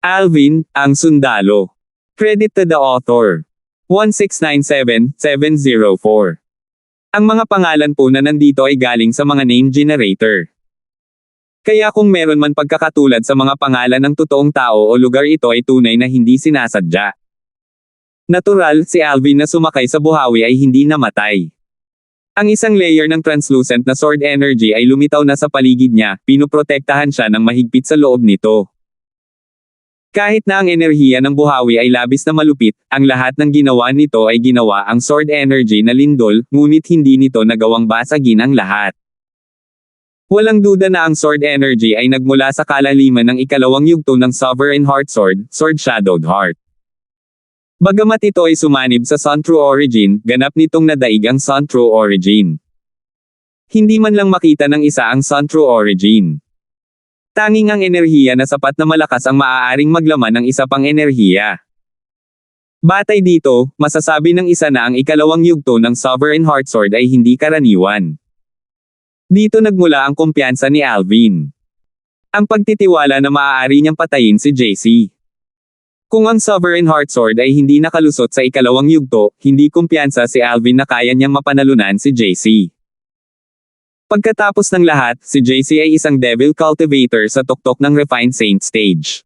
Alvin, ang sundalo. Credit to the author. 1697704. Ang mga pangalan po na nandito ay galing sa mga name generator. Kaya kung meron man pagkakatulad sa mga pangalan ng totoong tao o lugar, ito ay tunay na hindi sinasadya. Natural, si Alvin na sumakay sa buhawi ay hindi namatay. Ang isang layer ng translucent na sword energy ay lumitaw na sa paligid niya, pinoprotektahan siya ng mahigpit sa loob nito. Kahit na ang enerhiya ng buhawi ay labis na malupit, ang lahat ng ginawa nito ay ginawa ang sword energy na lindol, ngunit hindi nito nagawang basagin ang lahat. Walang duda na ang sword energy ay nagmula sa kalaliman ng ikalawang yugto ng Sovereign Heart Sword, Sword Shadowed Heart. Bagamat ito ay sumanib sa Sun True Origin, ganap nitong nadaig ang Sun True Origin. Hindi man lang makita ng isa ang Sun True Origin. Tanging ang enerhiya na sapat na malakas ang maaaring maglaman ng isa pang enerhiya. Batay dito, masasabi ng isa na ang ikalawang yugto ng Sovereign Heart Sword ay hindi karaniwan. Dito nagmula ang kumpiyansa ni Alvin. Ang pagtitiwala na maaari niyang patayin si JC. Kung ang Sovereign Heart Sword ay hindi nakalusot sa ikalawang yugto, hindi kumpiyansa si Alvin na kaya niyang mapanalunan si JC. Pagkatapos ng lahat, si JC ay isang Devil Cultivator sa tuktok ng Refined Saint Stage.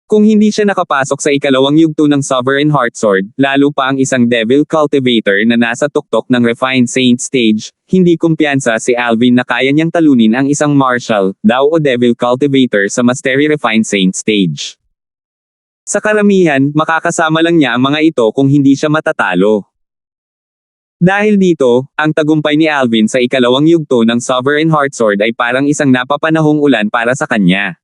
Kung hindi siya nakapasok sa ikalawang yugto ng Sovereign Heart Sword, lalo pa ang isang Devil Cultivator na nasa tuktok ng Refined Saint Stage, hindi kumpiyansa si Alvin na kaya niyang talunin ang isang Martial, Dao o Devil Cultivator sa Mastery Refined Saint Stage. Sa karamihan, makakasama lang niya ang mga ito kung hindi siya matatalo. Dahil dito, ang tagumpay ni Alvin sa ikalawang yugto ng Sovereign Heart Sword ay parang isang napapanahong ulan para sa kanya.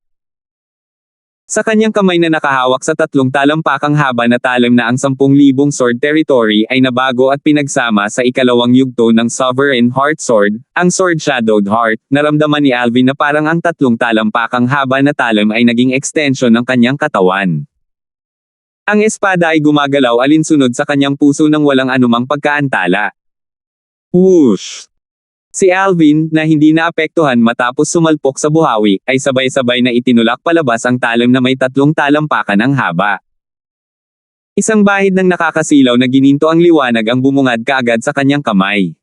Sa kanyang kamay na nakahawak sa 3 talampakang haba na talim na ang 10,000 sword territory ay nabago at pinagsama sa ikalawang yugto ng Sovereign Heart Sword, ang Sword Shadowed Heart. Naramdaman ni Alvin na parang ang 3 talampakang haba na talim ay naging extension ng kanyang katawan. Ang espada ay gumagalaw alinsunod sa kanyang puso nang walang anumang pagkaantala. Whoosh! Si Alvin, na hindi naapektuhan matapos sumalpok sa buhawi, ay sabay-sabay na itinulak palabas ang talim na may 3 talampakan ang haba. Isang bahid ng nakakasilaw na gininto ang liwanag ang bumungad kaagad sa kanyang kamay.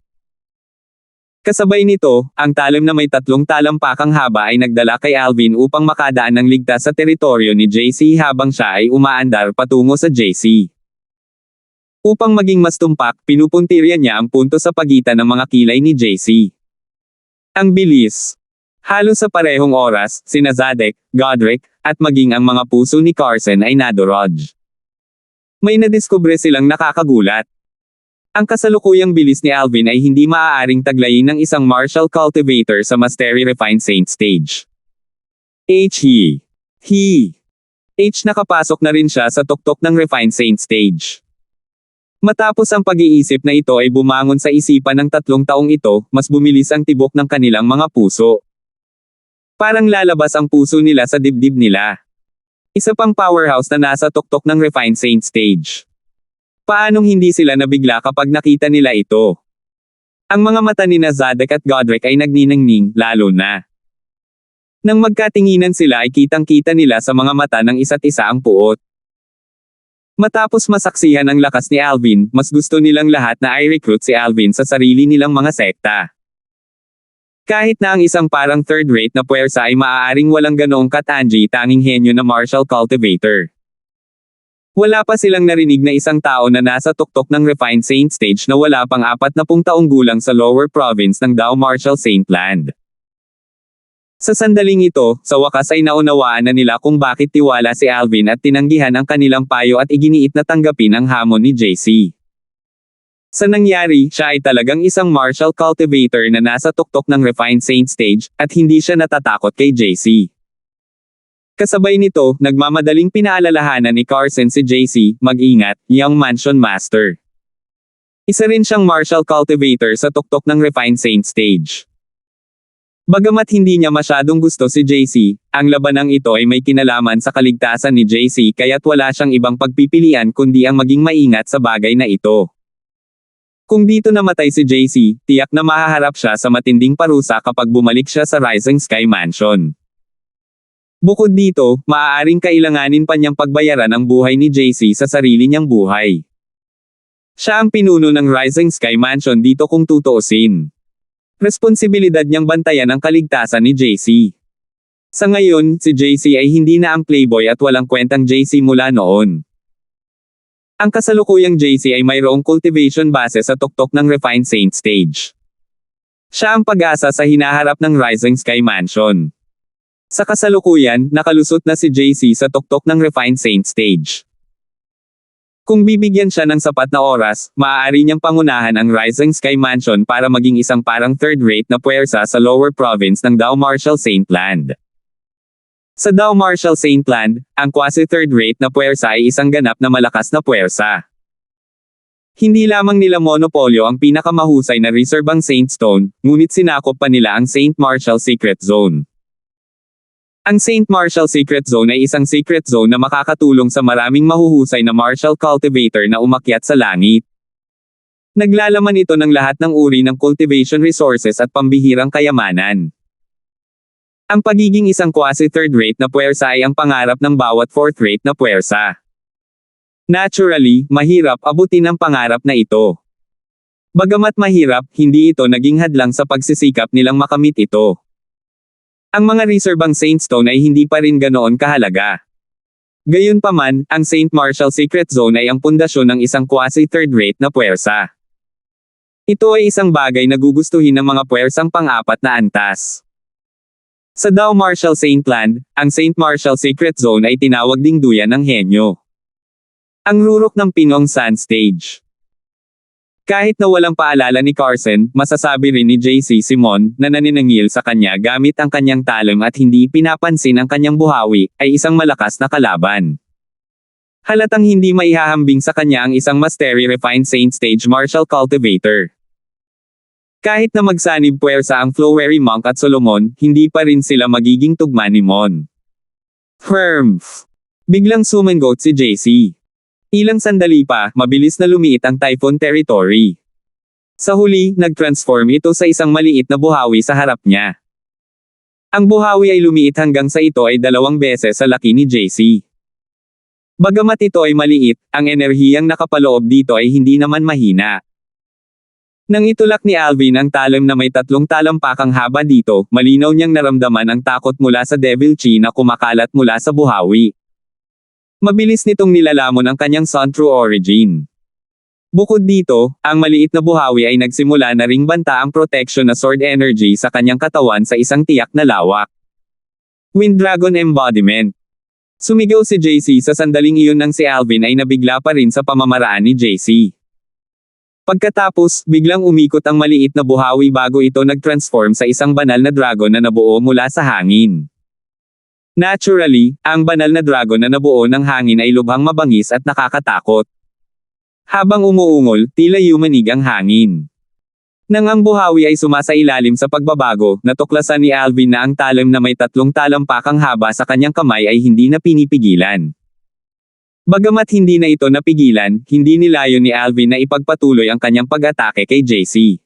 Kasabay nito, ang talim na may 3 talampakang haba ay nagdala kay Alvin upang makadaan ng ligtas sa teritoryo ni JC habang siya ay umaandar patungo sa JC. Upang maging mas tumpak, pinupuntirya niya ang punto sa pagitan ng mga kilay ni JC. Ang bilis. Halos sa parehong oras, sina Zadek, Godric, at maging ang mga puso ni Carson ay nadorog. May nadiskubre silang nakakagulat. Ang kasalukuyang bilis ni Alvin ay hindi maaaring taglayin ng isang Martial Cultivator sa Mastery Refined Saint Stage. Nakapasok na rin siya sa tuktok ng Refined Saint Stage. Matapos ang pag-iisip na ito ay bumangon sa isipan ng 3 taong ito, mas bumilis ang tibok ng kanilang mga puso. Parang lalabas ang puso nila sa dibdib nila. Isa pang powerhouse na nasa tuktok ng Refined Saint Stage. Paanong hindi sila nabigla kapag nakita nila ito? Ang mga mata ni Zadek at Godric ay nagniningning, lalo na. Nang magkatinginan sila ay kitang-kita nila sa mga mata ng isa't isa ang puot. Matapos masaksihan ang lakas ni Alvin, mas gusto nilang lahat na i-recruit si Alvin sa sarili nilang mga sekta. Kahit na ang isang parang third-rate na puwersa ay maaaring walang ganoong katangi tanging henyo na Martial Cultivator. Wala pa silang narinig na isang tao na nasa tuktok ng Refined Saint Stage na wala pang 40 taong gulang sa lower province ng Dao Martial Saint Land. Sa sandaling ito, sa wakas ay naunawaan na nila kung bakit tiwala si Alvin at tinanggihan ang kanilang payo at iginiit na tanggapin ang hamon ni JC. Sa nangyari, siya ay talagang isang Martial Cultivator na nasa tuktok ng Refined Saint Stage, at hindi siya natatakot kay JC. Kasabay nito, nagmamadaling pinaalalahanan ni Carson si JC, mag-ingat, young Mansion Master. Isa rin siyang Martial Cultivator sa tuktok ng Refined Saint Stage. Bagamat hindi niya masyadong gusto si JC, ang labanang ito ay may kinalaman sa kaligtasan ni JC kaya't wala siyang ibang pagpipilian kundi ang maging maingat sa bagay na ito. Kung dito namatay si JC, tiyak na mahaharap siya sa matinding parusa kapag bumalik siya sa Rising Sky Mansion. Bukod dito, maaaring kailanganin pa niyang pagbayaran ang buhay ni JC sa sarili niyang buhay. Siya ang pinuno ng Rising Sky Mansion dito kung tutuusin. Responsibilidad niyang bantayan ang kaligtasan ni JC. Sa ngayon, si JC ay hindi na ang playboy at walang kwentang JC mula noon. Ang kasalukuyang JC ay mayroong cultivation base sa tuktok ng Refined Saint Stage. Siya ang pag-asa sa hinaharap ng Rising Sky Mansion. Sa kasalukuyan, nakalusot na si JC sa tuktok ng Refined Saint Stage. Kung bibigyan siya ng sapat na oras, maaari niyang pangunahan ang Rising Sky Mansion para maging isang parang third-rate na puwersa sa lower province ng Dao Marshall Saint Land. Sa Dao Marshall Saint Land, ang quasi-third-rate na puwersa ay isang ganap na malakas na puwersa. Hindi lamang nila monopolyo ang pinakamahusay na reserve ang Saint Stone, ngunit sinakop pa nila ang Saint Marshall Secret Zone. Ang Saint Marshall Secret Zone ay isang secret zone na makakatulong sa maraming mahuhusay na Marshall cultivator na umakyat sa langit. Naglalaman ito ng lahat ng uri ng cultivation resources at pambihirang kayamanan. Ang pagiging isang quasi-third-rate na puwersa ay ang pangarap ng bawat fourth-rate na puwersa. Naturally, mahirap abutin ang pangarap na ito. Bagamat mahirap, hindi ito naging hadlang sa pagsisikap nilang makamit ito. Ang mga reserbang Saint Stone ay hindi pa rin ganoon kahalaga. Gayunpaman, ang Saint Marshall Secret Zone ay ang pundasyon ng isang quasi-third-rate na puwersa. Ito ay isang bagay na gugustuhin ng mga puwersang pang-apat na antas. Sa Dao Marshall Saint Land, ang Saint Marshall Secret Zone ay tinawag ding duyan ng henyo. Ang rurok ng Pinong Sand Stage. Kahit na walang paalala ni Carson, masasabi rin ni JC Simon, na naninangil sa kanya gamit ang kanyang talong at hindi pinapansin ang kanyang buhawi, ay isang malakas na kalaban. Halatang hindi maihahambing sa kanya ang isang Mastery Refined Saint Stage Marshall Cultivator. Kahit na magsanib puwersa ang Flowery Monk at Solomon, hindi pa rin sila magiging tugma ni Mon. Firmf. Biglang sumangot si JC. Ilang sandali pa, mabilis na lumiit ang Typhoon Territory. Sa huli, nag-transform ito sa isang maliit na buhawi sa harap niya. Ang buhawi ay lumiit hanggang sa ito ay 2 beses sa laki ni JC. Bagamat ito ay maliit, ang enerhiyang nakapaloob dito ay hindi naman mahina. Nang itulak ni Alvin ang talon na may 3 talampakang haba dito, malinaw niyang naramdaman ang takot mula sa Devil Chi na kumakalat mula sa buhawi. Mabilis nitong nilalamon ang kanyang Sun True Origin. Bukod dito, ang maliit na buhawi ay nagsimula na ring banta ang protection na sword energy sa kanyang katawan sa isang tiyak na lawak. Wind Dragon Embodiment. Sumigaw si JC sa sandaling iyon nang si Alvin ay nabigla pa rin sa pamamaraan ni JC. Pagkatapos, biglang umikot ang maliit na buhawi bago ito nag-transform sa isang banal na dragon na nabuo mula sa hangin. Naturally, ang banal na dragon na nabuo ng hangin ay lubhang mabangis at nakakatakot. Habang umuungol, tila yumanig ang hangin. Nang ang buhawi ay sumasailalim sa pagbabago, natuklasan ni Alvin na ang talon na may 3 talampakang haba sa kanyang kamay ay hindi na pinipigilan. Bagamat hindi na ito napigilan, hindi nilayon ni Alvin na ipagpatuloy ang kanyang pag-atake kay JC.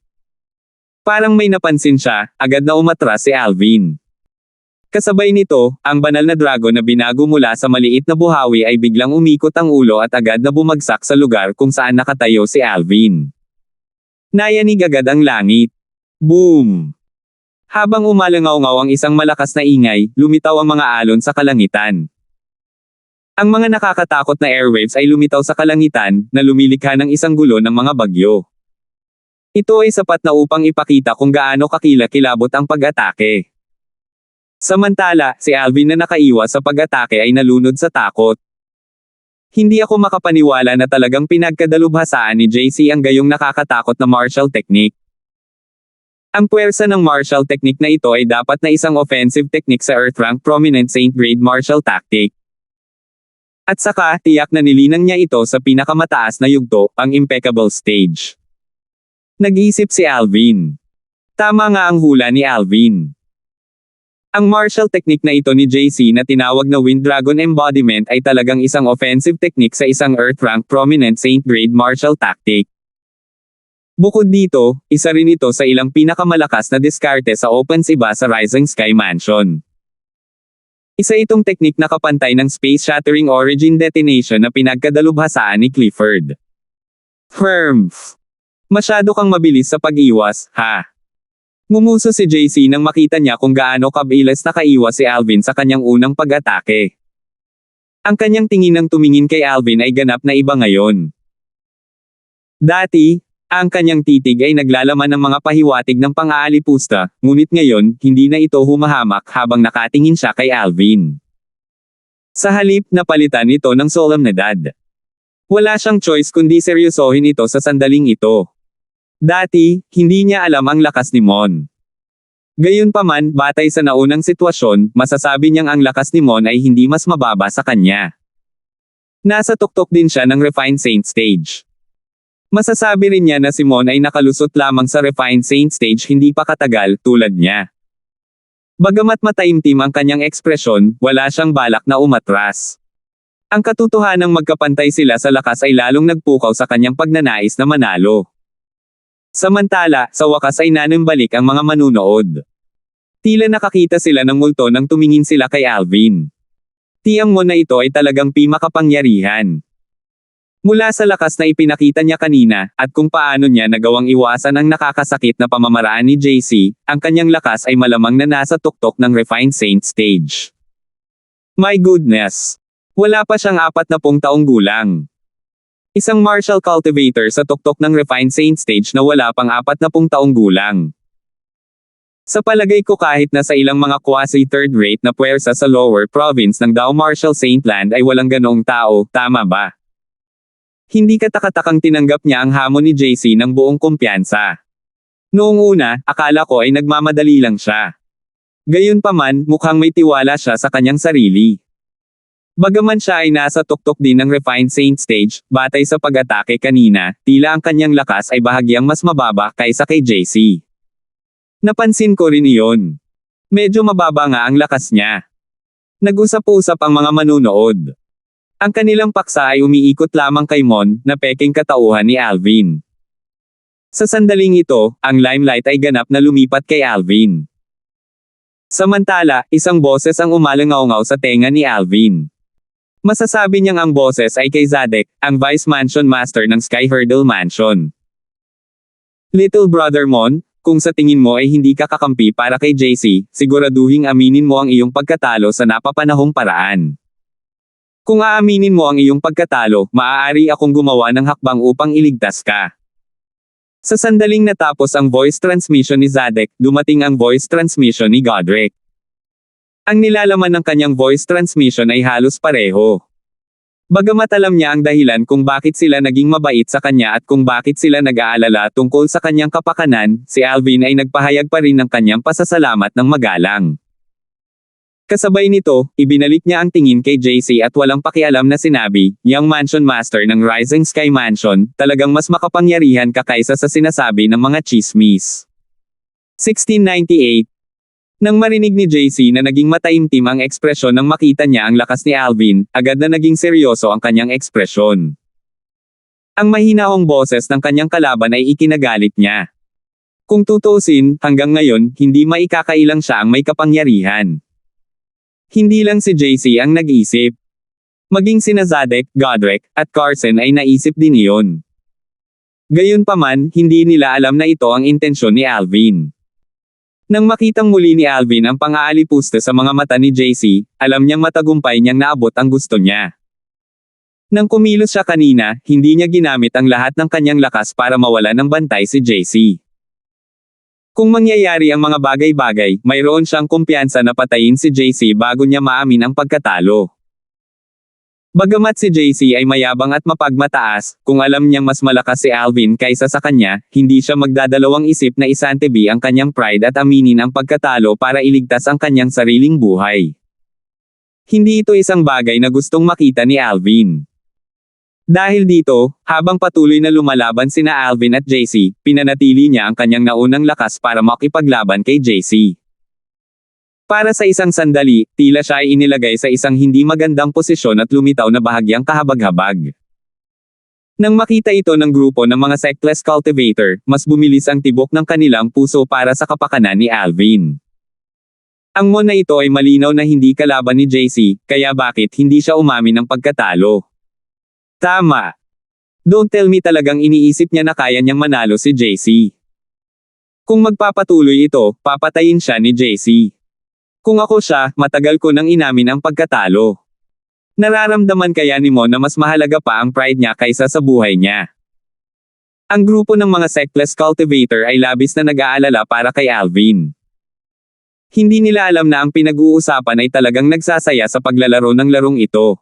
Parang may napansin siya, agad na umatras si Alvin. Kasabay nito, ang banal na dragon na binago mula sa maliit na buhawi ay biglang umikot ang ulo at agad na bumagsak sa lugar kung saan nakatayo si Alvin. Nayanig agad ang langit. Boom! Habang umalangaw-ngaw ang isang malakas na ingay, lumitaw ang mga alon sa kalangitan. Ang mga nakakatakot na airwaves ay lumitaw sa kalangitan, na lumilikha ng isang gulo ng mga bagyo. Ito ay sapat na upang ipakita kung gaano kakilakilabot ang pag-atake. Samantala, si Alvin na nakaiwas sa pag-atake ay nalunod sa takot. Hindi ako makapaniwala na talagang pinagkadalubhasaan ni JC ang gayong nakakatakot na martial technique. Ang puwersa ng martial technique na ito ay dapat na isang offensive technique sa Earth Rank Prominent Saint Grade martial tactic. At saka, tiyak na nilinang niya ito sa pinakamataas na yugto, ang impeccable stage. Nag-iisip si Alvin. Tama nga ang hula ni Alvin. Ang martial technique na ito ni JC na tinawag na Wind Dragon Embodiment ay talagang isang offensive technique sa isang Earth Rank Prominent Saint Grade martial tactic. Bukod dito, isa rin ito sa ilang pinakamalakas na diskarte sa opens iba sa Rising Sky Mansion. Isa itong teknik na kapantay ng space-shattering origin detonation na pinagkadalubhasaan ni Clifford. Firms. Masyado kang mabilis sa pag-iwas, ha? Ngumuso si JC nang makita niya kung gaano kabilis nakaiwas si Alvin sa kanyang unang pag-atake. Ang kanyang tingin nang tumingin kay Alvin ay ganap na iba ngayon. Dati, ang kanyang titig ay naglalaman ng mga pahiwatig ng pang-aalipusta, ngunit ngayon, hindi na ito humahamak habang nakatingin siya kay Alvin. Sa halip, napalitan ito ng solemnidad. Wala siyang choice kundi seryosohin ito sa sandaling ito. Dati, hindi niya alam ang lakas ni Mon. Gayunpaman, batay sa naunang sitwasyon, masasabi niyang ang lakas ni Mon ay hindi mas mababa sa kanya. Nasa tuktok din siya ng Refined Saint Stage. Masasabi rin niya na si Mon ay nakalusot lamang sa Refined Saint Stage hindi pa katagal, tulad niya. Bagamat mataimtim ang kanyang ekspresyon, wala siyang balak na umatras. Ang katotohanang magkapantay sila sa lakas ay lalong nagpukaw sa kanyang pagnanais na manalo. Samantala, sa wakas ay nanumbalik ang mga manunood. Tila nakakita sila ng multo nang tumingin sila kay Alvin. Tiyang Mon na ito ay talagang makapangyarihan. Mula sa lakas na ipinakita niya kanina, at kung paano niya nagawang iwasan ang nakakasakit na pamamaraan ni JC, ang kanyang lakas ay malamang na nasa tuktok ng Refined Saint Stage. My goodness! Wala pa siyang 40 taong gulang. Isang martial cultivator sa tuktok ng Refined Saint Stage na wala pang 40 taong gulang. Sa palagay ko kahit na sa ilang mga quasi-third-rate na puwersa sa lower province ng Dao Martial Saint Land ay walang ganoong tao, tama ba? Hindi katakatakang tinanggap niya ang hamon ni JC ng buong kumpiyansa. Noong una, akala ko ay nagmamadali lang siya. Gayunpaman, mukhang may tiwala siya sa kanyang sarili. Bagaman siya ay nasa tuktok din ng Refined Saint Stage, batay sa pag-atake kanina, tila ang kanyang lakas ay bahagyang mas mababa kaysa kay JC. Napansin ko rin iyon. Medyo mababa nga ang lakas niya. Nag-usap-usap ang mga manunood. Ang kanilang paksa ay umiikot lamang kay Mon, na peking katauhan ni Alvin. Sa sandaling ito, ang limelight ay ganap na lumipat kay Alvin. Samantala, isang boses ang umalangaw-ngaw sa tenga ni Alvin. Masasabi niyang ang boses ay kay Zadek, ang Vice Mansion Master ng Sky Hurdle Mansion. Little Brother Mon, kung sa tingin mo ay hindi ka kakampi para kay JC, siguraduhing aminin mo ang iyong pagkatalo sa napapanahong paraan. Kung aaminin mo ang iyong pagkatalo, maaari akong gumawa ng hakbang upang iligtas ka. Sa sandaling natapos ang voice transmission ni Zadek, dumating ang voice transmission ni Godric. Ang nilalaman ng kanyang voice transmission ay halos pareho. Bagamat alam niya ang dahilan kung bakit sila naging mabait sa kanya at kung bakit sila nag-aalala tungkol sa kanyang kapakanan, si Alvin ay nagpahayag pa rin ng kanyang pasasalamat ng magalang. Kasabay nito, ibinalik niya ang tingin kay JC at walang pakialam na sinabi, "Young Mansion Master ng Rising Sky Mansion, talagang mas makapangyarihan ka kaysa sa sinasabi ng mga chismis." 1698. Nang marinig ni JC na naging mataimtim ang ekspresyon nang makita niya ang lakas ni Alvin, agad na naging seryoso ang kanyang ekspresyon. Ang mahinahong boses ng kanyang kalaban ay ikinagalit niya. Kung tutuusin, hanggang ngayon, hindi maikakailang siya ang may kapangyarihan. Hindi lang si JC ang nag-isip. Maging sina Zadek, Godric, at Carson ay naisip din iyon. Gayunpaman, hindi nila alam na ito ang intensyon ni Alvin. Nang makitang muli ni Alvin ang pang-aalipusta sa mga mata ni JC, alam niyang matagumpay niyang naabot ang gusto niya. Nang kumilos siya kanina, hindi niya ginamit ang lahat ng kanyang lakas para mawala ng bantay si JC. Kung mangyayari ang mga bagay-bagay, mayroon siyang kumpiyansa na patayin si JC bago niya maamin ang pagkatalo. Bagamat si JC ay mayabang at mapagmataas, kung alam niyang mas malakas si Alvin kaysa sa kanya, hindi siya magdadalawang isip na isantabi ang kanyang pride at aminin ang pagkatalo para iligtas ang kanyang sariling buhay. Hindi ito isang bagay na gustong makita ni Alvin. Dahil dito, habang patuloy na lumalaban sina Alvin at JC, pinanatili niya ang kanyang naunang lakas para makipaglaban kay JC. Para sa isang sandali, tila siya ay inilagay sa isang hindi magandang posisyon at lumitaw na bahagyang kahabag-habag. Nang makita ito ng grupo ng mga Sectless Cultivator, mas bumilis ang tibok ng kanilang puso para sa kapakanan ni Alvin. Ang Mon na ito ay malinaw na hindi kalaban ni JC, kaya bakit hindi siya umamin ng pagkatalo? Tama. Don't tell me talagang iniisip niya na kaya niyang manalo si JC. Kung magpapatuloy ito, papatayin siya ni JC. Kung ako siya, matagal ko nang inamin ang pagkatalo. Nararamdaman kaya ni Mon na mas mahalaga pa ang pride niya kaysa sa buhay niya. Ang grupo ng mga Seckless Cultivator ay labis na nag-aalala para kay Alvin. Hindi nila alam na ang pinag-uusapan ay talagang nagsasaya sa paglalaro ng larong ito.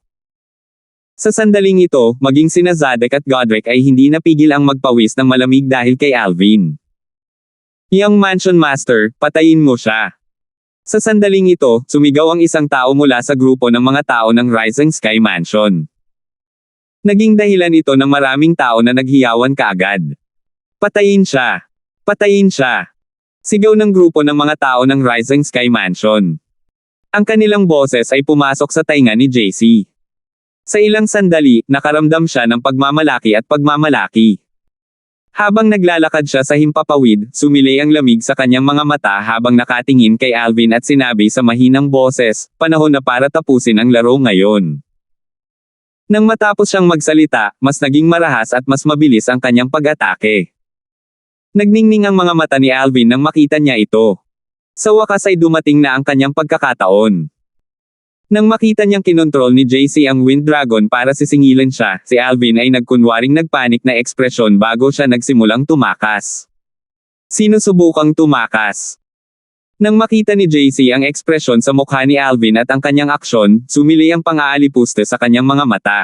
Sa sandaling ito, maging sina Zadek at Godric ay hindi napigil ang magpawis ng malamig dahil kay Alvin. Young Mansion Master, patayin mo siya. Sa sandaling ito, sumigaw ang isang tao mula sa grupo ng mga tao ng Rising Sky Mansion. Naging dahilan ito ng maraming tao na naghiyawan kaagad. Patayin siya! Patayin siya! Sigaw ng grupo ng mga tao ng Rising Sky Mansion. Ang kanilang boses ay pumasok sa tainga ni JC. Sa ilang sandali, nakaramdam siya ng pagmamalaki at pagmamalaki. Habang naglalakad siya sa himpapawid, sumilay ang lamig sa kanyang mga mata habang nakatingin kay Alvin at sinabi sa mahinang boses, panahon na para tapusin ang laro ngayon. Nang matapos siyang magsalita, mas naging marahas at mas mabilis ang kanyang pag-atake. Nagningning ang mga mata ni Alvin nang makita niya ito. Sa wakas ay dumating na ang kanyang pagkakataon. Nang makita niyang kinontrol ni JC ang Wind Dragon para sisingilin siya, si Alvin ay nagkunwaring nagpanik na ekspresyon bago siya nagsimulang tumakas. Sinusubukang tumakas. Nang makita ni JC ang ekspresyon sa mukha ni Alvin at ang kanyang aksyon, sumilay ang pang-aalipuste sa kanyang mga mata.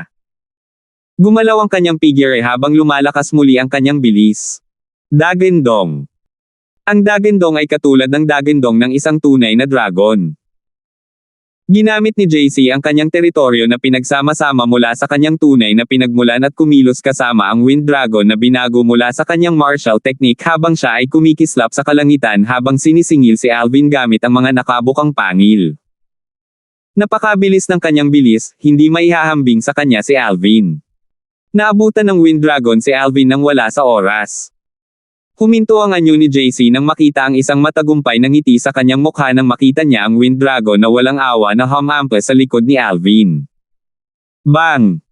Gumalaw ang kanyang figure habang lumalakas muli ang kanyang bilis. Dagendong. Ang Dagendong ay katulad ng Dagendong ng isang tunay na dragon. Ginamit ni JC ang kanyang teritoryo na pinagsama-sama mula sa kanyang tunay na pinagmulan at kumilos kasama ang Wind Dragon na binago mula sa kanyang martial technique habang siya ay kumikislap sa kalangitan habang sinisingil si Alvin gamit ang mga nakabukang pangil. Napakabilis ng kanyang bilis, hindi maihahambing sa kanya si Alvin. Naabutan ng Wind Dragon si Alvin nang wala sa oras. Huminto ang anyo ni JC nang makita ang isang matagumpay na ngiti sa kanyang mukha nang makita niya ang Wind Dragon na walang awa na humampa sa likod ni Alvin. Bang!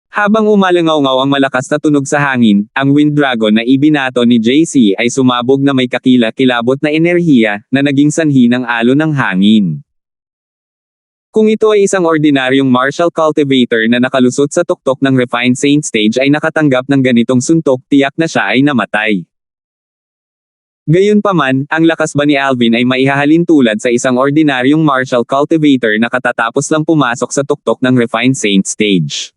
Habang umalangaw-ngaw ang malakas na tunog sa hangin, ang Wind Dragon na ibinato ni JC ay sumabog na may kakila-kilabot na enerhiya na naging sanhi ng alon ng hangin. Kung ito ay isang ordinaryong martial cultivator na nakalusot sa tuktok ng Refined Saint stage ay nakatanggap ng ganitong suntok, tiyak na siya ay namatay. Gayunpaman, ang lakas ba ni Alvin ay maihahalin tulad sa isang ordinaryong martial cultivator na katatapos lang pumasok sa tuktok ng Refined Saint stage.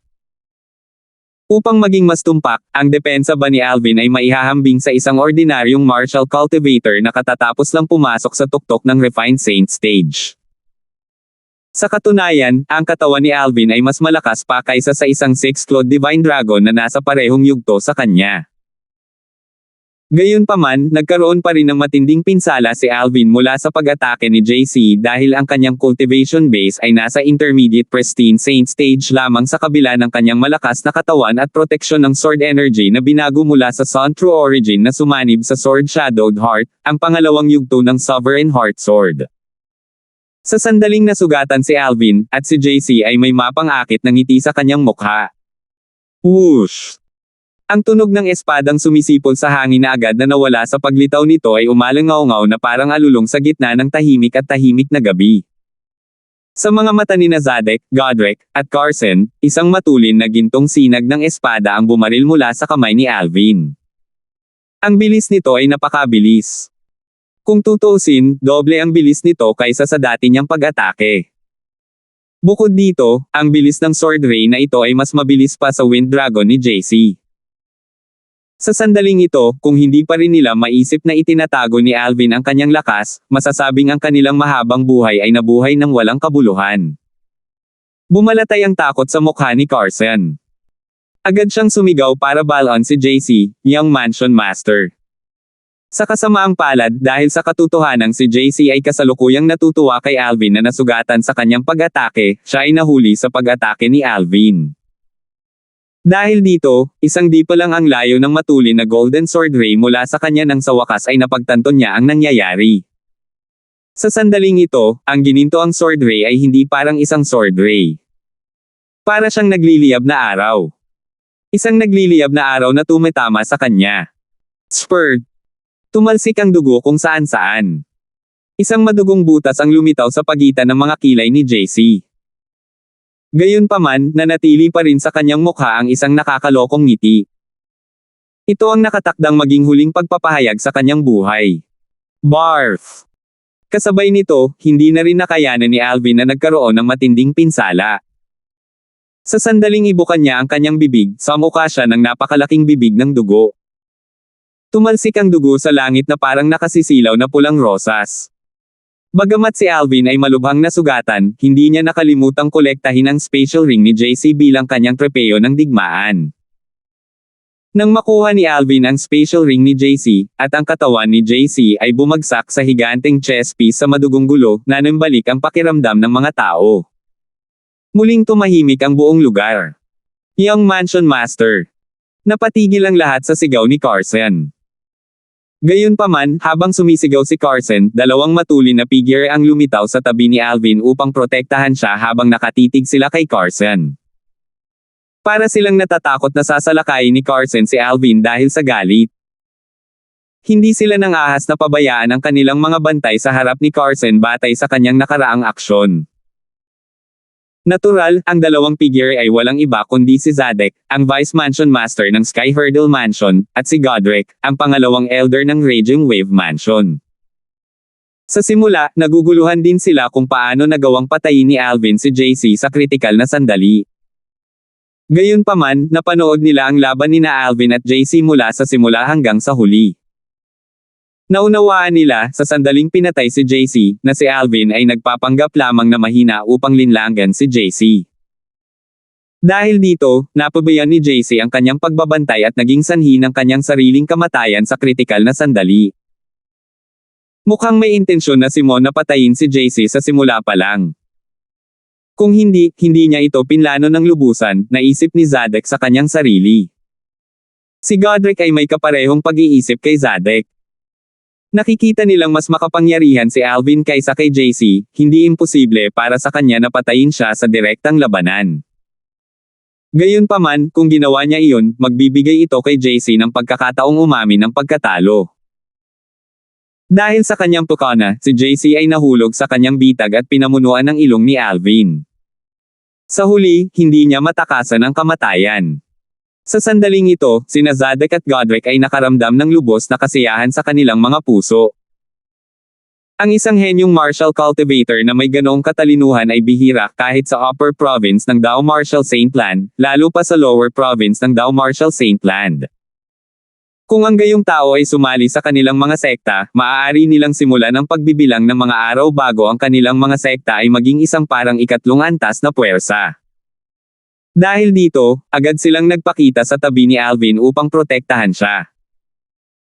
Upang maging mas tumpak, ang depensa ba ni Alvin ay maihahambing sa isang ordinaryong martial cultivator na katatapos lang pumasok sa tuktok ng Refined Saint stage. Sa katunayan, ang katawan ni Alvin ay mas malakas pa kaysa sa isang Six-Clawed Divine Dragon na nasa parehong yugto sa kanya. Gayunpaman, nagkaroon pa rin ng matinding pinsala si Alvin mula sa pag-atake ni JC dahil ang kanyang cultivation base ay nasa intermediate pristine saint stage lamang sa kabila ng kanyang malakas na katawan at proteksyon ng sword energy na binago mula sa Sun True Origin na sumanib sa Sword Shadowed Heart, ang pangalawang yugto ng Sovereign Heart Sword. Sa sandaling nasugatan si Alvin, at si JC ay may mapang-akit ng ngiti sa kanyang mukha. Whoosh! Ang tunog ng espadang sumisipol sa hangin na agad na nawala sa paglitaw nito ay umalangaw-ngaw na parang alulong sa gitna ng tahimik at tahimik na gabi. Sa mga mata ni Zadek, Godric, at Carson, isang matulin na gintong sinag ng espada ang bumaril mula sa kamay ni Alvin. Ang bilis nito ay napakabilis. Kung tutuusin, doble ang bilis nito kaysa sa dati niyang pag-atake. Bukod dito, ang bilis ng sword ray na ito ay mas mabilis pa sa Wind Dragon ni JC. Sa sandaling ito, kung hindi pa rin nila maisip na itinatago ni Alvin ang kanyang lakas, masasabing ang kanilang mahabang buhay ay nabuhay ng walang kabuluhan. Bumalatay ang takot sa mukha ni Carson. Agad siyang sumigaw para balon si JC, Young Mansion Master. Sa kasamaang palad dahil sa katotohanang si JC ay kasalukuyang natutuwa kay Alvin na nasugatan sa kanyang pag-atake, siya ay nahuli sa pag-atake ni Alvin. Dahil dito, isang di pa lang ang layo ng matulin na Golden Sword Ray mula sa kanya nang sa wakas ay napagtanto niya ang nangyayari. Sa sandaling ito, ang gininto ang sword ray ay hindi parang isang sword ray. Para siyang nagliliyab na araw. Isang nagliliyab na araw na tumitama sa kanya. Spurt. Tumalsik ang dugo kung saan-saan. Isang madugong butas ang lumitaw sa pagitan ng mga kilay ni JC. Gayunpaman, nanatili pa rin sa kanyang mukha ang isang nakakalokong ngiti. Ito ang nakatakdang maging huling pagpapahayag sa kanyang buhay. Barf! Kasabay nito, hindi na rin nakayanan ni Alvin na nagkaroon ng matinding pinsala. Sa sandaling ibukan niya ang kanyang bibig, sumukha siya ng napakalaking bibig ng dugo. Tumalsik ang dugo sa langit na parang nakasisilaw na pulang rosas. Bagamat si Alvin ay malubhang nasugatan, hindi niya nakalimutang kolektahin ang special ring ni JC bilang kanyang trepeyo ng digmaan. Nang makuha ni Alvin ang special ring ni JC, at ang katawan ni JC ay bumagsak sa higanteng chess piece sa madugong gulo, nanambalik ang pakiramdam ng mga tao. Muling tumahimik ang buong lugar. Young Mansion Master. Napatigil ang lahat sa sigaw ni Carson. Gayunpaman, habang sumisigaw si Carson, dalawang matulin na figure ang lumitaw sa tabi ni Alvin upang protektahan siya habang nakatitig sila kay Carson. Para silang natatakot na sasalakayin ni Carson si Alvin dahil sa galit. Hindi sila nang ahas na pabayaan ang kanilang mga bantay sa harap ni Carson batay sa kanyang nakaraang aksyon. Natural, ang dalawang figure ay walang iba kundi si Zadek, ang Vice Mansion Master ng Sky Hurdle Mansion, at si Godric, ang pangalawang Elder ng Raging Wave Mansion. Sa simula, naguguluhan din sila kung paano nagawang patayin ni Alvin si JC sa kritikal na sandali. Gayunpaman, napanood nila ang laban nina Alvin at JC mula sa simula hanggang sa huli. Naunawaan nila, sa sandaling pinatay si JC, na si Alvin ay nagpapanggap lamang na mahina upang linlangan si JC. Dahil dito, napabayaan ni JC ang kanyang pagbabantay at naging sanhi ng kanyang sariling kamatayan sa kritikal na sandali. Mukhang may intensyon na si Mon na patayin si JC sa simula pa lang. Kung hindi niya ito pinlano ng lubusan, naisip ni Zadek sa kanyang sarili. Si Godric ay may kaparehong pag-iisip kay Zadek. Nakikita nilang mas makapangyarihan si Alvin kaysa kay JC, hindi imposible para sa kanya na patayin siya sa direktang labanan. Gayunpaman, kung ginawa niya iyon, magbibigay ito kay JC ng pagkakataong umamin ng pagkatalo. Dahil sa kanyang tukana, si JC ay nahulog sa kanyang bitag at pinamunuan ng ilong ni Alvin. Sa huli, hindi niya matakasan ang kamatayan. Sa sandaling ito, sina Zadek at Godric ay nakaramdam ng lubos na kasiyahan sa kanilang mga puso. Ang isang henyong martial cultivator na may ganoong katalinuhan ay bihira kahit sa Upper Province ng Dao Martial Saint Land, lalo pa sa Lower Province ng Dao Martial Saint Land. Kung ang gayong tao ay sumali sa kanilang mga sekta, maaari nilang simulan ang pagbibilang ng mga araw bago ang kanilang mga sekta ay maging isang parang ikatlong antas na puwersa. Dahil dito, agad silang nagpakita sa tabi ni Alvin upang protektahan siya.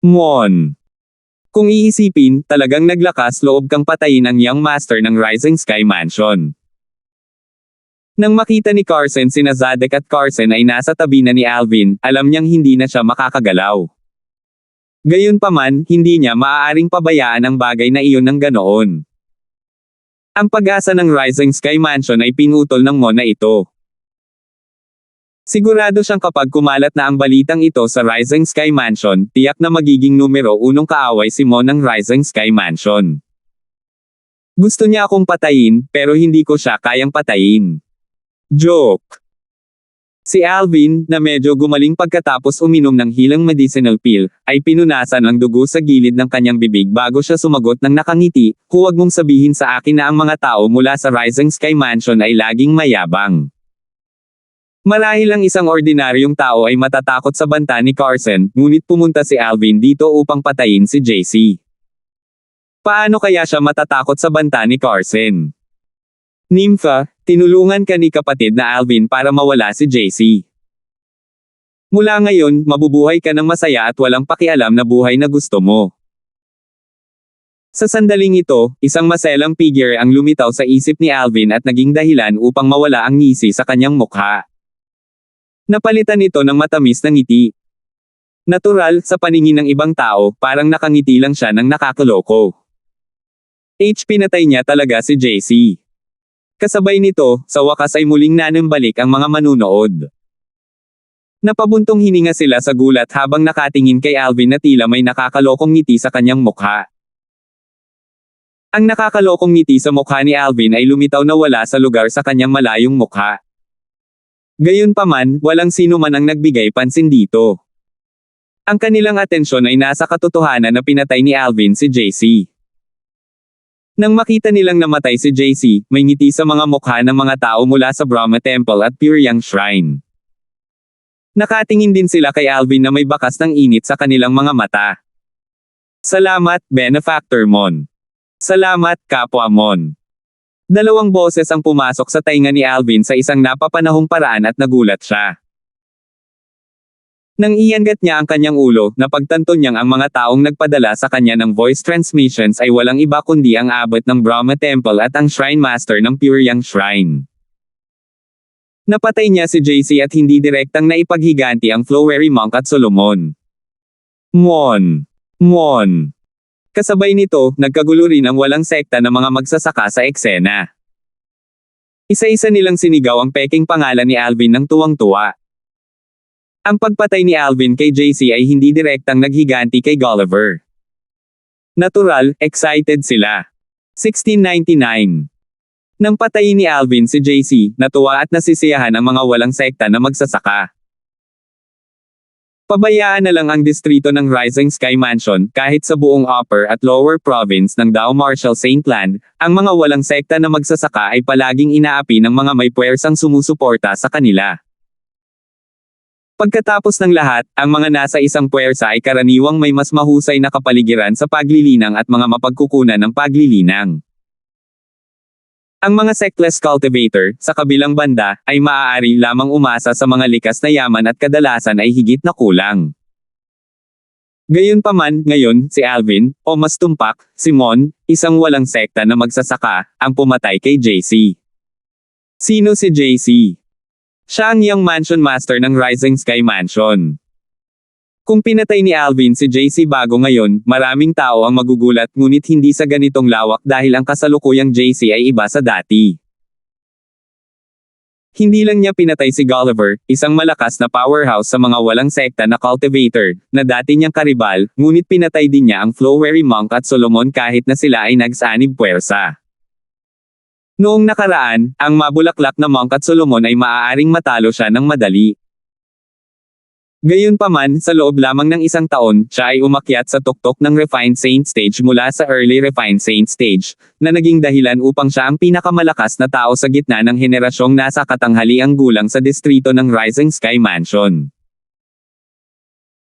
Mon. Kung iisipin, talagang naglakas loob kang patayin ang Young Master ng Rising Sky Mansion. Nang makita ni Carson sina Zadek at Carson ay nasa tabi na ni Alvin, alam niyang hindi na siya makakagalaw. Gayunpaman, hindi niya maaaring pabayaan ang bagay na iyon ng ganoon. Ang pag-asa ng Rising Sky Mansion ay pinutol ng Mon na ito. Sigurado siyang kapag kumalat na ang balitang ito sa Rising Sky Mansion, tiyak na magiging numero unong kaaway si Mon ng Rising Sky Mansion. Gusto niya akong patayin, pero hindi ko siya kayang patayin. Joke. Si Alvin, na medyo gumaling pagkatapos uminom ng hilang medicinal pill, ay pinunasan ang dugo sa gilid ng kanyang bibig bago siya sumagot ng nakangiti, "Huwag mong sabihin sa akin na ang mga tao mula sa Rising Sky Mansion ay laging mayabang." Marahil ang isang ordinaryong tao ay matatakot sa banta ni Carson, ngunit pumunta si Alvin dito upang patayin si JC. Paano kaya siya matatakot sa banta ni Carson? Nympha, tinulungan ka ni kapatid na Alvin para mawala si JC. Mula ngayon, mabubuhay ka ng masaya at walang pakialam na buhay na gusto mo. Sa sandaling ito, isang maselang figure ang lumitaw sa isip ni Alvin at naging dahilan upang mawala ang ngisi sa kanyang mukha. Napalitan ito ng matamis na ngiti. Natural, sa paningin ng ibang tao, parang nakangiti lang siya ng nakakaloko. Pinatay niya talaga si JC. Kasabay nito, sa wakas ay muling nanambalik ang mga manunood. Napabuntong hininga sila sa gulat habang nakatingin kay Alvin na tila may nakakalokong ngiti sa kanyang mukha. Ang nakakalokong ngiti sa mukha ni Alvin ay lumitaw na wala sa lugar sa kanyang malayong mukha. Gayunpaman, walang sino man ang nagbigay pansin dito. Ang kanilang atensyon ay nasa katotohanan na pinatay ni Alvin si JC. Nang makita nilang namatay si JC, may ngiti sa mga mukha ng mga tao mula sa Brahma Temple at Puryang Shrine. Nakatingin din sila kay Alvin na may bakas ng init sa kanilang mga mata. Salamat, Benefactor Mon. Salamat, Kapwa Mon. Dalawang boses ang pumasok sa tainga ni Alvin sa isang napapanahong paraan at nagulat siya. Nang iangat niya ang kanyang ulo, napagtanto niyang ang mga taong nagpadala sa kanya ng voice transmissions ay walang iba kundi ang abot ng Brahma Temple at ang Shrine Master ng Puryang Shrine. Napatay niya si JC at hindi direktang naipaghiganti ang Flowery Monk at Solomon. Mon. Mon. Kasabay nito, nagkagulo rin ang walang sekta na mga magsasaka sa eksena. Isa-isa nilang sinigaw ang peking pangalan ni Alvin ng tuwang-tuwa. Ang pagpatay ni Alvin kay JC ay hindi direktang naghiganti kay Gulliver. Natural, excited sila. 1699. Nang patayin ni Alvin si JC, natuwa at nasisiyahan ang mga walang sekta na magsasaka. Pabayaan na lang ang distrito ng Rising Sky Mansion, kahit sa buong Upper at Lower Province ng Dao Marshall Saint Land, ang mga walang sekta na magsasaka ay palaging inaapi ng mga may puwersang sumusuporta sa kanila. Pagkatapos ng lahat, ang mga nasa isang puwersa ay karaniwang may mas mahusay na kapaligiran sa paglilinang at mga mapagkukunan ng paglilinang. Ang mga sectless cultivator, sa kabilang banda, ay maaari lamang umasa sa mga likas na yaman at kadalasan ay higit na kulang. Gayunpaman, ngayon, si Alvin, o mas tumpak, si Mon, isang walang sekta na magsasaka, ang pumatay kay JC. Sino si JC? Siya ang young mansion master ng Rising Sky Mansion. Kung pinatay ni Alvin si JC bago ngayon, maraming tao ang magugulat ngunit hindi sa ganitong lawak dahil ang kasalukuyang JC ay iba sa dati. Hindi lang niya pinatay si Gulliver, isang malakas na powerhouse sa mga walang sekta na cultivator, na dati niyang karibal, ngunit pinatay din niya ang Flowery Monk at Solomon kahit na sila ay nagsanib puwersa. Noong nakaraan, ang mabulaklak na Monk at Solomon ay maaaring matalo siya ng madali. Gayunpaman, sa loob lamang ng isang taon, siya ay umakyat sa tuktok ng Refined Saint Stage mula sa Early Refined Saint Stage, na naging dahilan upang siya ang pinakamalakas na tao sa gitna ng henerasyong nasa katanghaliang gulang sa distrito ng Rising Sky Mansion.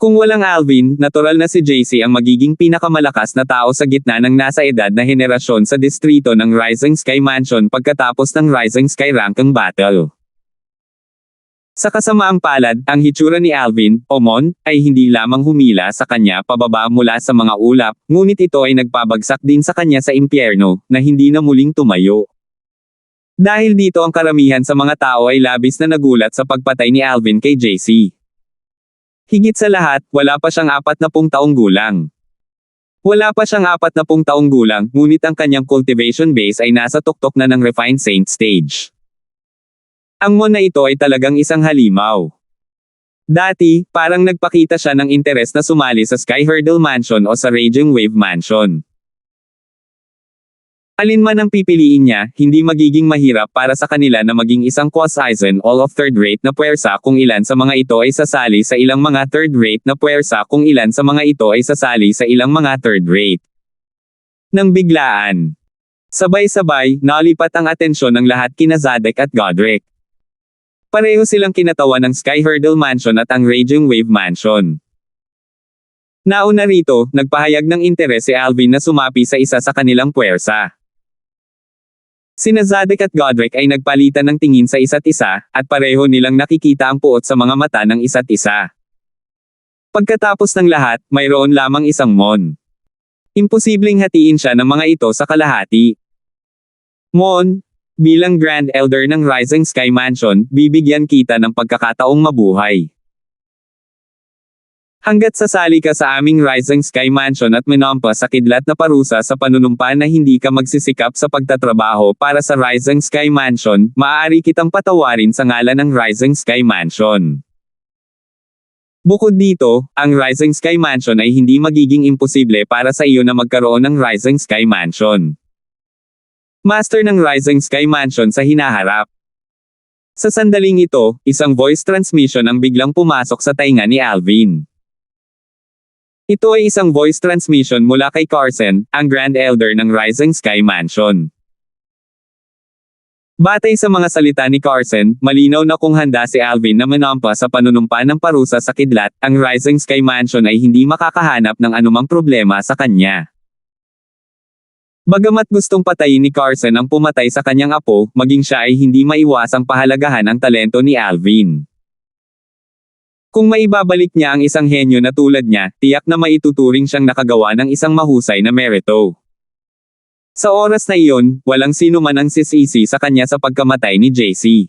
Kung walang Alvin, natural na si JC ang magiging pinakamalakas na tao sa gitna ng nasa edad na henerasyon sa distrito ng Rising Sky Mansion pagkatapos ng Rising Sky Ranking Battle. Sa kasamaang palad, ang hitsura ni Alvin, o Mon, ay hindi lamang humila sa kanya pababa mula sa mga ulap, ngunit ito ay nagpabagsak din sa kanya sa impyerno, na hindi na muling tumayo. Dahil dito ang karamihan sa mga tao ay labis na nagulat sa pagpatay ni Alvin kay JC. Higit sa lahat, wala pa siyang 40 taong gulang. Wala pa siyang 40 taong gulang, ngunit ang kanyang cultivation base ay nasa tuktok na ng Refined Saint Stage. Ang Mon na ito ay talagang isang halimaw. Dati, parang nagpakita siya ng interes na sumali sa Sky Hurdle Mansion o sa Raging Wave Mansion. Alin man ang pipiliin niya, hindi magiging mahirap para sa kanila na maging isang quasi-Eisen all of third-rate na puwersa kung ilan sa mga ito ay sasali sa ilang mga third-rate na puwersa kung ilan sa mga ito ay sasali sa ilang mga third-rate. Nang biglaan, sabay-sabay, nalipat ang atensyon ng lahat kina Zadok at Godric. Pareho silang kinatawan ng Sky Hurdle Mansion at ang Raging Wave Mansion. Nauna rito, nagpahayag ng interes si Alvin na sumapi sa isa sa kanilang puwersa. Sina Zadok at Godric ay nagpalitan ng tingin sa isa't isa, at pareho nilang nakikita ang puot sa mga mata ng isa't isa. Pagkatapos ng lahat, mayroon lamang isang Mon. Imposibleng hatiin siya ng mga ito sa kalahati. Mon, bilang Grand Elder ng Rising Sky Mansion, bibigyan kita ng pagkakataong mabuhay. Hanggat sasali ka sa aming Rising Sky Mansion at minampa sa kidlat na parusa sa panunumpa na hindi ka magsisikap sa pagtatrabaho para sa Rising Sky Mansion, maaari kitang patawarin sa ngalan ng Rising Sky Mansion. Bukod dito, ang Rising Sky Mansion ay hindi magiging imposible para sa iyo na magkaroon ng Rising Sky Mansion. Master ng Rising Sky Mansion sa hinaharap. Sa sandaling ito, isang voice transmission ang biglang pumasok sa tainga ni Alvin. Ito ay isang voice transmission mula kay Carson, ang Grand Elder ng Rising Sky Mansion. Batay sa mga salita ni Carson, malinaw na kung handa si Alvin na manampa sa panunumpa ng parusa sa kidlat, ang Rising Sky Mansion ay hindi makakahanap ng anumang problema sa kanya. Bagamat gustong patayin ni Carson ang pumatay sa kanyang apo, maging siya ay hindi maiwasang pahalagahan ang talento ni Alvin. Kung maibabalik niya ang isang henyo na tulad niya, tiyak na maituturing siyang nakagawa ng isang mahusay na merito. Sa oras na iyon, walang sino man ang sisisi sa kanya sa pagkamatay ni JC.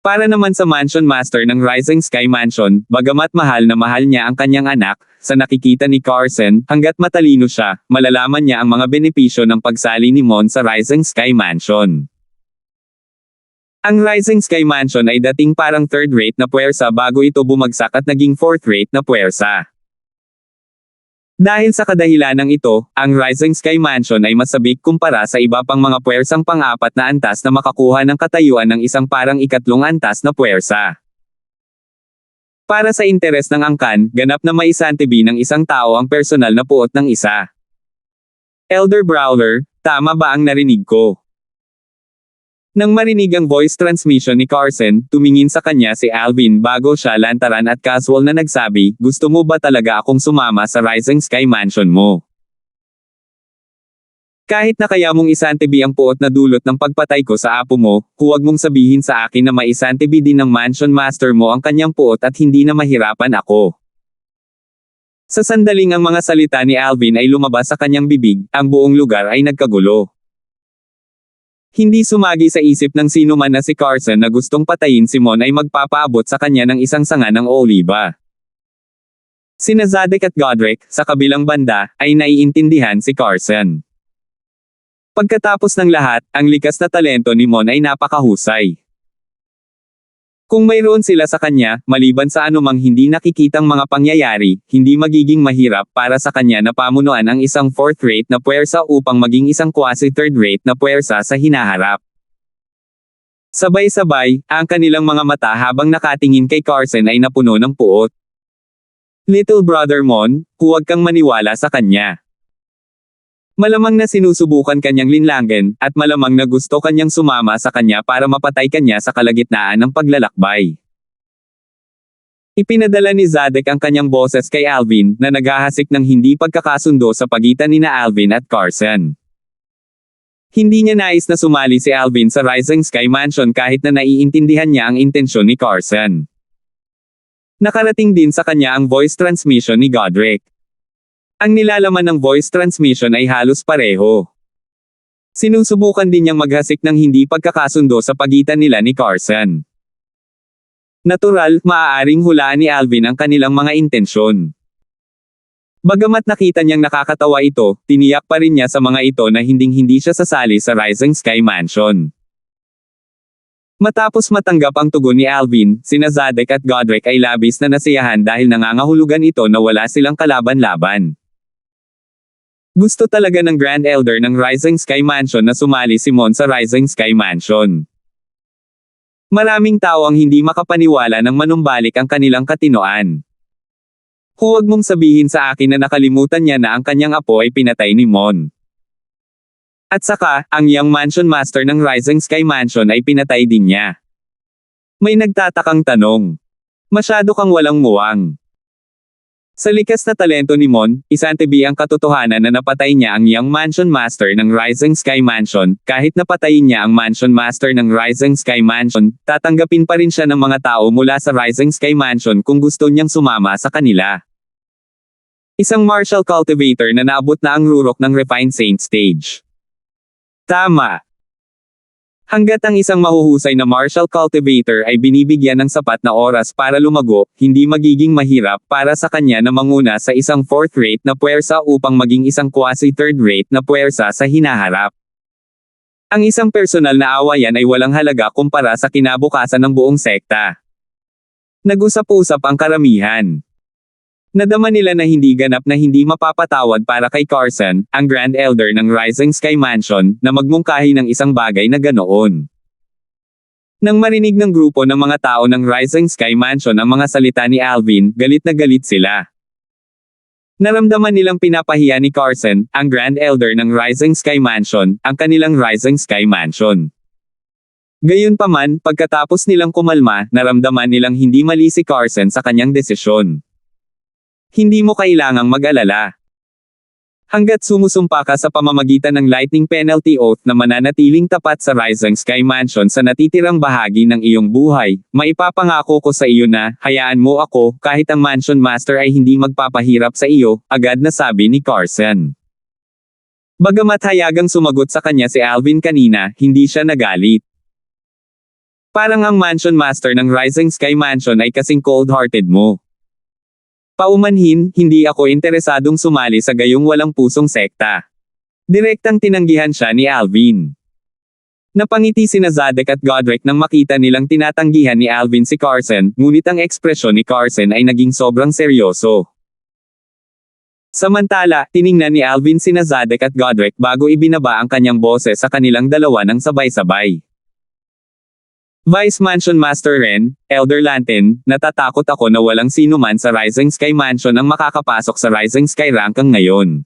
Para naman sa Mansion Master ng Rising Sky Mansion, bagamat mahal na mahal niya ang kanyang anak, sa nakikita ni Carson, hanggat matalino siya, malalaman niya ang mga benepisyo ng pagsali ni Mon sa Rising Sky Mansion. Ang Rising Sky Mansion ay dating parang third-rate na puwersa bago ito bumagsak at naging fourth-rate na puwersa. Dahil sa kadahilanang ito, ang Rising Sky Mansion ay masabik kumpara sa iba pang mga puwersang pang-apat na antas na makakuha ng katayuan ng isang parang ikatlong antas na puwersa. Para sa interes ng angkan, ganap na maisantibi ng isang tao ang personal na puot ng isa. Elder Brawler, tama ba ang narinig ko? Nang marinig ang voice transmission ni Carson, tumingin sa kanya si Alvin bago siya lantaran at casual na nagsabi, gusto mo ba talaga akong sumama sa Rising Sky Mansion mo? Kahit na kaya mong isantibi ang puot na dulot ng pagpatay ko sa apo mo, huwag mong sabihin sa akin na maisantibi din ng Mansion Master mo ang kanyang puot at hindi na mahirapan ako. Sa sandaling ang mga salita ni Alvin ay lumabas sa kanyang bibig, ang buong lugar ay nagkagulo. Hindi sumagi sa isip ng sino man na si Carson na gustong patayin si Mon ay magpapaabot sa kanya ng isang sanga ng oliba. Sina Zadek at Godric, sa kabilang banda, ay naiintindihan si Carson. Pagkatapos ng lahat, ang likas na talento ni Mon ay napakahusay. Kung mayroon sila sa kanya, maliban sa anumang hindi nakikitang mga pangyayari, hindi magiging mahirap para sa kanya na pamunuan ang isang fourth-rate na puwersa upang maging isang quasi-third-rate na puwersa sa hinaharap. Sabay-sabay, ang kanilang mga mata habang nakatingin kay Carson ay napuno ng puot. Little Brother Mon, huwag kang maniwala sa kanya. Malamang na sinusubukan kanyang linlangan, at malamang na gusto kanyang sumama sa kanya para mapatay kanya sa kalagitnaan ng paglalakbay. Ipinadala ni Zadek ang kanyang boses kay Alvin, na naghahasik ng hindi pagkakasundo sa pagitan nina Alvin at Carson. Hindi niya nais na sumali si Alvin sa Rising Sky Mansion kahit na naiintindihan niya ang intensyon ni Carson. Nakarating din sa kanya ang voice transmission ni Godric. Ang nilalaman ng voice transmission ay halos pareho. Sinusubukan din niyang maghasik ng hindi pagkakasundo sa pagitan nila ni Carson. Natural, maaaring hulaan ni Alvin ang kanilang mga intensyon. Bagamat nakita niyang nakakatawa ito, tiniyak pa rin niya sa mga ito na hinding-hindi siya sasali sa Rising Sky Mansion. Matapos matanggap ang tugon ni Alvin, sina Zadek at Godric ay labis na nasiyahan dahil nangangahulugan ito na wala silang kalaban-laban. Gusto talaga ng Grand Elder ng Rising Sky Mansion na sumali si Mon sa Rising Sky Mansion. Maraming tao ang hindi makapaniwala nang manumbalik ang kanilang katinoan. Huwag mong sabihin sa akin na nakalimutan niya na ang kanyang apo ay pinatay ni Mon. At saka, ang Young Mansion Master ng Rising Sky Mansion ay pinatay din niya. May nagtatakang tanong. Masyado kang walang muwang. Sa likas na talento ni Mon, isantibi ang katotohanan na napatay niya ang Young Mansion Master ng Rising Sky Mansion, kahit napatayin niya ang Mansion Master ng Rising Sky Mansion, tatanggapin pa rin siya ng mga tao mula sa Rising Sky Mansion kung gusto niyang sumama sa kanila. Isang martial cultivator na naabot na ang rurok ng Refined Saint stage. Tama. Hanggat ang isang mahuhusay na martial cultivator ay binibigyan ng sapat na oras para lumago, hindi magiging mahirap para sa kanya na manguna sa isang fourth-rate na puwersa upang maging isang quasi-third-rate na puwersa sa hinaharap. Ang isang personal na awayan ay walang halaga kumpara sa kinabukasan ng buong sekta. Nag-usap-usap ang karamihan. Nadama nila na hindi ganap na hindi mapapatawad para kay Carson, ang Grand Elder ng Rising Sky Mansion, na magmungkahi ng isang bagay na ganoon. Nang marinig ng grupo ng mga tao ng Rising Sky Mansion ang mga salita ni Alvin, galit na galit sila. Naramdaman nilang pinapahiya ni Carson, ang Grand Elder ng Rising Sky Mansion, ang kanilang Rising Sky Mansion. Gayunpaman, pagkatapos nilang kumalma, naramdaman nilang hindi mali si Carson sa kanyang desisyon. Hindi mo kailangang mag-alala. Hanggat sumusumpa ka sa pamamagitan ng Lightning Penalty Oath na mananatiling tapat sa Rising Sky Mansion sa natitirang bahagi ng iyong buhay, maipapangako ko sa iyo na, hayaan mo ako, kahit ang Mansion Master ay hindi magpapahirap sa iyo, agad na sabi ni Carson. Bagamat hayagang sumagot sa kanya si Alvin kanina, hindi siya nagalit. Parang ang Mansion Master ng Rising Sky Mansion ay kasing cold-hearted mo. Paumanhin, hindi ako interesadong sumali sa gayong walang pusong sekta. Direktang tinanggihan siya ni Alvin. Napangiti sina Zadek at Godric nang makita nilang tinatanggihan ni Alvin si Carson, ngunit ang ekspresyon ni Carson ay naging sobrang seryoso. Samantala, tiningnan ni Alvin sina Zadek at Godric bago ibinaba ang kanyang boses sa kanilang dalawa ng sabay-sabay. Vice Mansion Master Ren, Elder Lantin, natatakot ako na walang sino man sa Rising Sky Mansion ang makakapasok sa Rising Sky Rank ngayon.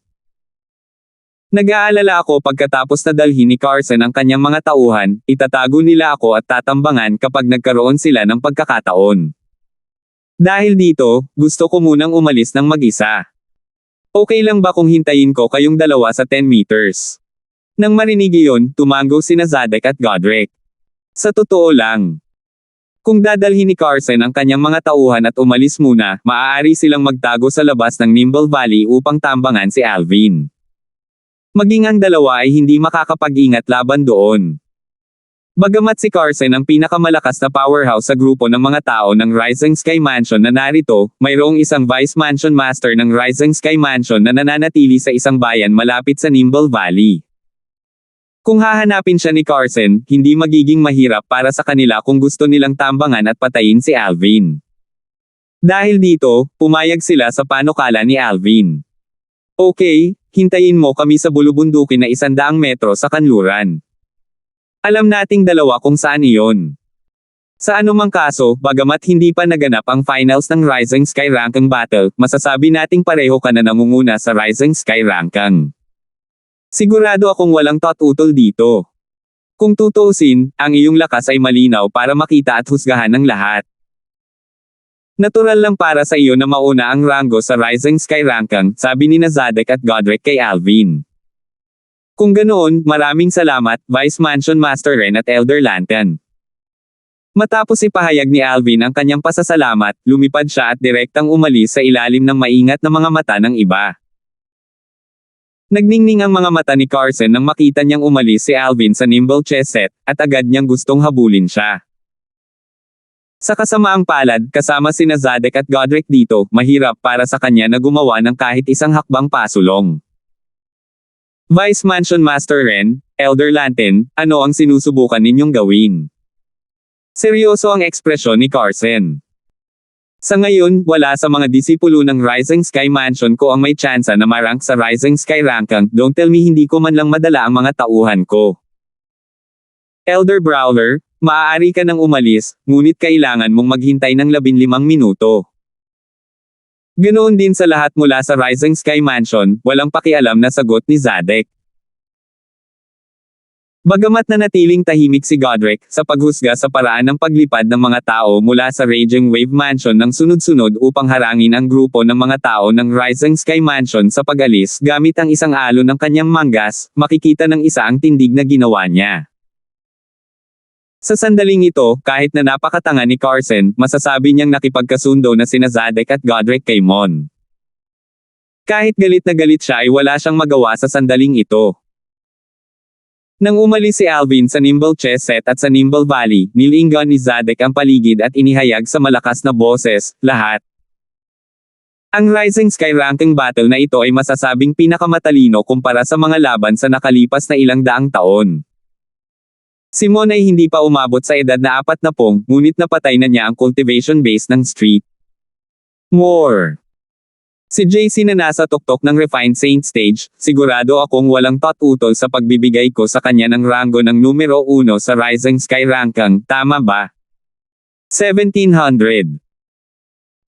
Nag-aalala ako pagkatapos na dalhin ni Carson ang kanyang mga tauhan, itatago nila ako at tatambangan kapag nagkaroon sila ng pagkakataon. Dahil dito, gusto ko munang umalis ng mag-isa. Okay lang ba kung hintayin ko kayong dalawa sa 10 meters? Nang marinig iyon, tumango sina Zadek at Godric. Sa totoo lang, kung dadalhin ni Carson ang kanyang mga tauhan at umalis muna, maaari silang magtago sa labas ng Nimble Valley upang tambangan si Alvin. Maging ang dalawa ay hindi makakapag-ingat laban doon. Bagamat si Carson ang pinakamalakas na powerhouse sa grupo ng mga tao ng Rising Sky Mansion na narito, mayroong isang Vice Mansion Master ng Rising Sky Mansion na nananatili sa isang bayan malapit sa Nimble Valley. Kung hahanapin siya ni Carson, hindi magiging mahirap para sa kanila kung gusto nilang tambangan at patayin si Alvin. Dahil dito, pumayag sila sa panukala ni Alvin. Okay, hintayin mo kami sa bulubundukin na 100 metro sa kanluran. Alam nating dalawa kung saan iyon. Sa anumang kaso, bagamat hindi pa naganap ang finals ng Rising Sky Ranking Battle, masasabi nating pareho ka na nangunguna sa Rising Sky Ranking. Sigurado akong walang tututol dito. Kung tutuusin, ang iyong lakas ay malinaw para makita at husgahan ng lahat. Natural lang para sa iyo na mauna ang ranggo sa Rising Sky Ranking, sabi ni Zadek at Godric kay Alvin. Kung ganoon, maraming salamat, Vice Mansion Master Ren at Elder Lantin. Matapos ipahayag ni Alvin ang kanyang pasasalamat, lumipad siya at direktang umalis sa ilalim ng maingat na mga mata ng iba. Nagningning ang mga mata ni Carson nang makita niyang umalis si Alvin sa nimble chess set, at agad niyang gustong habulin siya. Sa kasamaang palad, kasama sina Zadek at Godric dito, mahirap para sa kanya na gumawa ng kahit isang hakbang pasulong. Vice Mansion Master Ren, Elder Lantin, ano ang sinusubukan ninyong gawin? Seryoso ang ekspresyon ni Carson. Sa ngayon, wala sa mga disipulo ng Rising Sky Mansion ko ang may tsansa na marank sa Rising Sky Ranking, don't tell me hindi ko man lang madala ang mga tauhan ko. Elder Brawler, maaari ka nang umalis, ngunit kailangan mong maghintay ng 15 minuto. Ganoon din sa lahat mula sa Rising Sky Mansion, walang pakialam na sagot ni Zadek. Bagamat nanatiling tahimik si Godric sa paghusga sa paraan ng paglipad ng mga tao mula sa Raging Wave Mansion ng sunod-sunod upang harangin ang grupo ng mga tao ng Rising Sky Mansion sa pag-alis gamit ang isang alon ng kanyang manggas, makikita ng isa ang tindig na ginawa niya. Sa sandaling ito, kahit na napakatanga ni Carson, masasabi niyang nakipagkasundo na sina Zadek at Godric kay Mon. Kahit galit na galit siya ay wala siyang magawa sa sandaling ito. Nang umalis si Alvin sa Nimble Chess Set at sa Nimble Valley, nilingan ni Zadek ang paligid at inihayag sa malakas na boses, lahat. Ang Rising Sky ranking battle na ito ay masasabing pinakamatalino kumpara sa mga laban sa nakalipas na ilang daang taon. Si Mon ay hindi pa umabot sa edad na 40, ngunit napatay na niya ang cultivation base ng Street War. Si JC na nasa tuktok ng Refined Saint Stage, sigurado akong walang tututol sa pagbibigay ko sa kanya ng ranggo ng numero 1 sa Rising Sky ranking, tama ba? 1700.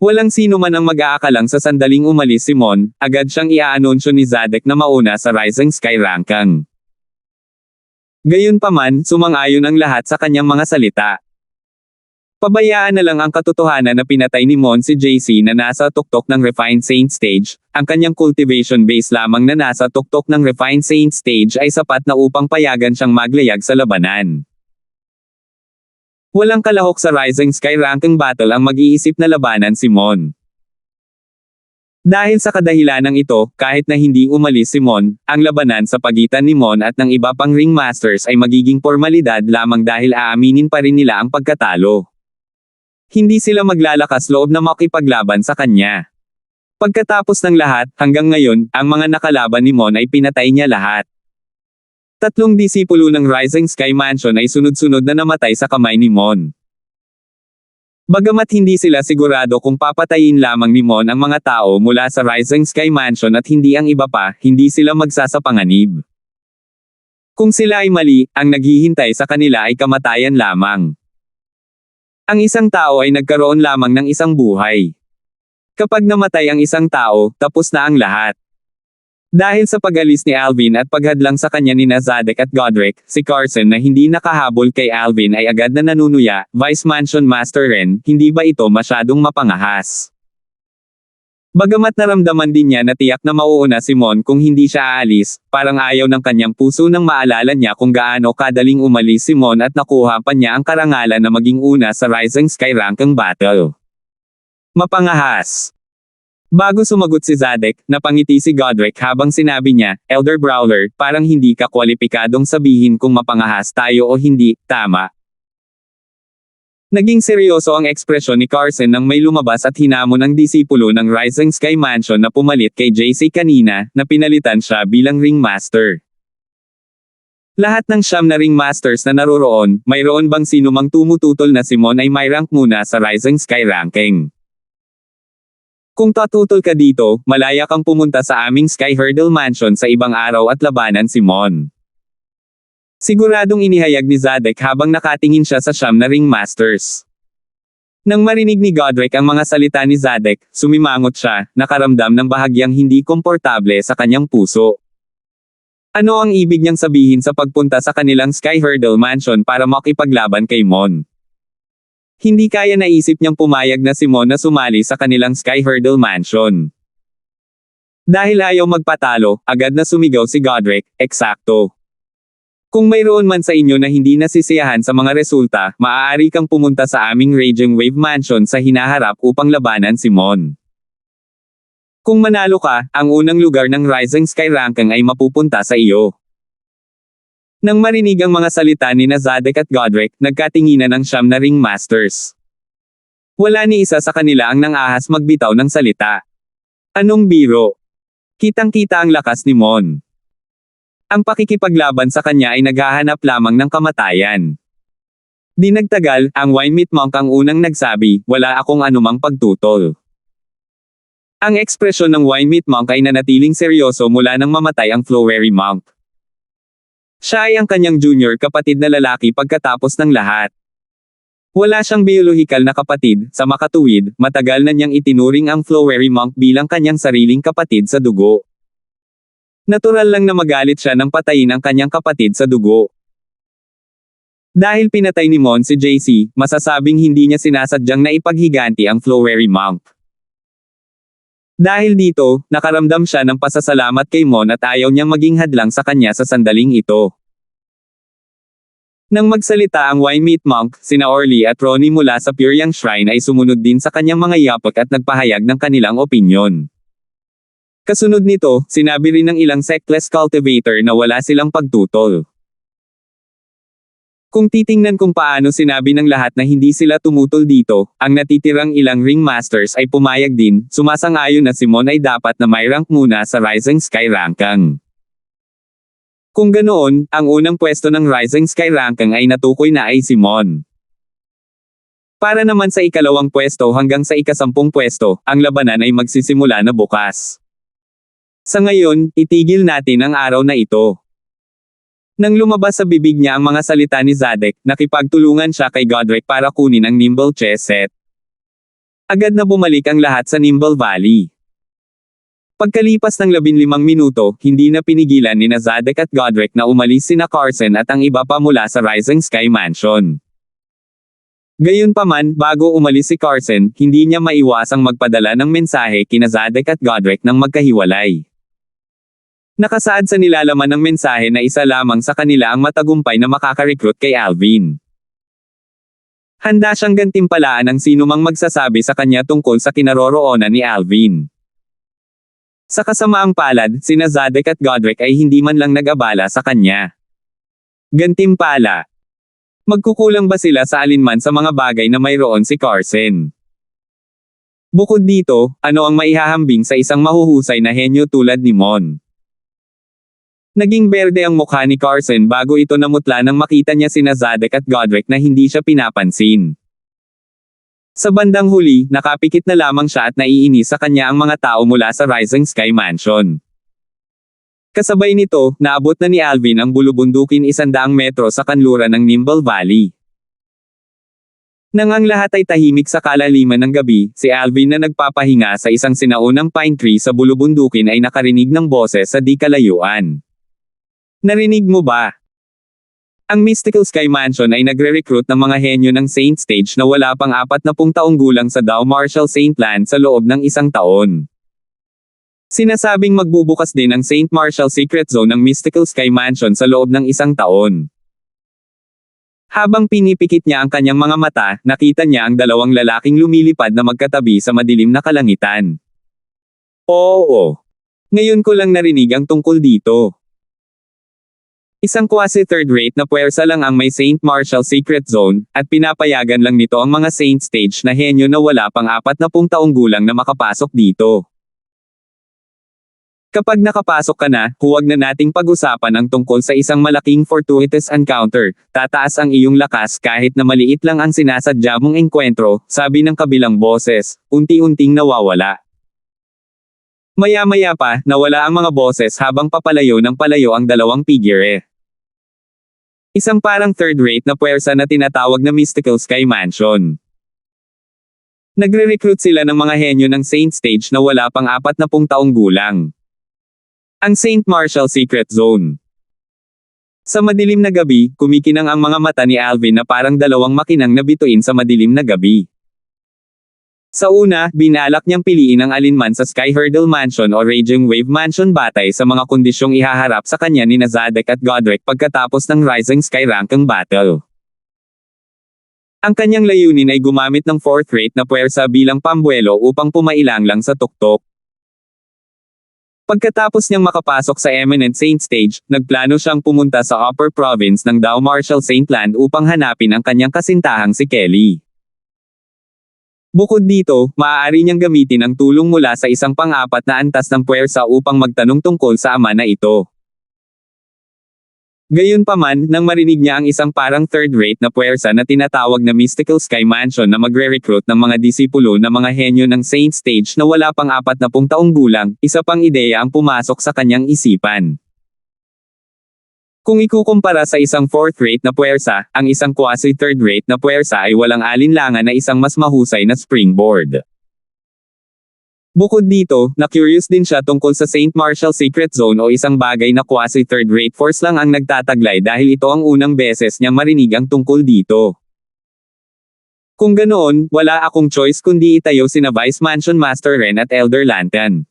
Walang sino man ang mag-aakalang sa sandaling umalis si Mon, agad siyang iaanunsyo ni Zadek na mauna sa Rising Sky ranking. Gayunpaman, sumang-ayon ang lahat sa kanyang mga salita. Pabayaan na lang ang katotohanan na pinatay ni Mon si JC na nasa tuktok ng Refined Saint Stage, ang kanyang cultivation base lamang na nasa tuktok ng Refined Saint Stage ay sapat na upang payagan siyang maglayag sa labanan. Walang kalahok sa Rising Sky ranking battle ang mag-iisip na labanan si Mon. Dahil sa kadahilanang ito, kahit na hindi umalis si Mon, ang labanan sa pagitan ni Mon at ng iba pang ringmasters ay magiging formalidad lamang dahil aaminin pa rin nila ang pagkatalo. Hindi sila maglalakas loob na makipaglaban sa kanya. Pagkatapos ng lahat, hanggang ngayon, ang mga nakalaban ni Mon ay pinatay niya lahat. 3 disipulo ng Rising Sky Mansion ay sunod-sunod na namatay sa kamay ni Mon. Bagamat hindi sila sigurado kung papatayin lamang ni Mon ang mga tao mula sa Rising Sky Mansion at hindi ang iba pa, hindi sila magsasapanganib. Kung sila ay mali, ang naghihintay sa kanila ay kamatayan lamang. Ang isang tao ay nagkaroon lamang ng isang buhay. Kapag namatay ang isang tao, tapos na ang lahat. Dahil sa pag-alis ni Alvin at paghadlang sa kanya ni Zadek at Godric, si Carson na hindi nakahabol kay Alvin ay agad na nanunuya, Vice Mansion Master Ren, hindi ba ito masyadong mapangahas? Bagamat naramdaman din niya na tiyak na mauuna si Mon kung hindi siya aalis, parang ayaw ng kanyang puso nang maalala niya kung gaano kadaling umalis si Mon at nakuha pa niya ang karangalan na maging una sa Rising Sky ranking battle. Mapangahas. Bago sumagot si Zadek, napangiti si Godric habang sinabi niya, Elder Brawler, parang hindi ka kwalipikadong sabihin kung mapangahas tayo o hindi, tama. Naging seryoso ang ekspresyon ni Carson nang may lumabas at hinamon ang disipulo ng Rising Sky Mansion na pumalit kay JC kanina, na pinalitan siya bilang ringmaster. Lahat ng 9 na ringmasters na naroroon, mayroon bang sino mang tumututol na si Mon ay may rank muna sa Rising Sky ranking. Kung tututol ka dito, malaya kang pumunta sa aming Sky Hurdle Mansion sa ibang araw at labanan si Mon. Siguradong inihayag ni Zadek habang nakatingin siya sa 9 na ringmasters. Nang marinig ni Godric ang mga salita ni Zadek, sumimangot siya, nakaramdam ng bahagyang hindi komportable sa kanyang puso. Ano ang ibig niyang sabihin sa pagpunta sa kanilang Sky Hurdle Mansion para makipaglaban kay Mon? Hindi kaya naisip niyang pumayag na si Mon na sumali sa kanilang Sky Hurdle Mansion. Dahil ayaw magpatalo, agad na sumigaw si Godric, eksakto. Kung mayroon man sa inyo na hindi nasisiyahan sa mga resulta, maaari kang pumunta sa aming Raging Wave Mansion sa hinaharap upang labanan si Mon. Kung manalo ka, ang unang lugar ng Rising Sky ranking ay mapupunta sa iyo. Nang marinig ang mga salita ni Zadek at Godric, nagkatinginan ang 9 na ringmasters. Wala ni isa sa kanila ang nang-ahas magbitaw ng salita. Anong biro? Kitang-kita ang lakas ni Mon. Ang pakikipaglaban sa kanya ay naghahanap lamang ng kamatayan. Di nagtagal, ang Winemeat Monk ang unang nagsabi, wala akong anumang pagtutol. Ang ekspresyon ng Winemeat Monk ay nanatiling seryoso mula nang mamatay ang Flowery Monk. Siya ay ang kanyang junior kapatid na lalaki pagkatapos ng lahat. Wala siyang biolohikal na kapatid, sa makatuwid, matagal na niyang itinuring ang Flowery Monk bilang kanyang sariling kapatid sa dugo. Natural lang na magalit siya nang patayin ang kanyang kapatid sa dugo. Dahil pinatay ni Mon si JC, masasabing hindi niya sinasadyang naipaghiganti ang Flowery Monk. Dahil dito, nakaramdam siya ng pasasalamat kay Mon at ayaw niyang maging hadlang sa kanya sa sandaling ito. Nang magsalita ang Winemeat Monk, sina Orly at Ronnie mula sa Pyryang Shrine ay sumunod din sa kanyang mga yapak at nagpahayag ng kanilang opinyon. Kasunod nito, sinabi rin ng ilang sectless cultivator na wala silang pagtutol. Kung titingnan kung paano sinabi ng lahat na hindi sila tumutol dito, ang natitirang ilang ringmasters ay pumayag din, sumasang-ayon na si Mon ay dapat na may rank muna sa Rising Sky Ranking. Kung ganoon, ang unang pwesto ng Rising Sky Ranking ay natukoy na ay si Mon. Para naman sa ikalawang pwesto hanggang sa ika-10 pwesto, ang labanan ay magsisimula na bukas. Sa ngayon, itigil natin ang araw na ito. Nang lumabas sa bibig niya ang mga salita ni Zadek, nakipagtulungan siya kay Godric para kunin ang Nimble chess set. Agad na bumalik ang lahat sa Nimble Valley. Pagkalipas ng 15 minuto, hindi na pinigilan ni Zadek at Godric na umalis sina Carson at ang iba pa mula sa Rising Sky Mansion. Gayunpaman, bago umalis si Carson, hindi niya maiwasang magpadala ng mensahe kina Zadek at Godric nang magkahiwalay. Nakasaad sa nilalaman ng mensahe na isa lamang sa kanila ang matagumpay na makaka-recruit kay Alvin. Handa siyang gantimpalaan ang sinumang magsasabi sa kanya tungkol sa kinaroroonan ni Alvin. Sa kasamaang palad, sina Zadek at Godric ay hindi man lang nag-abala sa kanya. Gantimpala. Magkukulang ba sila sa alinman sa mga bagay na mayroon si Carson? Bukod dito, ano ang maihahambing sa isang mahuhusay na henyo tulad ni Mon? Naging berde ang mukha ni Carson bago ito namutla nang makita niya sina Zadek at Godric na hindi siya pinapansin. Sa bandang huli, nakapikit na lamang siya at naiinis sa kanya ang mga tao mula sa Rising Sky Mansion. Kasabay nito, naabot na ni Alvin ang bulubundukin 100 metro sa kanluran ng Nimble Valley. Nang ang lahat ay tahimik sa kalaliman ng gabi, si Alvin na nagpapahinga sa isang sinaunang pine tree sa bulubundukin ay nakarinig ng boses sa di kalayuan. Narinig mo ba? Ang Mystical Sky Mansion ay nagre-recruit ng mga henyo ng Saint Stage na wala pang 40 taong gulang sa Dow Marshall Saint Land sa loob ng 1 taon. Sinasabing magbubukas din ang Saint Marshall Secret Zone ng Mystical Sky Mansion sa loob ng 1 taon. Habang pinipikit niya ang kanyang mga mata, nakita niya ang dalawang lalaking lumilipad na magkatabi sa madilim na kalangitan. Oo. Ngayon ko lang narinig ang tungkol dito. Isang quasi third-rate na puwersa lang ang may Saint Marshall Secret Zone, at pinapayagan lang nito ang mga Saint Stage na henyo na wala pang 40 taong gulang na makapasok dito. Kapag nakapasok ka na, huwag na nating pag-usapan ang tungkol sa isang malaking fortuitous encounter, tataas ang iyong lakas kahit na maliit lang ang sinasadya mong engkwentro, sabi ng kabilang boses, unti-unting nawawala. Maya-maya pa, nawala ang mga boses habang papalayo ng palayo ang dalawang figure. Isang parang third-rate na puwersa na tinatawag na Mystical Sky Mansion. Nagre-recruit sila ng mga henyo ng Saint Stage na wala pang 40 taong gulang. Ang Saint Marshall Secret Zone. Sa madilim na gabi, kumikinang ang mga mata ni Alvin na parang dalawang makinang na bituin sa madilim na gabi. Sa una, binalak niyang piliin ang alinman sa Sky Hurdle Mansion o Raging Wave Mansion batay sa mga kondisyong ihaharap sa kanya ni Zadek at Godric pagkatapos ng Rising Sky Ranking Battle. Ang kanyang layunin ay gumamit ng fourth-rate na puwersa bilang pambuelo upang pumailang lang sa tuktok. Pagkatapos niyang makapasok sa Eminent Saint Stage, nagplano siyang pumunta sa Upper Province ng Dow Marshall Saint Land upang hanapin ang kanyang kasintahang si Kelly. Bukod dito, maaari niyang gamitin ang tulong mula sa isang pang-4 na antas ng puwersa upang magtanong tungkol sa ama na ito. Gayunpaman, nang marinig niya ang isang parang third-rate na puwersa na tinatawag na Mystical Sky Mansion na magre-recruit ng mga disipulo na mga henyo ng Saint Stage na wala pang 40 taong gulang, isa pang ideya ang pumasok sa kanyang isipan. Kung ikukumpara sa isang fourth-rate na puwersa, ang isang quasi-third-rate na puwersa ay walang alinlangan na isang mas mahusay na springboard. Bukod dito, na-curious din siya tungkol sa Saint Marshall Secret Zone o isang bagay na quasi-third-rate force lang ang nagtataglay dahil ito ang unang beses niyang marinig ang tungkol dito. Kung ganoon, wala akong choice kundi itayo sina Vice Mansion Master Ren at Elder Lantern.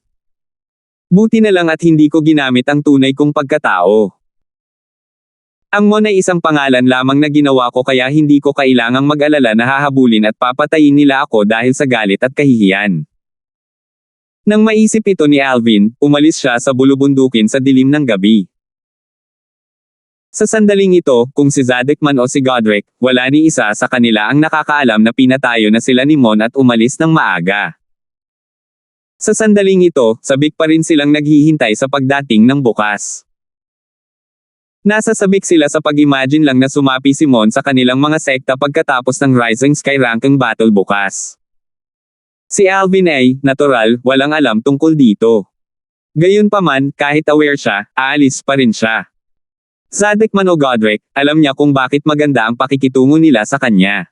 Buti na lang at hindi ko ginamit ang tunay kong pagkatao. Ang Mon ay isang pangalan lamang na ginawa ko kaya hindi ko kailangang mag-alala na hahabulin at papatayin nila ako dahil sa galit at kahihiyan. Nang maisip ito ni Alvin, umalis siya sa bulubundukin sa dilim ng gabi. Sa sandaling ito, kung si Zadok man o si Godric, wala ni isa sa kanila ang nakakaalam na pinatayo na sila ni Mon at umalis ng maaga. Sa sandaling ito, sabik pa rin silang naghihintay sa pagdating ng bukas. Nasa sabik sila sa pag-imagine lang na sumapi si Mon sa kanilang mga sekta pagkatapos ng Rising Sky ranking battle bukas. Si Alvin ay, natural, walang alam tungkol dito. Gayunpaman, kahit aware siya, aalis pa rin siya. Zadok man o Godric, alam niya kung bakit maganda ang pakikitungo nila sa kanya.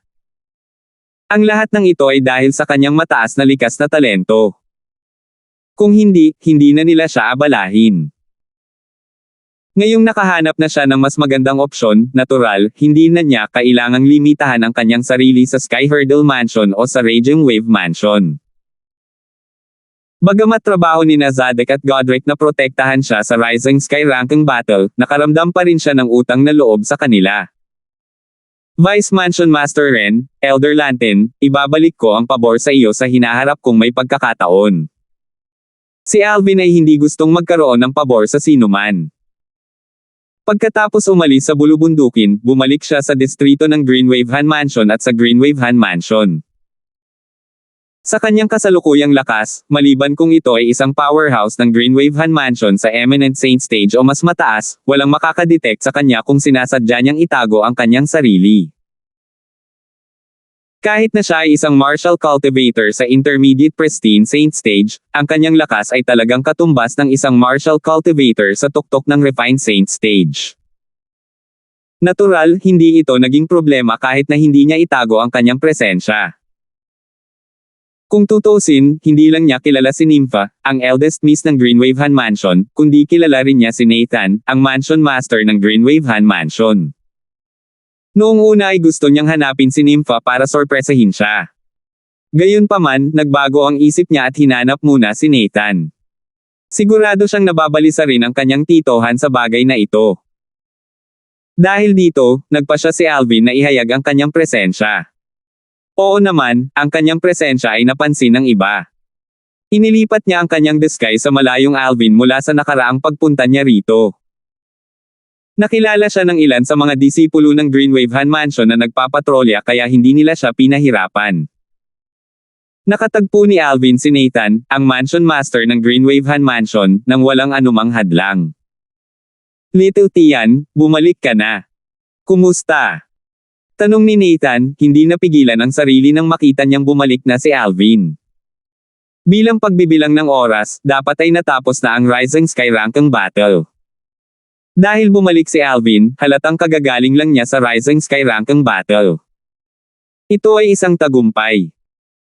Ang lahat ng ito ay dahil sa kanyang mataas na likas na talento. Kung hindi, hindi na nila siya abalahin. Ngayong nakahanap na siya ng mas magandang opsyon, natural, hindi na niya kailangang limitahan ang kanyang sarili sa Sky Hurdle Mansion o sa Raging Wave Mansion. Bagamat trabaho ni Zadok at Godric na protektahan siya sa Rising Sky ranking battle, nakaramdam pa rin siya ng utang na loob sa kanila. Vice Mansion Master Ren, Elder Lantin, ibabalik ko ang pabor sa iyo sa hinaharap kung may pagkakataon. Si Alvin ay hindi gustong magkaroon ng pabor sa sinuman. Pagkatapos umalis sa bulubundukin, bumalik siya sa distrito ng Greenwave Han Mansion at sa Greenwave Han Mansion. Sa kanyang kasalukuyang lakas, maliban kung ito ay isang powerhouse ng Greenwave Han Mansion sa Eminent Saint Stage o mas mataas, walang makakadetect sa kanya kung sinasadya niyang itago ang kanyang sarili. Kahit na siya ay isang martial cultivator sa Intermediate Pristine Saint Stage, ang kanyang lakas ay talagang katumbas ng isang martial cultivator sa tuktok ng Refined Saint Stage. Natural, hindi ito naging problema kahit na hindi niya itago ang kanyang presensya. Kung tutusin, hindi lang niya kilala si Nympha, ang eldest miss ng Greenwave Han Mansion, kundi kilala rin niya si Nathan, ang Mansion Master ng Greenwave Han Mansion. Noong una ay gusto niyang hanapin si Nympha para sorpresahin siya. Gayunpaman, nagbago ang isip niya at hinanap muna si Nathan. Sigurado siyang nababalisa rin ang kanyang titohan sa bagay na ito. Dahil dito, nagpa siya si Alvin na ihayag ang kanyang presensya. Oo naman, ang kanyang presensya ay napansin ng iba. Inilipat niya ang kanyang disguise sa malayong Alvin mula sa nakaraang pagpunta niya rito. Nakilala siya ng ilan sa mga disipulo ng Greenwave Han Mansion na nagpapatrolya kaya hindi nila siya pinahirapan. Nakatagpo ni Alvin si Nathan, ang Mansion Master ng Greenwave Han Mansion, nang walang anumang hadlang. Little Tian, bumalik ka na. Kumusta? Tanong ni Nathan, hindi napigilan ang sarili nang makita niyang bumalik na si Alvin. Bilang pagbibilang ng oras, dapat ay natapos na ang Rising Sky ranking battle. Dahil bumalik si Alvin, halatang kagagaling lang niya sa Rising Sky ranking battle. Ito ay isang tagumpay.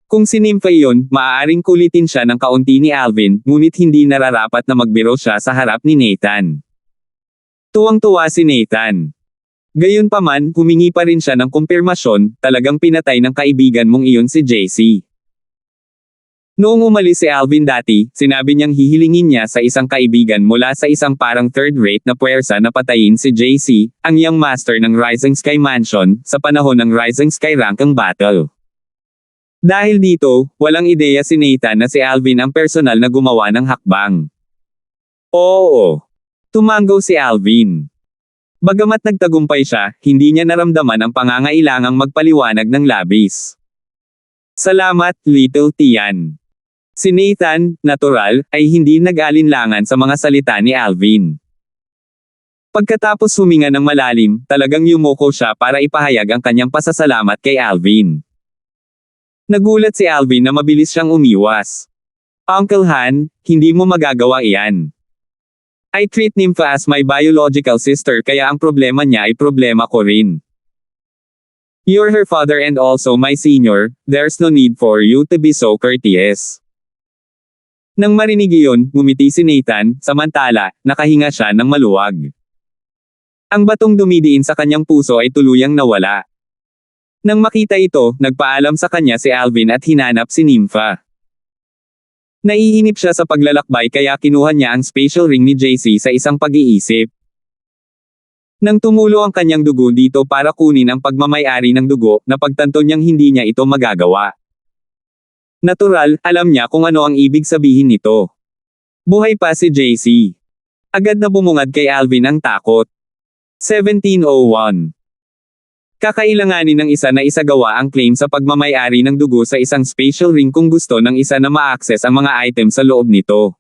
Kung si Nympha iyon, maaaring kulitin siya ng kaunti ni Alvin, ngunit hindi nararapat na magbiro siya sa harap ni Nathan. Tuwang-tuwa si Nathan. Gayunpaman, humingi pa rin siya ng kumpirmasyon, talagang pinatay ng kaibigan mong iyon si JC. Noong umalis si Alvin dati, sinabi niyang hihilingin niya sa isang kaibigan mula sa isang parang third-rate na puwersa na patayin si JC, ang young master ng Rising Sky Mansion, sa panahon ng Rising Sky ranking battle. Dahil dito, walang ideya si Nathan na si Alvin ang personal na gumawa ng hakbang. Oo. Tumanggo si Alvin. Bagamat nagtagumpay siya, hindi niya naramdaman ang pangangailangang magpaliwanag ng labis. Salamat, Little Tian. Si Nathan, natural, ay hindi nag-alinlangan sa mga salita ni Alvin. Pagkatapos huminga ng malalim, talagang yumuko siya para ipahayag ang kanyang pasasalamat kay Alvin. Nagulat si Alvin na mabilis siyang umiwas. Uncle Han, hindi mo magagawa iyan. I treat Nympha as my biological sister kaya ang problema niya ay problema ko rin. You're her father and also my senior, there's no need for you to be so courteous. Nang marinig iyon, ngumiti si Nathan, samantala, nakahinga siya ng maluwag. Ang batong dumidiin sa kanyang puso ay tuluyang nawala. Nang makita ito, nagpaalam sa kanya si Alvin at hinanap si Nympha. Naiinip siya sa paglalakbay kaya kinuha niya ang spatial ring ni JC sa isang pag-iisip. Nang tumulo ang kanyang dugo dito para kunin ang pagmamay-ari ng dugo, napagtanto niyang hindi niya ito magagawa. Natural, alam niya kung ano ang ibig sabihin nito. Buhay pa si JC. Agad na bumungad kay Alvin ang takot. 1701. Kakailanganin ng isa na isagawa ang claim sa pagmamay-ari ng dugo sa isang spatial ring kung gusto ng isa na ma-access ang mga item sa loob nito.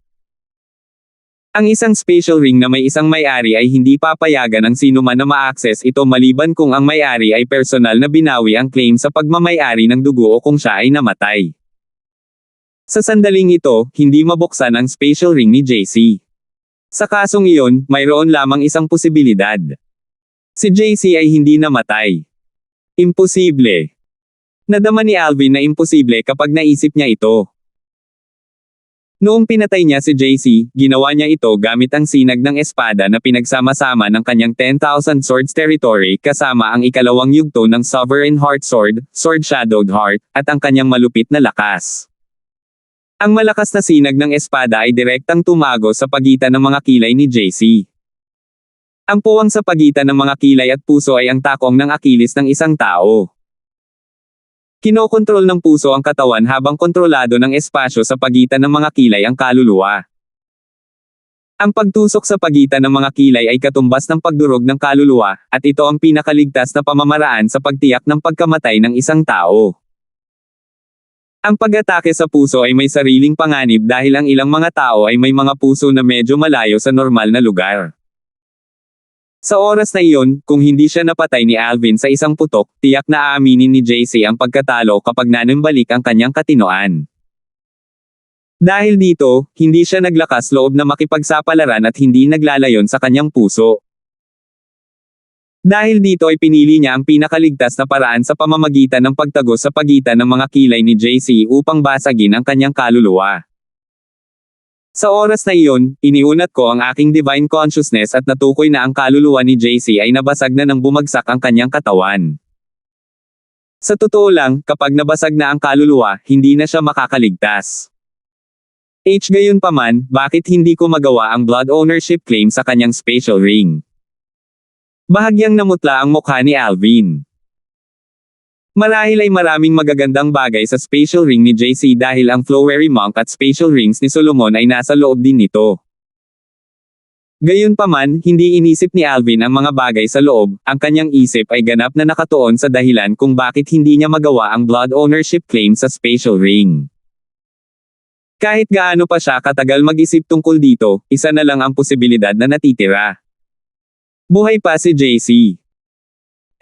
Ang isang spatial ring na may isang may-ari ay hindi papayagan ang sinuman na ma-access ito maliban kung ang may-ari ay personal na binawi ang claim sa pagmamay-ari ng dugo o kung siya ay namatay. Sa sandaling ito, hindi mabuksan ang spatial ring ni JC. Sa kasong iyon, mayroon lamang isang posibilidad. Si JC ay hindi namatay. Imposible. Nadama ni Alvin na imposible kapag naisip niya ito. Noong pinatay niya si JC, ginawa niya ito gamit ang sinag ng espada na pinagsama-sama ng kanyang 10,000 Swords Territory kasama ang ikalawang yugto ng Sovereign Heart Sword, Sword Shadowed Heart, at ang kanyang malupit na lakas. Ang malakas na sinag ng espada ay direktang tumago sa pagitan ng mga kilay ni JC. Ang puwang sa pagitan ng mga kilay at puso ay ang takong ng Achilles ng isang tao. Kinokontrol ng puso ang katawan habang kontrolado ng espasyo sa pagitan ng mga kilay ang kaluluwa. Ang pagtusok sa pagitan ng mga kilay ay katumbas ng pagdurog ng kaluluwa, at ito ang pinakaligtas na pamamaraan sa pagtiyak ng pagkamatay ng isang tao. Ang pag-atake sa puso ay may sariling panganib dahil ang ilang mga tao ay may mga puso na medyo malayo sa normal na lugar. Sa oras na iyon, kung hindi siya napatay ni Alvin sa isang putok, tiyak na aaminin ni JC ang pagkatalo kapag nanumbalik ang kanyang katinoan. Dahil dito, hindi siya naglakas loob na makipagsapalaran at hindi naglalayon sa kanyang puso. Dahil dito ay pinili niya ang pinakaligtas na paraan sa pamamagitan ng pagtagos sa pagitan ng mga kilay ni JC upang basagin ang kanyang kaluluwa. Sa oras na iyon, iniunat ko ang aking divine consciousness at natukoy na ang kaluluwa ni JC ay nabasag na nang bumagsak ang kanyang katawan. Sa totoo lang, kapag nabasag na ang kaluluwa, hindi na siya makakaligtas. Gayunpaman, bakit hindi ko magawa ang blood ownership claim sa kanyang spatial ring? Bahagyang namutla ang mukha ni Alvin. Marahil ay maraming magagandang bagay sa spatial ring ni JC dahil ang Flowery Monk at spatial rings ni Solomon ay nasa loob din nito. Gayunpaman, hindi inisip ni Alvin ang mga bagay sa loob, ang kanyang isip ay ganap na nakatuon sa dahilan kung bakit hindi niya magawa ang blood ownership claim sa spatial ring. Kahit gaano pa siya katagal mag-isip tungkol dito, isa na lang ang posibilidad na natitira. Buhay pa si JC.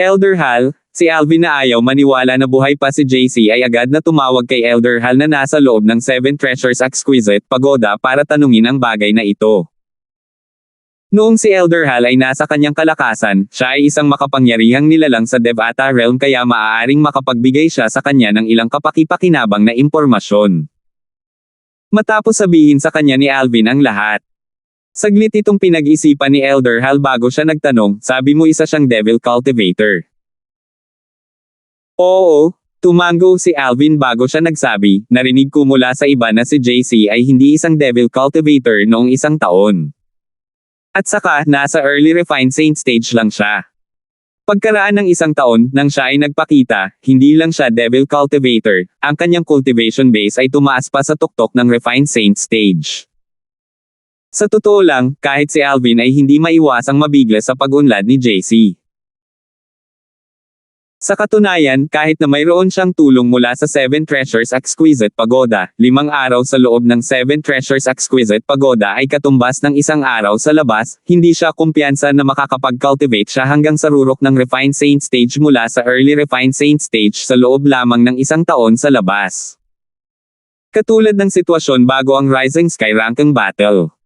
Elder Hal, si Alvin na ayaw maniwala na buhay pa si JC ay agad na tumawag kay Elder Hal na nasa loob ng Seven Treasures Exquisite Pagoda para tanungin ang bagay na ito. Noong si Elder Hal ay nasa kanyang kalakasan, siya ay isang makapangyarihang nilalang sa Devata Realm kaya maaaring makapagbigay siya sa kanya ng ilang kapaki-pakinabang na impormasyon. Matapos sabihin sa kanya ni Alvin ang lahat. Saglit itong pinag-isipan ni Elder Hal bago siya nagtanong, sabi mo isa siyang Devil Cultivator. Oo, tumango si Alvin bago siya nagsabi, narinig ko mula sa iba na si JC ay hindi isang Devil Cultivator noong isang taon. At saka, nasa early refined saint stage lang siya. Pagkaraan ng isang taon, nang siya ay nagpakita, hindi lang siya Devil Cultivator, ang kanyang cultivation base ay tumaas pa sa tuktok ng refined saint stage. Sa totoo lang, kahit si Alvin ay hindi maiwasang mabigla sa pag-unlad ni JC. Sa katunayan, kahit na mayroon siyang tulong mula sa Seven Treasures Exquisite Pagoda, 5 araw sa loob ng Seven Treasures Exquisite Pagoda ay katumbas ng 1 araw sa labas, hindi siya kumpiyansa na makakapag-cultivate siya hanggang sa rurok ng Refined Saint Stage mula sa Early Refined Saint Stage sa loob lamang ng 1 taon sa labas. Katulad ng sitwasyon bago ang Rising Sky Ranking Battle.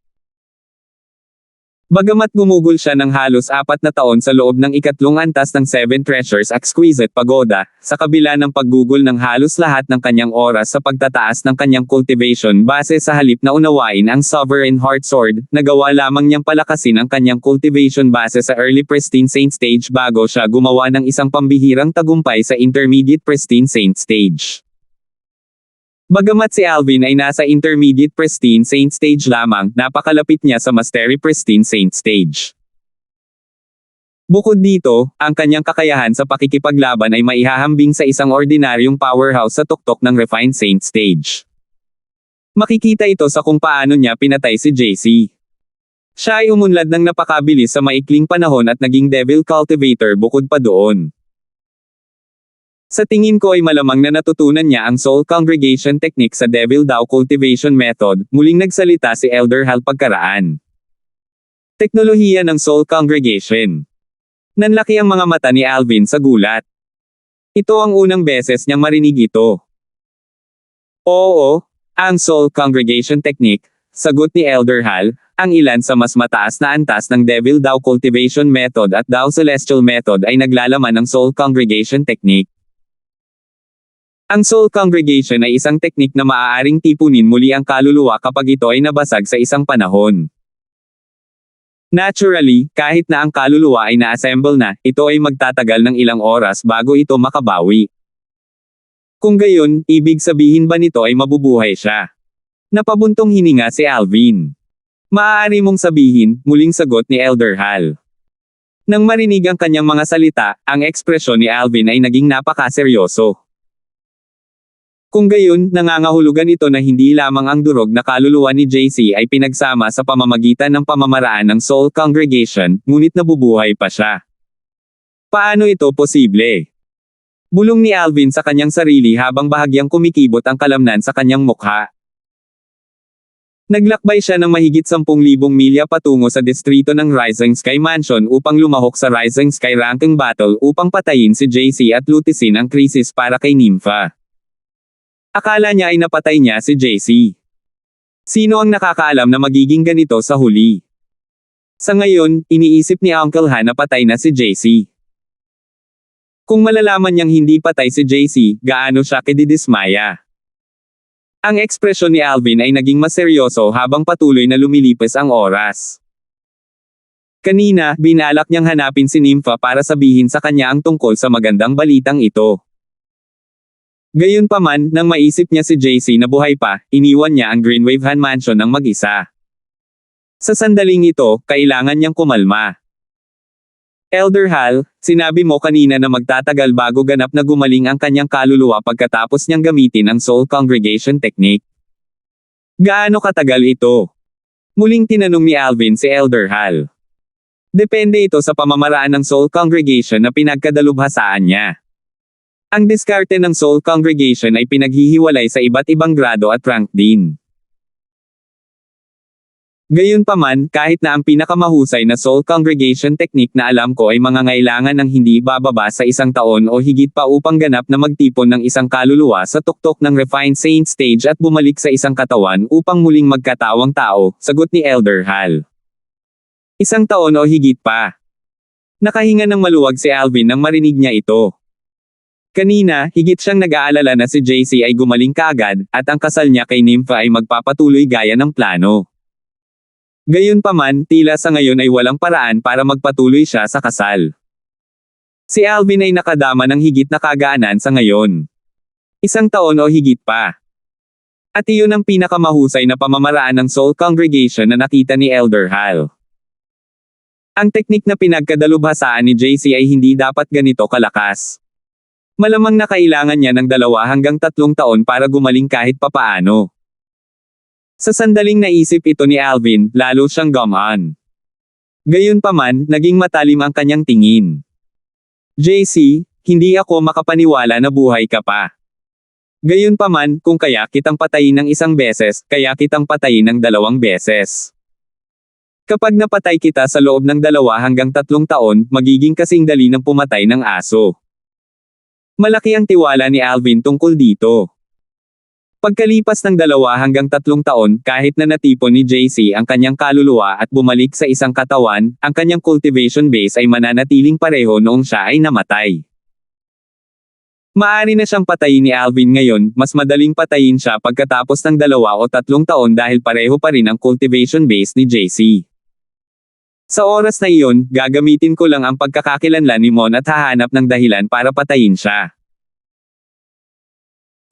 Bagamat gumugol siya ng halos 4 na taon sa loob ng ikatlong antas ng Seven Treasures Exquisite Pagoda, sa kabila ng paggugol ng halos lahat ng kanyang oras sa pagtataas ng kanyang cultivation base sa halip na unawain ang Sovereign Heart Sword, nagawa lamang niyang palakasin ang kanyang cultivation base sa Early Pristine Saint Stage bago siya gumawa ng isang pambihirang tagumpay sa Intermediate Pristine Saint Stage. Bagamat si Alvin ay nasa Intermediate Pristine Saint Stage lamang, napakalapit niya sa Mastery Pristine Saint Stage. Bukod dito, ang kanyang kakayahan sa pakikipaglaban ay maihahambing sa isang ordinaryong powerhouse sa tuktok ng Refined Saint Stage. Makikita ito sa kung paano niya pinatay si JC. Siya ay umunlad ng napakabilis sa maikling panahon at naging Devil Cultivator bukod pa doon. Sa tingin ko ay malamang na natutunan niya ang Soul Congregation Technique sa Devil Dao Cultivation Method, muling nagsalita si Elder Hal pagkaraan. Teknolohiya ng Soul Congregation. Nanlaki ang mga mata ni Alvin sa gulat. Ito ang unang beses niyang marinig ito. Oo, ang Soul Congregation Technique, sagot ni Elder Hal, ang ilan sa mas mataas na antas ng Devil Dao Cultivation Method at Dao Celestial Method ay naglalaman ng Soul Congregation Technique. Ang Soul Congregation ay isang teknik na maaaring tipunin muli ang kaluluwa kapag ito ay nabasag sa isang panahon. Naturally, kahit na ang kaluluwa ay na-assemble na, ito ay magtatagal ng ilang oras bago ito makabawi. Kung gayon, ibig sabihin ba nito ay mabubuhay siya? Napabuntong hininga si Alvin. Maaari mong sabihin, muling sagot ni Elder Hal. Nang marinig ang kanyang mga salita, ang ekspresyon ni Alvin ay naging napakaseryoso. Kung gayon, nangangahulugan ito na hindi lamang ang durog na kaluluwa ni JC ay pinagsama sa pamamagitan ng pamamaraan ng Soul Congregation, ngunit nabubuhay pa siya. Paano ito posible? Bulong ni Alvin sa kanyang sarili habang bahagyang kumikibot ang kalamnan sa kanyang mukha. Naglakbay siya ng mahigit 10,000 milya patungo sa distrito ng Rising Sky Mansion upang lumahok sa Rising Sky ranking battle upang patayin si JC at lutisin ang krisis para kay Nympha. Akala niya ay napatay niya si JC. Sino ang nakakaalam na magiging ganito sa huli? Sa ngayon, iniisip ni Uncle Han na patay na si JC. Kung malalaman niyang hindi patay si JC, gaano siya kididismaya? Ang ekspresyon ni Alvin ay naging mas seryoso habang patuloy na lumilipas ang oras. Kanina, binalak niyang hanapin si Nympha para sabihin sa kanya ang tungkol sa magandang balitang ito. Gayunpaman, nang maisip niya si JC na buhay pa, iniwan niya ang Greenwave Han Mansion ng mag-isa. Sa sandaling ito, kailangan niyang kumalma. Elder Hal, sinabi mo kanina na magtatagal bago ganap na gumaling ang kanyang kaluluwa pagkatapos niyang gamitin ang Soul Congregation Technique. Gaano katagal ito? Muling tinanong ni Alvin si Elder Hal. Depende ito sa pamamaraan ng Soul Congregation na pinagkadalubhasaan niya. Ang diskarte ng Soul Congregation ay pinaghihiwalay sa iba't ibang grado at rank din. Gayunpaman, kahit na ang pinakamahusay na Soul Congregation technique na alam ko ay mangangailangan ng hindi bababa sa 1 taon o higit pa upang ganap na magtipon ng isang kaluluwa sa tuktok ng Refined Saint stage at bumalik sa isang katawan upang muling magkatawang tao, sagot ni Elder Hal. 1 taon o higit pa. Nakahinga ng maluwag si Alvin nang marinig niya ito. Kanina, higit siyang nag-aalala na si JC ay gumaling kaagad, at ang kasal niya kay Nympha ay magpapatuloy gaya ng plano. Gayunpaman, tila sa ngayon ay walang paraan para magpatuloy siya sa kasal. Si Alvin ay nakadama ng higit na kagaanan sa ngayon. 1 taon o higit pa. At iyon ang pinakamahusay na pamamaraan ng Soul Congregation na nakita ni Elder Hal. Ang teknik na pinagkadalubhasaan ni JC ay hindi dapat ganito kalakas. Malamang na kailangan niya ng 2 hanggang 3 taon para gumaling kahit papaano. Sa sandaling naisip ito ni Alvin, lalo siyang gumaan. Gayunpaman, naging matalim ang kanyang tingin. JC, hindi ako makapaniwala na buhay ka pa. Gayunpaman, kung kaya kitang patayin ng 1 beses, kaya kitang patayin ng 2 beses. Kapag napatay kita sa loob ng 2 hanggang 3 taon, magiging kasing dali ng pumatay ng aso. Malaki ang tiwala ni Alvin tungkol dito. Pagkalipas ng 2 hanggang 3 taon, kahit na natipon ni JC ang kanyang kaluluwa at bumalik sa isang katawan, ang kanyang cultivation base ay mananatiling pareho noong siya ay namatay. Maaari na siyang patayin ni Alvin ngayon, mas madaling patayin siya pagkatapos ng 2 o 3 taon dahil pareho pa rin ang cultivation base ni JC. Sa oras na iyon, gagamitin ko lang ang pagkakakilanlan ni Mon at hahanap ng dahilan para patayin siya.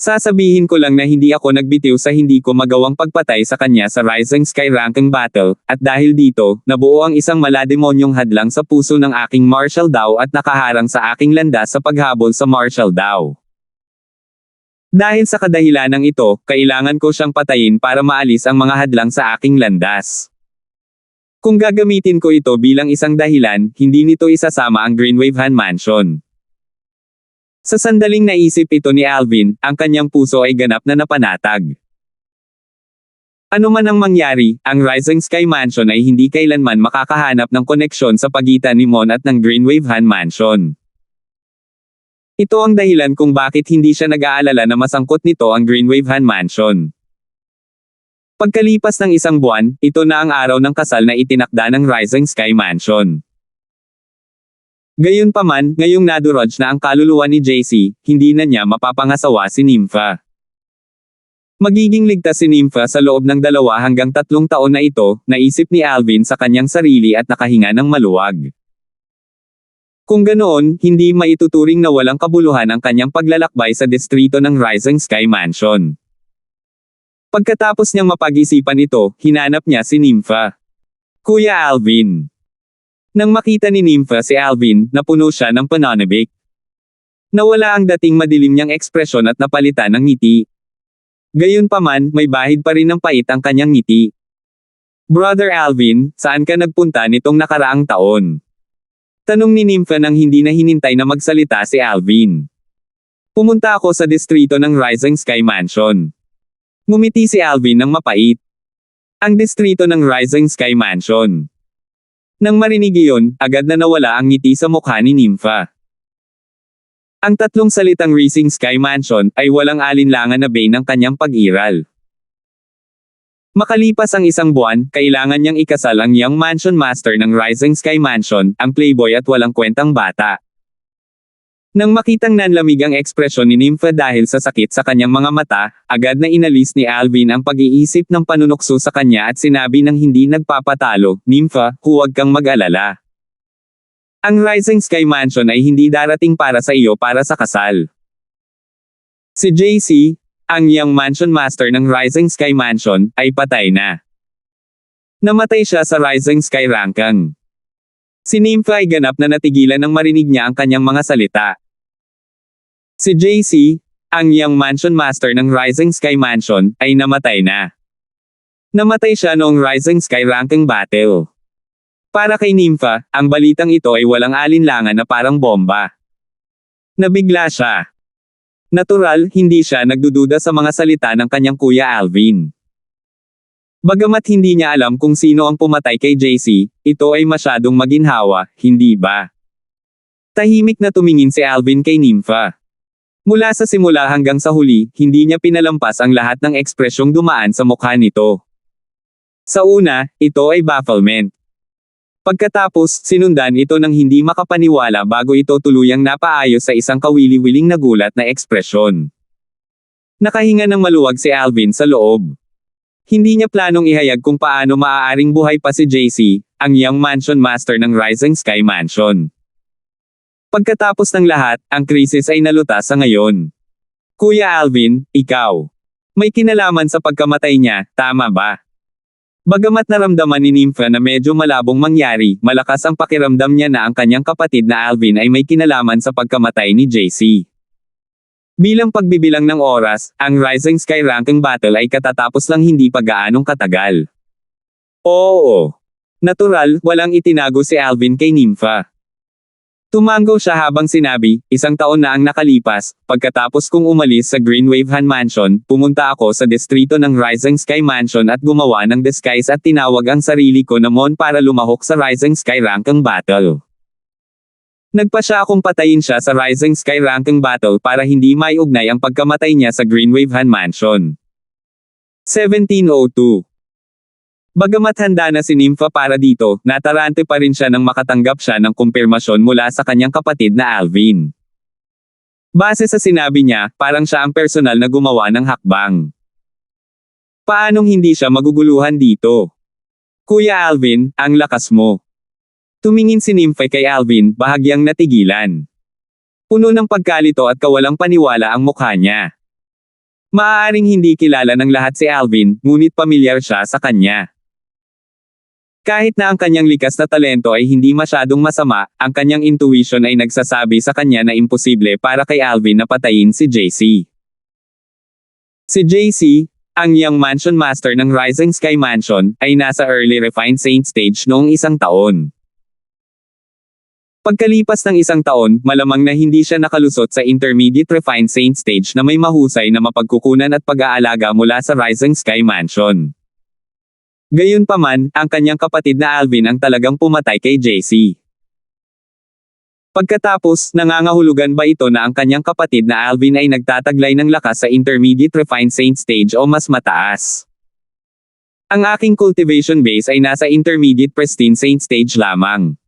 Sasabihin ko lang na hindi ako nagbitiw sa hindi ko magawang pagpatay sa kanya sa Rising Sky ranking battle, at dahil dito, nabuo ang isang malademonyong hadlang sa puso ng aking martial Dao at nakaharang sa aking landas sa paghabol sa martial Dao. Dahil sa kadahilanang ito, kailangan ko siyang patayin para maalis ang mga hadlang sa aking landas. Kung gagamitin ko ito bilang isang dahilan, hindi nito isasama ang Greenwavehan Mansion. Sa sandaling naisip ito ni Alvin, ang kanyang puso ay ganap na napanatag. Ano man ang mangyari, ang Rising Sky Mansion ay hindi kailanman makakahanap ng koneksyon sa pagitan ni Mon at ng Greenwavehan Mansion. Ito ang dahilan kung bakit hindi siya nag-aalala na masangkot nito ang Greenwavehan Mansion. Pagkalipas ng isang buwan, ito na ang araw ng kasal na itinakda ng Rising Sky Mansion. Gayunpaman, ngayong nadurog na ang kaluluwa ni JC, hindi na niya mapapangasawa si Nympha. Magiging ligtas si Nympha sa loob ng 2 hanggang 3 taon na ito, naisip ni Alvin sa kanyang sarili at nakahinga ng maluwag. Kung ganoon, hindi maituturing na walang kabuluhan ang kanyang paglalakbay sa distrito ng Rising Sky Mansion. Pagkatapos niyang mapag-isipan ito, hinanap niya si Nympha. Kuya Alvin. Nang makita ni Nympha si Alvin, napuno siya ng pananabik. Nawala ang dating madilim niyang ekspresyon at napalitan ng ngiti. Gayunpaman, may bahid pa rin ng pait ang kanyang ngiti. Brother Alvin, saan ka nagpunta nitong nakaraang taon? Tanong ni Nympha nang hindi na hinintay na magsalita si Alvin. Pumunta ako sa distrito ng Rising Sky Mansion. Ngumiti si Alvin ng mapait. Ang distrito ng Rising Sky Mansion. Nang marinig iyon, agad na nawala ang ngiti sa mukha ni Nympha. Ang 3 salitang Rising Sky Mansion ay walang alinlangan na bane ng kanyang pag-iral. Makalipas ang 1 buwan, kailangan niyang ikasal ang young mansion master ng Rising Sky Mansion, ang playboy at walang kwentang bata. Nang makitang nanlamig ang ekspresyon ni Nympha dahil sa sakit sa kanyang mga mata, agad na inalis ni Alvin ang pag-iisip ng panunukso sa kanya at sinabi ng hindi nagpapatalo, Nympha, huwag kang mag-alala. Ang Rising Sky Mansion ay hindi darating para sa iyo para sa kasal. Si JC, ang young mansion master ng Rising Sky Mansion, ay patay na. Namatay siya sa Rising Sky Rankang. Si Nympha ay ganap na natigilan nang marinig niya ang kanyang mga salita. Si JC, ang young mansion master ng Rising Sky Mansion, ay namatay na. Namatay siya noong Rising Sky Ranking Battle. Para kay Nympha, ang balitang ito ay walang alinlangan na parang bomba. Nabigla siya. Natural, hindi siya nagdududa sa mga salita ng kanyang kuya Alvin. Bagamat hindi niya alam kung sino ang pumatay kay JC, ito ay masyadong maginhawa, hindi ba? Tahimik na tumingin si Alvin kay Nympha. Mula sa simula hanggang sa huli, hindi niya pinalampas ang lahat ng ekspresyong dumaan sa mukha nito. Sa una, ito ay bafflement. Pagkatapos, sinundan ito ng hindi makapaniwala bago ito tuluyang napaayos sa isang kawili-wiling nagulat na ekspresyon. Nakahinga ng maluwag si Alvin sa loob. Hindi niya planong ihayag kung paano maaaring buhay pa si JC, ang young mansion master ng Rising Sky Mansion. Pagkatapos ng lahat, ang krisis ay nalutas sa ngayon. Kuya Alvin, ikaw. May kinalaman sa pagkamatay niya, tama ba? Bagamat naramdaman ni Nympha na medyo malabong mangyari, malakas ang pakiramdam niya na ang kanyang kapatid na Alvin ay may kinalaman sa pagkamatay ni JC. Bilang pagbibilang ng oras, ang Rising Sky Ranking Battle ay katatapos lang hindi pa gaanong katagal. Oo. Natural, walang itinago si Alvin kay Nympha. Tumango siya habang sinabi, 1 taon na ang nakalipas, pagkatapos kong umalis sa Greenwavehan Mansion, pumunta ako sa distrito ng Rising Sky Mansion at gumawa ng disguise at tinawag ang sarili ko na Mon para lumahok sa Rising Sky Ranking Battle. Nagpa siya akong patayin siya sa Rising Sky Ranking Battle para hindi maiugnay ang pagkamatay niya sa Greenwavehan Mansion. 1702. Bagamat handa na si Nympha para dito, natarante pa rin siya nang makatanggap siya ng kumpirmasyon mula sa kanyang kapatid na Alvin. Base sa sinabi niya, parang siya ang personal na gumawa ng hakbang. Paanong hindi siya maguguluhan dito? Kuya Alvin, ang lakas mo. Tumingin si Nympha kay Alvin, bahagyang natigilan. Puno ng pagkalito at kawalang paniwala ang mukha niya. Maaaring hindi kilala ng lahat si Alvin, ngunit pamilyar siya sa kanya. Kahit na ang kanyang likas na talento ay hindi masyadong masama, ang kanyang intuition ay nagsasabi sa kanya na imposible para kay Alvin na patayin si JC. Si JC, Ang Young Mansion Master ng Rising Sky Mansion ay nasa Early Refined Saint stage noong 1 taon. Pagkalipas ng 1 taon, malamang na hindi siya nakalusot sa Intermediate Refined Saint stage na may mahusay na mapagkukunan at pag-aalaga mula sa Rising Sky Mansion. Gayunpaman, ang kanyang kapatid na Alvin ang talagang pumatay kay JC. Pagkatapos, nangangahulugan ba ito na ang kanyang kapatid na Alvin ay nagtataglay ng lakas sa Intermediate Refined Saint stage o mas mataas? Ang aking cultivation base ay nasa Intermediate Pristine Saint stage lamang.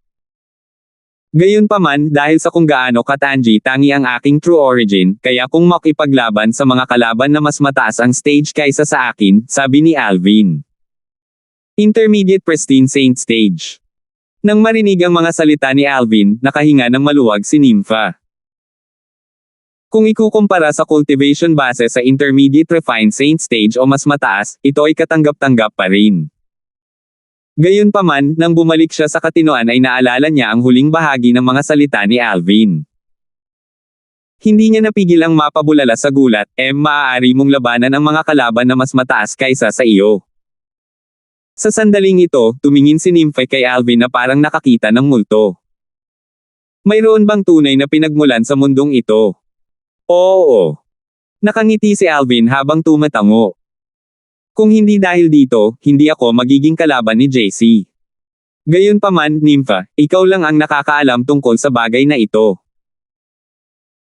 Gayunpaman, dahil sa kung gaano katangi tangi ang aking true origin, kaya kung makipaglaban sa mga kalaban na mas mataas ang stage kaysa sa akin, sabi ni Alvin. Intermediate Pristine Saint stage. Nang marinig ang mga salita ni Alvin, nakahinga ng maluwag si Nympha. Kung ikukumpara sa cultivation base sa Intermediate Refined Saint stage o mas mataas, ito ay katanggap-tanggap pa rin. Gayunpaman, nang bumalik siya sa katinoan ay naalala niya ang huling bahagi ng mga salita ni Alvin. Hindi niya napigil ang mapabulala sa gulat, maaari mong labanan ang mga kalaban na mas mataas kaysa sa iyo. Sa sandaling ito, tumingin si Nympha kay Alvin na parang nakakita ng multo. Mayroon bang tunay na pinagmulan sa mundong ito? Oo. Nakangiti si Alvin habang tumatango. Kung hindi dahil dito, hindi ako magiging kalaban ni JC. Gayunpaman, Nympha, ikaw lang ang nakakaalam tungkol sa bagay na ito.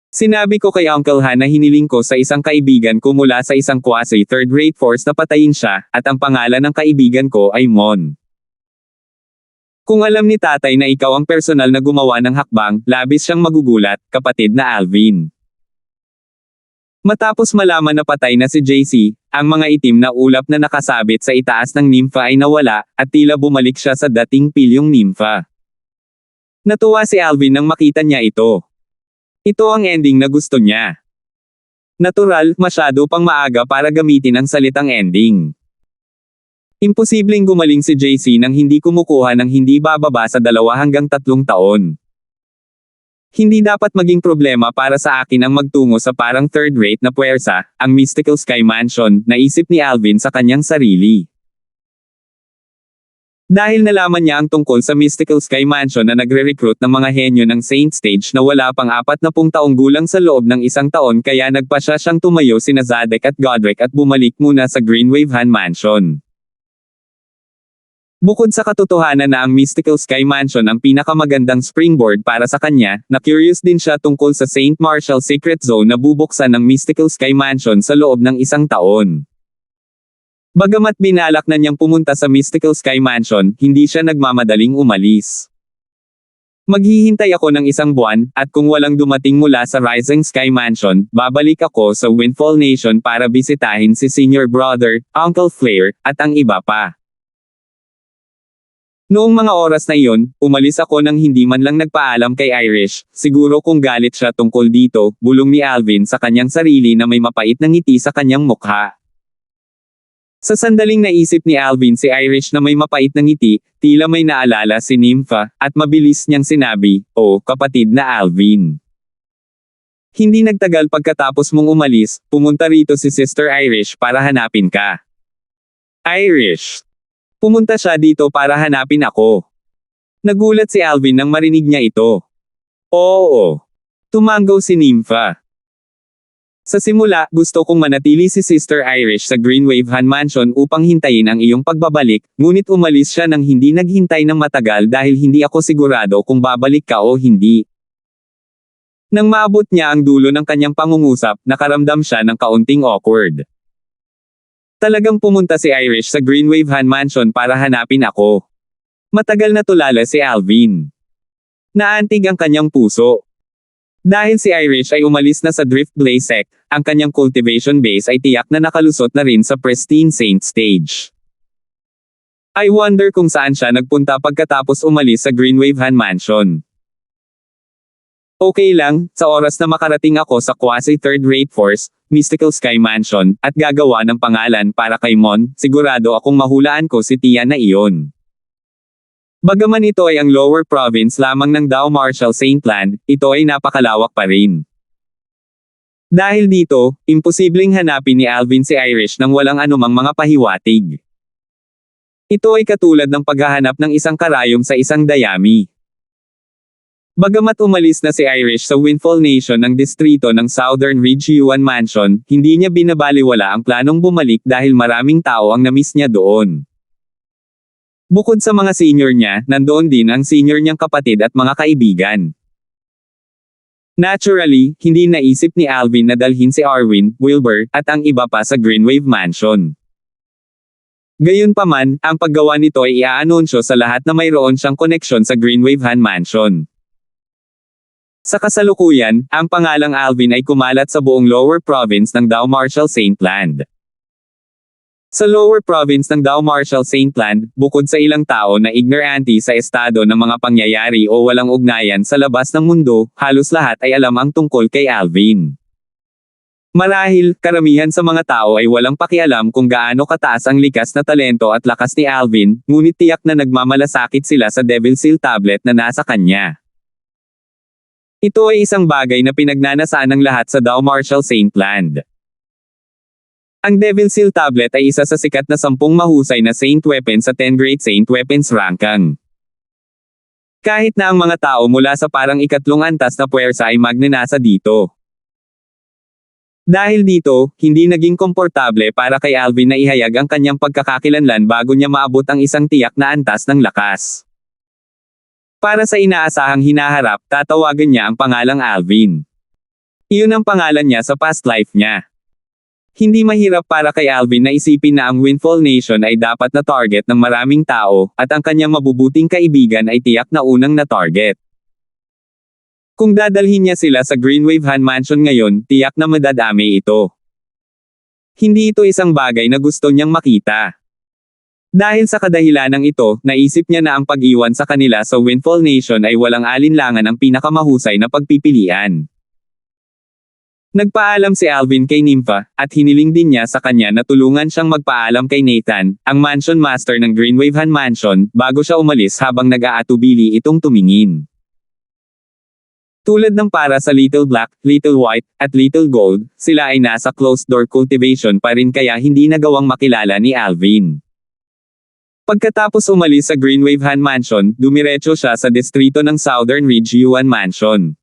Sinabi ko kay Uncle Han na hiniling ko sa isang kaibigan ko mula sa isang quasi third-rate force na patayin siya, at ang pangalan ng kaibigan ko ay Mon. Kung alam ni tatay na ikaw ang personal na gumawa ng hakbang, labis siyang magugulat, kapatid na Alvin. Matapos malaman na patay na si JC, ang mga itim na ulap na nakasabit sa itaas ng Nympha ay nawala, at tila bumalik siya sa dating pilyong Nympha. Natuwa si Alvin nang makita niya ito. Ito ang ending na gusto niya. Natural, masyado pang maaga para gamitin ang salitang ending. Imposibleng gumaling si JC nang hindi kumukuha ng hindi bababa sa 2 hanggang 3 taon. Hindi dapat maging problema para sa akin ang magtungo sa parang third-rate na puwersa, ang Mystical Sky Mansion, naisip ni Alvin sa kanyang sarili. Dahil nalaman niya ang tungkol sa Mystical Sky Mansion na nagre-recruit ng mga henyo ng Saint Stage na wala pang 40 taong gulang sa loob ng 1 taon kaya nagpa siyang tumayo sina Zadek at Godric at bumalik muna sa Greenwave Han Mansion. Bukod sa katotohanan na ang Mystical Sky Mansion ang pinakamagandang springboard para sa kanya, na-curious din siya tungkol sa St. Martial Secret Zone na bubuksan ng Mystical Sky Mansion sa loob ng 1 taon. Bagamat binalak na niyang pumunta sa Mystical Sky Mansion, hindi siya nagmamadaling umalis. Maghihintay ako ng 1 buwan, at kung walang dumating mula sa Rising Sky Mansion, babalik ako sa Windfall Nation para bisitahin si Senior Brother, Uncle Flare, at ang iba pa. Noong mga oras na iyon, umalis ako nang hindi man lang nagpaalam kay Irish, siguro kung galit siya tungkol dito, bulong ni Alvin sa kanyang sarili na may mapait na ngiti sa kanyang mukha. Sa sandaling naisip ni Alvin si Irish na may mapait na ngiti, tila may naalala si Nympha, at mabilis niyang sinabi, "Oh, kapatid na Alvin. Hindi nagtagal pagkatapos mong umalis, pumunta rito si Sister Irish para hanapin ka." Irish. Pumunta siya dito para hanapin ako. Nagulat si Alvin nang marinig niya ito. Oo. Tumanggaw si Nympha. Sa simula, gusto kong manatili si Sister Irish sa Greenwave Han Mansion upang hintayin ang iyong pagbabalik, ngunit umalis siya nang hindi naghintay ng matagal dahil hindi ako sigurado kung babalik ka o hindi. Nang maabot niya ang dulo ng kanyang pangungusap, nakaramdam siya ng kaunting awkward. Talagang pumunta si Irish sa Greenwave Han Mansion para hanapin ako. Matagal na tulala si Alvin. Naantig ang kanyang puso. Dahil si Irish ay umalis na sa Drift Blaze Sect, ang kanyang cultivation base ay tiyak na nakalusot na rin sa Pristine Saint Stage. I wonder kung saan siya nagpunta pagkatapos umalis sa Greenwave Han Mansion. Okay lang, sa oras na makarating ako sa quasi third-rate force, Mystical Sky Mansion, at gagawa ng pangalan para kay Mon, sigurado akong mahulaan ko si Tia na iyon. Bagaman ito ay ang lower province lamang ng Dao Martial Saint Land, ito ay napakalawak pa rin. Dahil dito, imposibleng hanapin ni Alvin si Irish nang walang anumang mga pahiwatig. Ito ay katulad ng paghahanap ng isang karayom sa isang dayami. Bagamat umalis na si Irish sa Windfall Nation ng distrito ng Southern Ridge Yuan Mansion, hindi niya binabaliwala ang planong bumalik dahil maraming tao ang namiss niya doon. Bukod sa mga senior niya, nandoon din ang senior niyang kapatid at mga kaibigan. Naturally, hindi naisip ni Alvin na dalhin si Arwin, Wilbur, at ang iba pa sa Greenwave Mansion. Gayunpaman, ang paggawa nito ay iaanunsyo sa lahat na mayroon siyang koneksyon sa Greenwave Han Mansion. Sa kasalukuyan, ang pangalang Alvin ay kumalat sa buong Lower Province ng Dao Marshall Saint Land. Sa Lower Province ng Dao Marshall Saint Land, bukod sa ilang tao na ignorante sa estado ng mga pangyayari o walang ugnayan sa labas ng mundo, halos lahat ay alam ang tungkol kay Alvin. Marahil, karamihan sa mga tao ay walang pakialam kung gaano kataas ang likas na talento at lakas ni Alvin, ngunit tiyak na nagmamalasakit sila sa Devil Seal tablet na nasa kanya. Ito ay isang bagay na pinagnanasaan ng lahat sa Dao Marshall Saint Land. Ang Devil Seal tablet ay isa sa sikat na 10 mahusay na Saint Weapons sa 10 Great Saint Weapons ranking. Kahit na ang mga tao mula sa parang ikatlong antas na puwersa ay magnanasa dito. Dahil dito, hindi naging komportable para kay Alvin na ihayag ang kanyang pagkakakilanlan bago niya maabot ang isang tiyak na antas ng lakas. Para sa inaasahang hinaharap, tatawagan niya ang pangalang Alvin. Iyon ang pangalan niya sa past life niya. Hindi mahirap para kay Alvin na isipin na ang Windfall Nation ay dapat na target ng maraming tao, at ang kanyang mabubuting kaibigan ay tiyak na unang na target. Kung dadalhin niya sila sa Greenwave Han Mansion ngayon, tiyak na madadami ito. Hindi ito isang bagay na gusto niyang makita. Dahil sa kadahilanang ito, naisip niya na ang pag-iwan sa kanila sa Windfall Nation ay walang alinlangan ang pinakamahusay na pagpipilian. Nagpaalam si Alvin kay Nympha, at hiniling din niya sa kanya na tulungan siyang magpaalam kay Nathan, ang Mansion Master ng Greenwave Han Mansion, bago siya umalis habang nag-aatubili itong tumingin. Tulad ng para sa Little Black, Little White, at Little Gold, sila ay nasa closed-door cultivation pa rin kaya hindi nagawang makilala ni Alvin. Pagkatapos umalis sa Greenwave Han Mansion, dumiretso siya sa distrito ng Southern Ridge Yuan Mansion.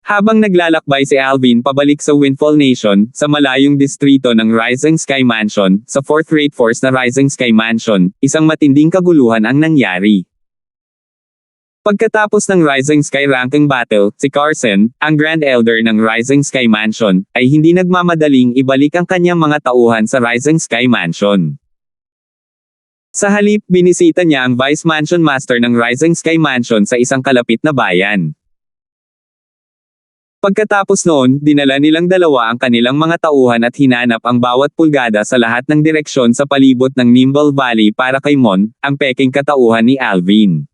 Habang naglalakbay si Alvin pabalik sa Windfall Nation, sa malayong distrito ng Rising Sky Mansion, sa 4th Rate Force na Rising Sky Mansion, isang matinding kaguluhan ang nangyari. Pagkatapos ng Rising Sky ranking battle, si Carson, ang Grand Elder ng Rising Sky Mansion, ay hindi nagmamadaling ibalik ang kanyang mga tauhan sa Rising Sky Mansion. Sa halip, binisita niya ang Vice Mansion Master ng Rising Sky Mansion sa isang kalapit na bayan. Pagkatapos noon, dinala nilang dalawa ang kanilang mga tauhan at hinanap ang bawat pulgada sa lahat ng direksyon sa palibot ng Nimble Valley para kay Mon, ang peking katauhan ni Alvin.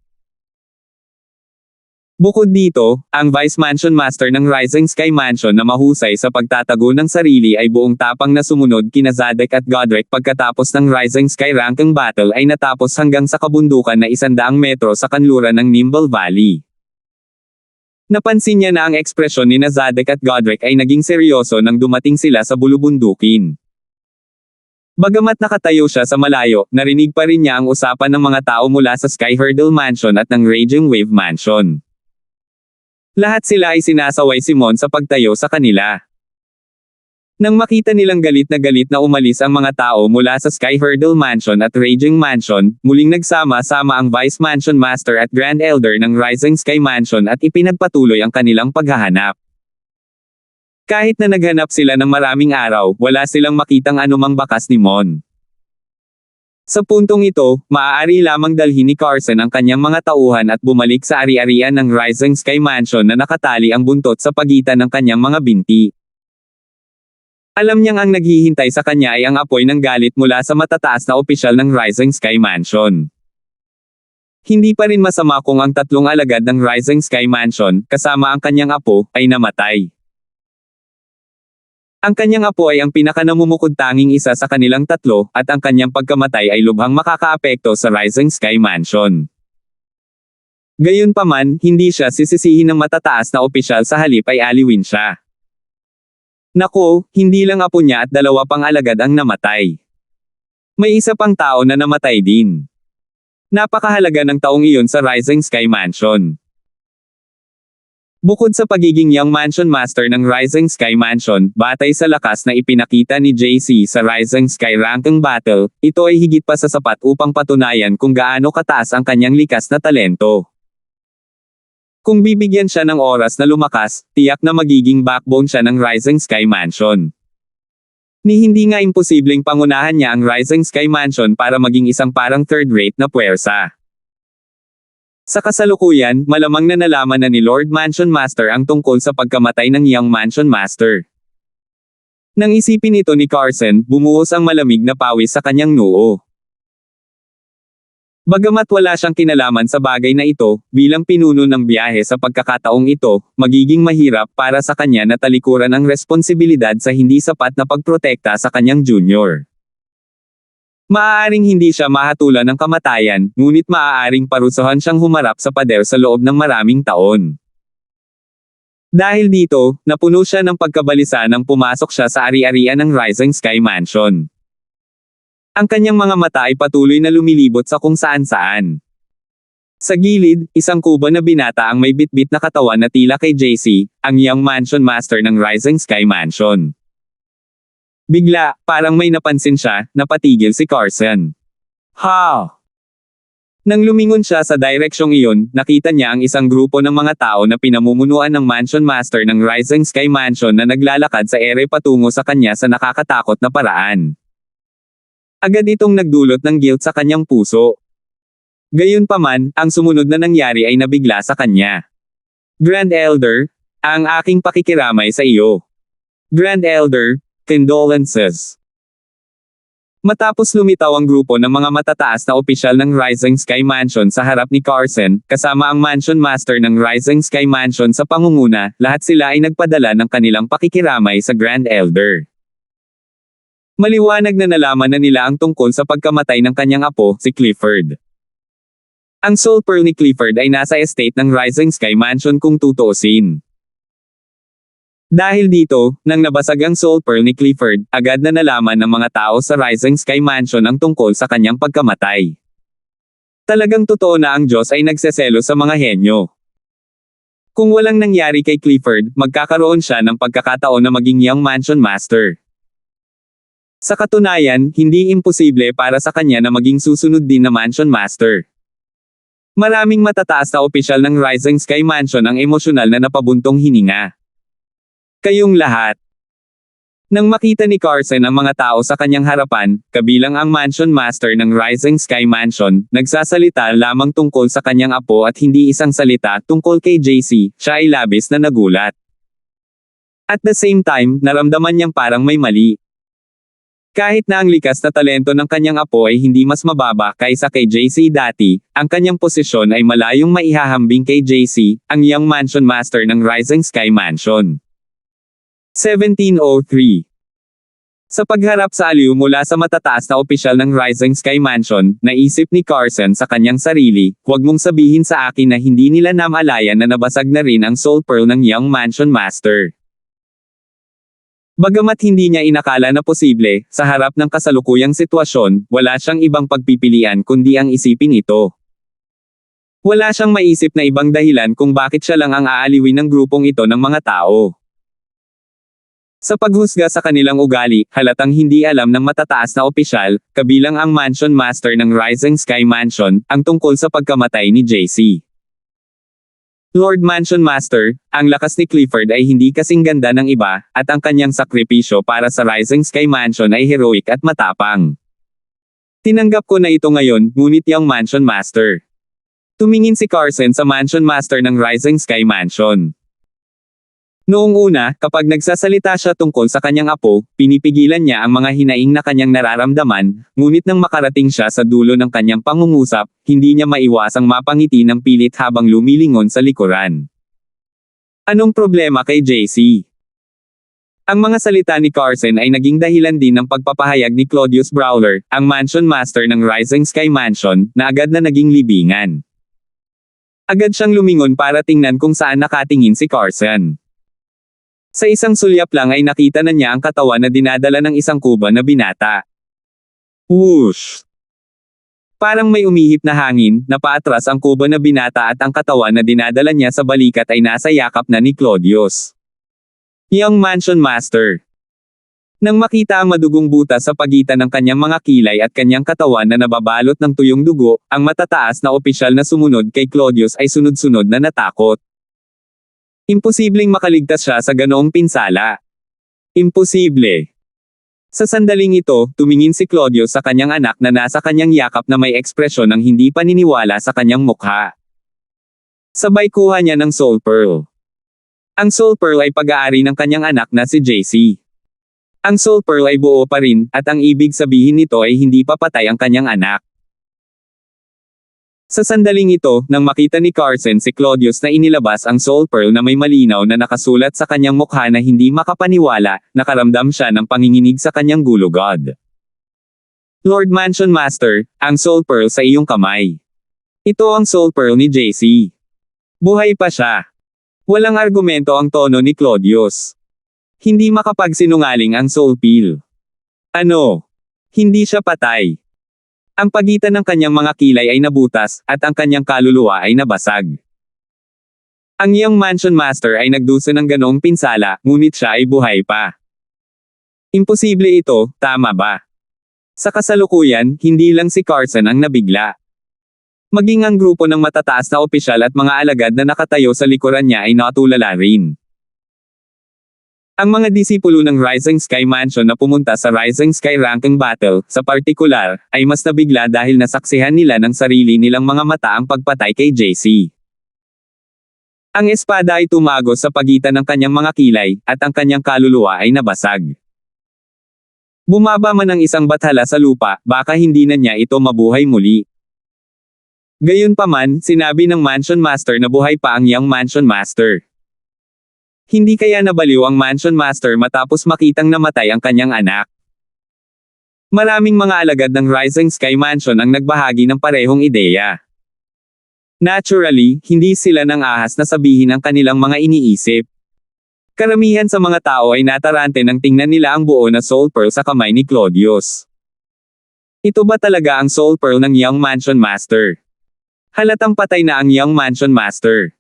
Bukod dito, ang Vice Mansion Master ng Rising Sky Mansion na mahusay sa pagtatago ng sarili ay buong tapang na sumunod kina Zadek at Godric pagkatapos ng Rising Sky ranking battle ay natapos hanggang sa kabundukan na 100 metro sa kanluran ng Nimble Valley. Napansin niya na ang ekspresyon ni Zadek at Godric ay naging seryoso nang dumating sila sa bulubundukin. Bagamat nakatayo siya sa malayo, narinig pa rin niya ang usapan ng mga tao mula sa Sky Hurdle Mansion at ng Raging Wave Mansion. Lahat sila ay sinasaway si Mon sa pagtayo sa kanila. Nang makita nilang galit na umalis ang mga tao mula sa Sky Hurdle Mansion at Raging Mansion, muling nagsama-sama ang Vice Mansion Master at Grand Elder ng Rising Sky Mansion at ipinagpatuloy ang kanilang paghahanap. Kahit na naghanap sila ng maraming araw, wala silang makitang anumang bakas ni Mon. Sa puntong ito, maaari lamang dalhin ni Carson ang kanyang mga tauhan at bumalik sa ari-arian ng Rising Sky Mansion na nakatali ang buntot sa pagitan ng kanyang mga binti. Alam niyang ang naghihintay sa kanya ay ang apoy ng galit mula sa matataas na opisyal ng Rising Sky Mansion. Hindi pa rin masama kung ang 3 alagad ng Rising Sky Mansion, kasama ang kanyang apo, ay namatay. Ang kanyang apo ay ang pinakanamumukod-tanging isa sa kanilang 3, at ang kanyang pagkamatay ay lubhang makakaapekto sa Rising Sky Mansion. Gayunpaman, hindi siya sisisihin ng matataas na opisyal sa halip ay aliwin siya. Nako, hindi lang apo niya at dalawa pang alagad ang namatay. May isa pang tao na namatay din. Napakahalaga ng taong iyon sa Rising Sky Mansion. Bukod sa pagiging Young Mansion Master ng Rising Sky Mansion, batay sa lakas na ipinakita ni JC sa Rising Sky Ranking Battle, ito ay higit pa sa sapat upang patunayan kung gaano kataas ang kanyang likas na talento. Kung bibigyan siya ng oras na lumakas, tiyak na magiging backbone siya ng Rising Sky Mansion. Ni hindi nga imposibleng pangunahan niya ang Rising Sky Mansion para maging isang parang third-rate na puwersa. Sa kasalukuyan, malamang na nalaman na ni Lord Mansion Master ang tungkol sa pagkamatay ng Young Mansion Master. Nang isipin ito ni Carson, bumuhos ang malamig na pawis sa kanyang noo. Bagamat wala siyang kinalaman sa bagay na ito, bilang pinuno ng biyahe sa pagkakataong ito, magiging mahirap para sa kanya na talikuran ang responsibilidad sa hindi sapat na pagprotekta sa kanyang junior. Maaaring hindi siya mahatulan ng kamatayan, ngunit maaaring parusahan siyang humarap sa pader sa loob ng maraming taon. Dahil dito, napuno siya ng pagkabalisa nang pumasok siya sa ari-arian ng Rising Sky Mansion. Ang kanyang mga mata ay patuloy na lumilibot sa kung saan-saan. Sa gilid, isang kubo na binata ang may bitbit na katawan na tila kay JC, ang Young Mansion Master ng Rising Sky Mansion. Bigla, parang may napansin siya, napatigil si Carson. Ha! Nang lumingon siya sa direksyong iyon, nakita niya ang isang grupo ng mga tao na pinamumunuan ng Mansion Master ng Rising Sky Mansion na naglalakad sa ere patungo sa kanya sa nakakatakot na paraan. Agad itong nagdulot ng guilt sa kanyang puso. Gayunpaman, ang sumunod na nangyari ay nabigla sa kanya. Grand Elder, ang aking pakikiramay sa iyo. Grand Elder, condolences. Matapos lumitaw ang grupo ng mga matataas na opisyal ng Rising Sky Mansion sa harap ni Carson, kasama ang Mansion Master ng Rising Sky Mansion sa pangunguna, lahat sila ay nagpadala ng kanilang pakikiramay sa Grand Elder. Maliwanag na nalaman na nila ang tungkol sa pagkamatay ng kanyang apo, si Clifford. Ang Soul Pearl ni Clifford ay nasa estate ng Rising Sky Mansion kung tutuusin. Dahil dito, nang nabasag ang Soul Pearl ni Clifford, agad na nalaman ng mga tao sa Rising Sky Mansion ang tungkol sa kanyang pagkamatay. Talagang totoo na ang Diyos ay nagseselo sa mga henyo. Kung walang nangyari kay Clifford, magkakaroon siya ng pagkakataon na maging Young Mansion Master. Sa katunayan, hindi imposible para sa kanya na maging susunod din na Mansion Master. Maraming matataas na opisyal ng Rising Sky Mansion ang emosyonal na napabuntong hininga. Kayong lahat. Nang makita ni Carson ang mga tao sa kanyang harapan, kabilang ang Mansion Master ng Rising Sky Mansion, nagsasalita lamang tungkol sa kanyang apo at hindi isang salita tungkol kay JC, siya ay labis na nagulat. At the same time, naramdaman niyang parang may mali. Kahit na ang likas na talento ng kanyang apo ay hindi mas mababa kaysa kay JC dati, ang kanyang posisyon ay malayong maihahambing kay JC, ang Young Mansion Master ng Rising Sky Mansion. 1703. Sa pagharap sa aliw mula sa matataas na opisyal ng Rising Sky Mansion, naisip ni Carson sa kanyang sarili, huwag mong sabihin sa akin na hindi nila namalayan na nabasag na rin ang Soul Pearl ng Young Mansion Master. Bagamat hindi niya inakala na posible, sa harap ng kasalukuyang sitwasyon, wala siyang ibang pagpipilian kundi ang isipin ito. Wala siyang maisip na ibang dahilan kung bakit siya lang ang aaliwin ng grupong ito ng mga tao. Sa paghusga sa kanilang ugali, halatang hindi alam ng matataas na opisyal, kabilang ang Mansion Master ng Rising Sky Mansion, ang tungkol sa pagkamatay ni JC. Lord Mansion Master, ang lakas ni Clifford ay hindi kasing ganda ng iba, at ang kanyang sakripisyo para sa Rising Sky Mansion ay heroic at matapang. Tinanggap ko na ito ngayon, ngunit Young Mansion Master. Tumingin si Carson sa Mansion Master ng Rising Sky Mansion. Noong una, kapag nagsasalita siya tungkol sa kanyang apo, pinipigilan niya ang mga hinaing na kanyang nararamdaman, ngunit nang makarating siya sa dulo ng kanyang pangungusap, hindi niya maiwasang mapangiti ng pilit habang lumilingon sa likuran. Anong problema kay JC? Ang mga salita ni Carson ay naging dahilan din ng pagpapahayag ni Claudius Brawler, ang Mansion Master ng Rising Sky Mansion, na agad na naging libingan. Agad siyang lumingon para tingnan kung saan nakatingin si Carson. Sa isang sulyap lang ay nakita na niya ang katawan na dinadala ng isang kuba na binata. Whoosh! Parang may umihip na hangin, na paatras ang kuba na binata at ang katawan na dinadala niya sa balikat ay nasa yakap na ni Claudius. Young Mansion Master. Nang makita ang madugong butas sa pagitan ng kanyang mga kilay at kanyang katawan na nababalot ng tuyong dugo, ang matataas na opisyal na sumunod kay Claudius ay sunod-sunod na natakot. Imposibleng makaligtas siya sa ganoong pinsala. Imposible. Sa sandaling ito, tumingin si Claudius sa kanyang anak na nasa kanyang yakap na may ekspresyon ng hindi paniniwala sa kanyang mukha. Sabay kuha niya ng Soul Pearl. Ang Soul Pearl ay pag-aari ng kanyang anak na si JC. Ang Soul Pearl ay buo pa rin, at ang ibig sabihin nito ay hindi pa patay ang kanyang anak. Sa sandaling ito, nang makita ni Carson si Claudius na inilabas ang Soul Pearl na may malinaw na nakasulat sa kanyang mukha na hindi makapaniwala, nakaramdam siya ng panginginig sa kanyang gulugod. Lord Mansion Master, ang Soul Pearl sa iyong kamay. Ito ang Soul Pearl ni JC. Buhay pa siya. Walang argumento ang tono ni Claudius. Hindi makapagsinungaling ang Soul Pearl. Ano? Hindi siya patay. Ang pagitan ng kanyang mga kilay ay nabutas, at ang kanyang kaluluwa ay nabasag. Ang Young Mansion Master ay nagdusa ng ganoong pinsala, ngunit siya ay buhay pa. Imposible ito, tama ba? Sa kasalukuyan, hindi lang si Carson ang nabigla. Maging ang grupo ng matataas na opisyal at mga alagad na nakatayo sa likuran niya ay natulala rin. Ang mga disipulo ng Rising Sky Mansion na pumunta sa Rising Sky Ranking Battle, sa partikular, ay mas nabigla dahil nasaksihan nila ng sarili nilang mga mata ang pagpatay kay JC. Ang espada ay tumagos sa pagitan ng kanyang mga kilay, at ang kanyang kaluluwa ay nabasag. Bumaba man ang isang bathala sa lupa, baka hindi na niya ito mabuhay muli. Gayunpaman, sinabi ng Mansion Master na buhay pa ang Young Mansion Master. Hindi kaya nabaliw ang Mansion Master matapos makitang namatay ang kanyang anak. Maraming mga alagad ng Rising Sky Mansion ang nagbahagi ng parehong ideya. Naturally, hindi sila nang ahas na sabihin ang kanilang mga iniisip. Karamihan sa mga tao ay natarante nang tingnan nila ang buo na Soul Pearl sa kamay ni Claudius. Ito ba talaga ang Soul Pearl ng Young Mansion Master? Halatang patay na ang Young Mansion Master.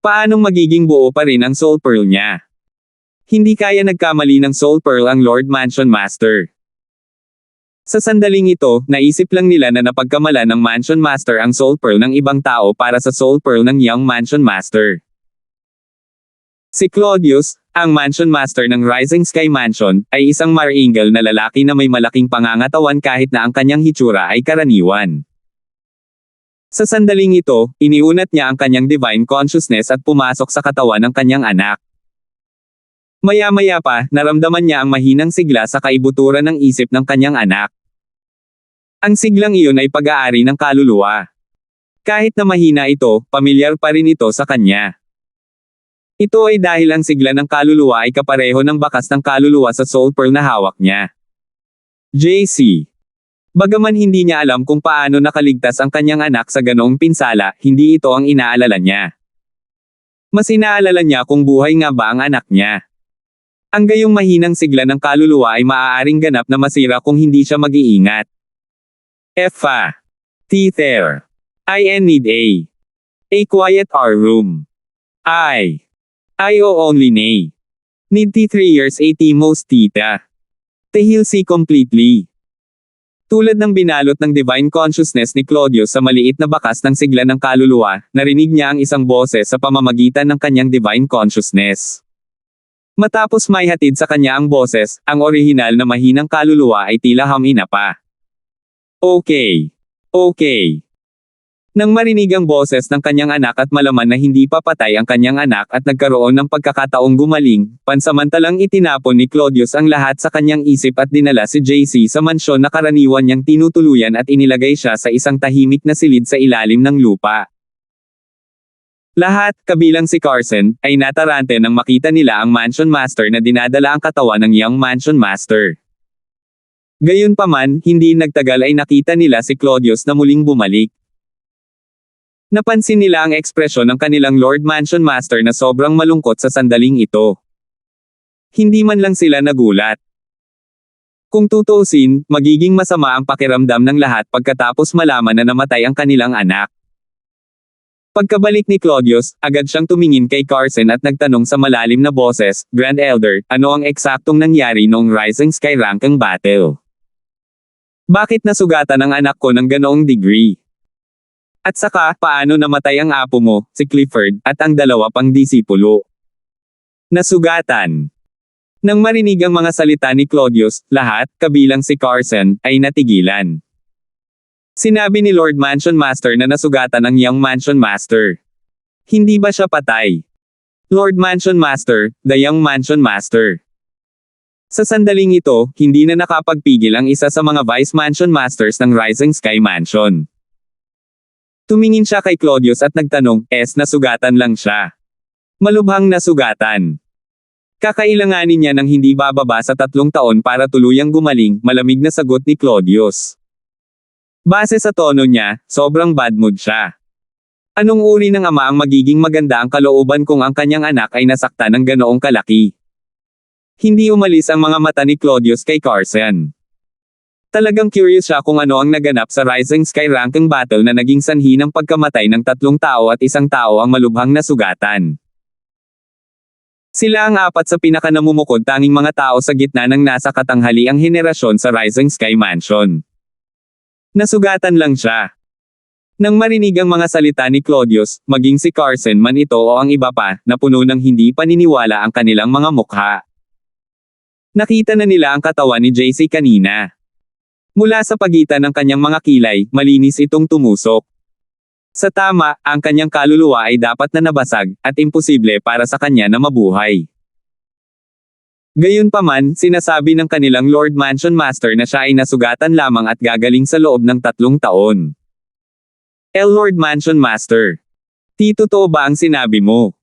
Paanong magiging buo pa rin ang Soul Pearl niya? Hindi kaya nagkamali ng Soul Pearl ang Lord Mansion Master. Sa sandaling ito, naisip lang nila na napagkamala ng Mansion Master ang Soul Pearl ng ibang tao para sa Soul Pearl ng Young Mansion Master. Si Claudius, ang Mansion Master ng Rising Sky Mansion, ay isang maringal na lalaki na may malaking pangangatawan kahit na ang kanyang hitsura ay karaniwan. Sa sandaling ito, iniunat niya ang kanyang divine consciousness at pumasok sa katawan ng kanyang anak. Maya-maya pa, naramdaman niya ang mahinang sigla sa kaibuturan ng isip ng kanyang anak. Ang siglang iyon ay pag-aari ng kaluluwa. Kahit na mahina ito, pamilyar pa rin ito sa kanya. Ito ay dahil ang sigla ng kaluluwa ay kapareho ng bakas ng kaluluwa sa Soul Pearl na hawak niya. JC. Bagaman hindi niya alam kung paano nakaligtas ang kanyang anak sa ganoong pinsala, hindi ito ang inaalala niya. Mas inaalala niya kung buhay nga ba ang anak niya. Ang gayong mahinang sigla ng kaluluwa ay maaaring ganap na masira kung hindi siya mag-iingat. F.A. Tether. I need a quiet room. I.O. only need T 3 years at most tita. To heal see completely. Tulad ng binalot ng divine consciousness ni Claudius sa maliit na bakas ng sigla ng kaluluwa, narinig niya ang isang boses sa pamamagitan ng kanyang divine consciousness. Matapos maihatid sa kanya ang boses, ang orihinal na mahinang kaluluwa ay tila hamina pa. Okay. Nang marinig ang boses ng kanyang anak at malaman na hindi pa patay ang kanyang anak at nagkaroon ng pagkakataong gumaling, pansamantalang itinapon ni Claudius ang lahat sa kanyang isip at dinala si JC sa mansyon na karaniwan niyang tinutuluyan at inilagay siya sa isang tahimik na silid sa ilalim ng lupa. Lahat, kabilang si Carson, ay natarante nang makita nila ang Mansion Master na dinadala ang katawan ng Young Mansion Master. Gayunpaman, hindi nagtagal ay nakita nila si Claudius na muling bumalik. Napansin nila ang ekspresyon ng kanilang Lord Mansion Master na sobrang malungkot sa sandaling ito. Hindi man lang sila nagulat. Kung tutuusin, magiging masama ang pakiramdam ng lahat pagkatapos malaman na namatay ang kanilang anak. Pagkabalik ni Claudius, agad siyang tumingin kay Carson at nagtanong sa malalim na boses, Grand Elder, ano ang eksaktong nangyari noong Rising Sky Ranking Battle? Bakit nasugatan ang anak ko ng ganoong degree? At saka, paano namatay ang apo mo, si Clifford, at ang dalawa pang disipulo? Nasugatan. Nang marinig ang mga salita ni Claudius, lahat, kabilang si Carson, ay natigilan. Sinabi ni Lord Mansion Master na nasugatan ang Young Mansion Master. Hindi ba siya patay? Lord Mansion Master, the Young Mansion Master. Sa sandaling ito, hindi na nakapagpigil ang isa sa mga Vice Mansion Masters ng Rising Sky Mansion. Tumingin siya kay Claudius at nagtanong, nasugatan lang siya. Malubhang nasugatan. Kakailanganin niya ng hindi bababa sa 3 taon para tuluyang gumaling, malamig na sagot ni Claudius. Base sa tono niya, sobrang bad mood siya. Anong uri ng ama ang magiging maganda ang kalooban kung ang kanyang anak ay nasaktan ng ganoong kalaki? Hindi umalis ang mga mata ni Claudius kay Carson. Talagang curious siya kung ano ang naganap sa Rising Sky Ranking Battle na naging sanhi ng pagkamatay ng 3 tao at 1 tao ang malubhang nasugatan. Sila ang 4 sa pinakanamumukod tanging mga tao sa gitna ng nasa katanghaliang henerasyon sa Rising Sky Mansion. Nasugatan lang siya. Nang marinig ang mga salita ni Claudius, maging si Carson man ito o ang iba pa, napuno ng hindi paniniwala ang kanilang mga mukha. Nakita na nila ang katawan ni JC kanina. Mula sa pagitan ng kanyang mga kilay, malinis itong tumusok. Sa tama, ang kanyang kaluluwa ay dapat na nabasag, at imposible para sa kanya na mabuhay. Gayunpaman, sinasabi ng kanilang Lord Mansion Master na siya ay nasugatan lamang at gagaling sa loob ng 3 taon. Lord Mansion Master. Totoo ba ang sinabi mo?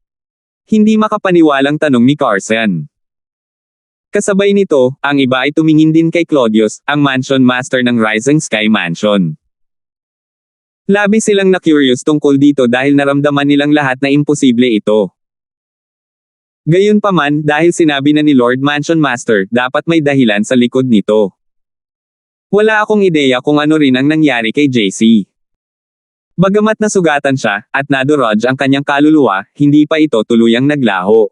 Hindi makapaniwalang tanong ni Carson. Kasabay nito, ang iba ay tumingin din kay Claudius, ang Mansion Master ng Rising Sky Mansion. Labis silang na-curious tungkol dito dahil naramdaman nilang lahat na imposible ito. Gayunpaman, dahil sinabi na ni Lord Mansion Master, dapat may dahilan sa likod nito. Wala akong ideya kung ano rin ang nangyari kay JC. Bagamat nasugatan siya, at nadurog ang kanyang kaluluwa, hindi pa ito tuluyang naglaho.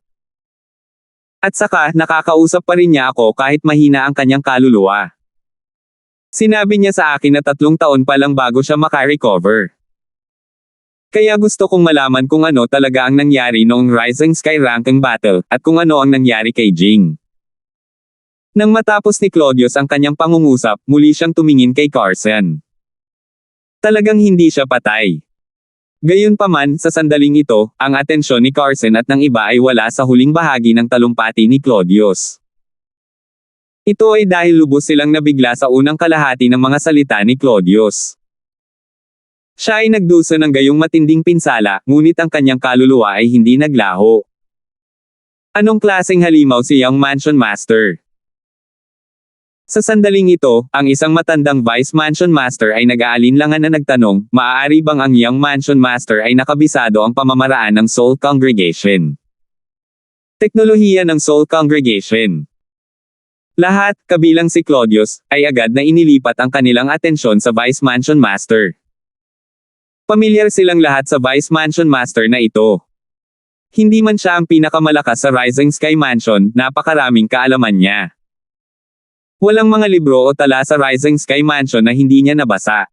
At saka, nakakausap pa rin niya ako kahit mahina ang kanyang kaluluwa. Sinabi niya sa akin na 3 taon pa lang bago siya makarecover. Kaya gusto kong malaman kung ano talaga ang nangyari noong Rising Sky Ranking Battle, at kung ano ang nangyari kay Jing. Nang matapos ni Claudius ang kanyang pangungusap, muli siyang tumingin kay Carson. Talagang hindi siya patay. Gayunpaman, sa sandaling ito, ang atensyon ni Carson at ng iba ay wala sa huling bahagi ng talumpati ni Claudius. Ito ay dahil lubos silang nabigla sa unang kalahati ng mga salita ni Claudius. Siya ay nagdusa ng gayong matinding pinsala, ngunit ang kanyang kaluluwa ay hindi naglaho. Anong klaseng halimaw si Young Mansion Master? Sa sandaling ito, ang isang matandang Vice Mansion Master ay nag-aalinlangan na nagtanong, maaari bang ang Young Mansion Master ay nakabisado ang pamamaraan ng Soul Congregation? Teknolohiya ng Soul Congregation. Lahat, kabilang si Claudius, ay agad na inilipat ang kanilang atensyon sa Vice Mansion Master. Pamilyar silang lahat sa Vice Mansion Master na ito. Hindi man siya ang pinakamalakas sa Rising Sky Mansion, napakaraming kaalaman niya. Walang mga libro o tala sa Rising Sky Mansion na hindi niya nabasa.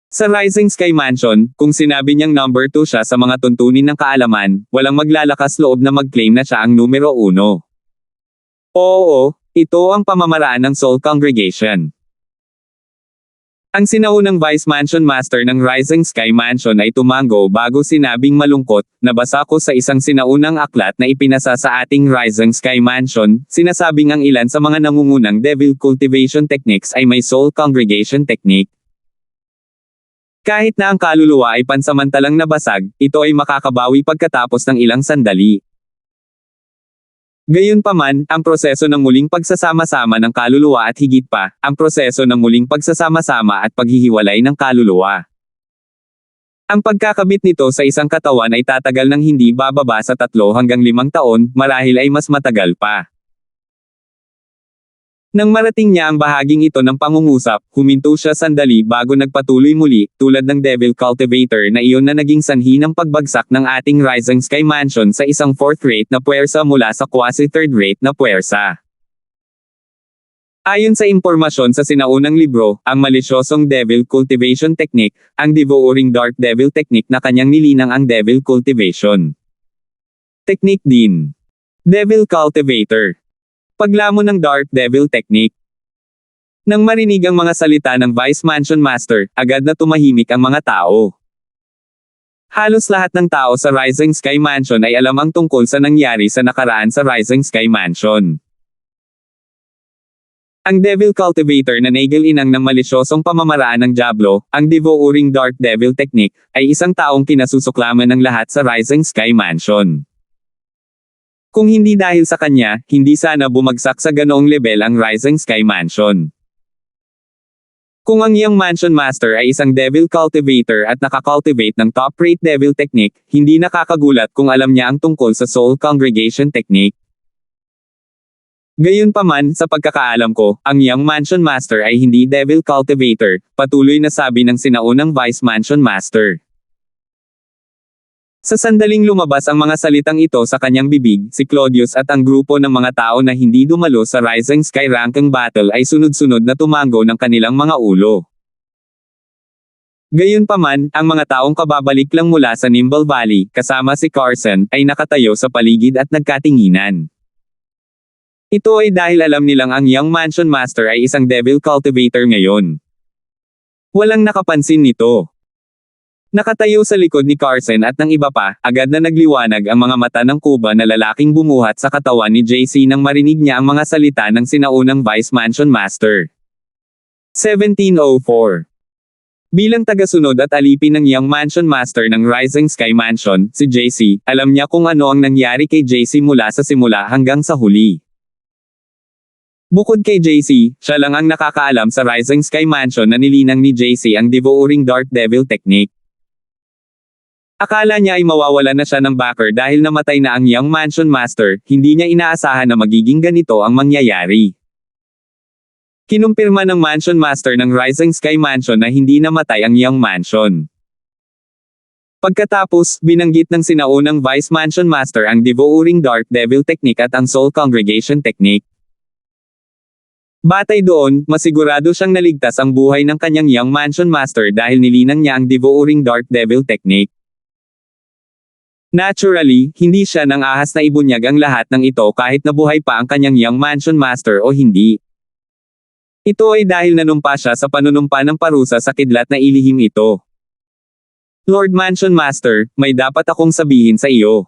Sa Rising Sky Mansion, kung sinabi niyang number 2 siya sa mga tuntunin ng kaalaman, walang maglalakas loob na mag-claim na siya ang numero 1. Oo, ito ang pamamaraan ng Soul Congregation. Ang sinaunang Vice Mansion Master ng Rising Sky Mansion ay tumango bago sinabing malungkot, nabasa ko sa isang sinaunang aklat na ipinasa sa ating Rising Sky Mansion, sinasabing ang ilan sa mga nangungunang Devil Cultivation Techniques ay may Soul Congregation Technique. Kahit na ang kaluluwa ay pansamantalang nabasag, ito ay makakabawi pagkatapos ng ilang sandali. Gayunpaman, ang proseso ng muling pagsasama-sama ng kaluluwa at higit pa, ang proseso ng muling pagsasama-sama at paghihiwalay ng kaluluwa. Ang pagkakabit nito sa isang katawan ay tatagal ng hindi bababa sa 3 hanggang 5 taon, marahil ay mas matagal pa. Nang marating niya ang bahaging ito ng pangungusap, huminto siya sandali bago nagpatuloy muli, tulad ng Devil Cultivator na iyon na naging sanhi ng pagbagsak ng ating Rising Sky Mansion sa isang 4th rate na puwersa mula sa quasi 3rd rate na puwersa. Ayon sa impormasyon sa sinaunang libro, ang malisyosong Devil Cultivation Technique, ang Devouring Dark Devil Technique na kanyang nilinang ang Devil Cultivation Technique din. Devil Cultivator. Paglamon ng Dark Devil Technique. Nang marinig ang mga salita ng Vice Mansion Master, agad na tumahimik ang mga tao. Halos lahat ng tao sa Rising Sky Mansion ay alam ang tungkol sa nangyari sa nakaraan sa Rising Sky Mansion. Ang Devil Cultivator na nagil-inang ng malisyosong pamamaraan ng Diablo, ang Devouring Dark Devil Technique, ay isang taong kinasusuklaman ng lahat sa Rising Sky Mansion. Kung hindi dahil sa kanya, hindi sana bumagsak sa ganoong level ang Rising Sky Mansion. Kung ang iyong Mansion Master ay isang Devil Cultivator at nakakultivate ng top-rate Devil Technique, hindi nakakagulat kung alam niya ang tungkol sa Soul Congregation Technique. Gayunpaman, sa pagkakaalam ko, ang iyong Mansion Master ay hindi Devil Cultivator, patuloy na sabi ng sinaunang Vice Mansion Master. Sa sandaling lumabas ang mga salitang ito sa kanyang bibig, si Claudius at ang grupo ng mga tao na hindi dumalo sa Rising Sky Ranking Battle ay sunod-sunod na tumango ng kanilang mga ulo. Gayunpaman, ang mga taong kababalik lang mula sa Nimble Valley, kasama si Carson, ay nakatayo sa paligid at nagkatinginan. Ito ay dahil alam nilang ang Young Mansion Master ay isang Devil Cultivator ngayon. Walang nakapansin nito. Nakatayo sa likod ni Carson at ng iba pa, agad na nagliwanag ang mga mata ng kuba na lalaking bumuhat sa katawan ni JC nang marinig niya ang mga salita ng sinaunang Vice Mansion Master. 1704. Bilang tagasunod at alipin ng Young Mansion Master ng Rising Sky Mansion, si JC, alam niya kung ano ang nangyari kay JC mula sa simula hanggang sa huli. Bukod kay JC, siya lang ang nakakaalam sa Rising Sky Mansion na nilinang ni JC ang Devouring Dark Devil Technique. Akala niya ay mawawalan na siya ng backer dahil namatay na ang Young Mansion Master, hindi niya inaasahan na magiging ganito ang mangyayari. Kinumpirma ng Mansion Master ng Rising Sky Mansion na hindi namatay ang Young Mansion. Pagkatapos, binanggit ng sinaunang Vice Mansion Master ang Devouring Dark Devil Technique at ang Soul Congregation Technique. Batay doon, masigurado siyang naligtas ang buhay ng kanyang Young Mansion Master dahil nilinang niya ang Devouring Dark Devil Technique. Naturally, hindi siya nang ahas na ibunyag ang lahat ng ito kahit nabuhay pa ang kanyang Young Mansion Master o hindi. Ito ay dahil nanumpa siya sa panunumpa ng parusa sa kidlat na ilihim ito. Lord Mansion Master, may dapat akong sabihin sa iyo.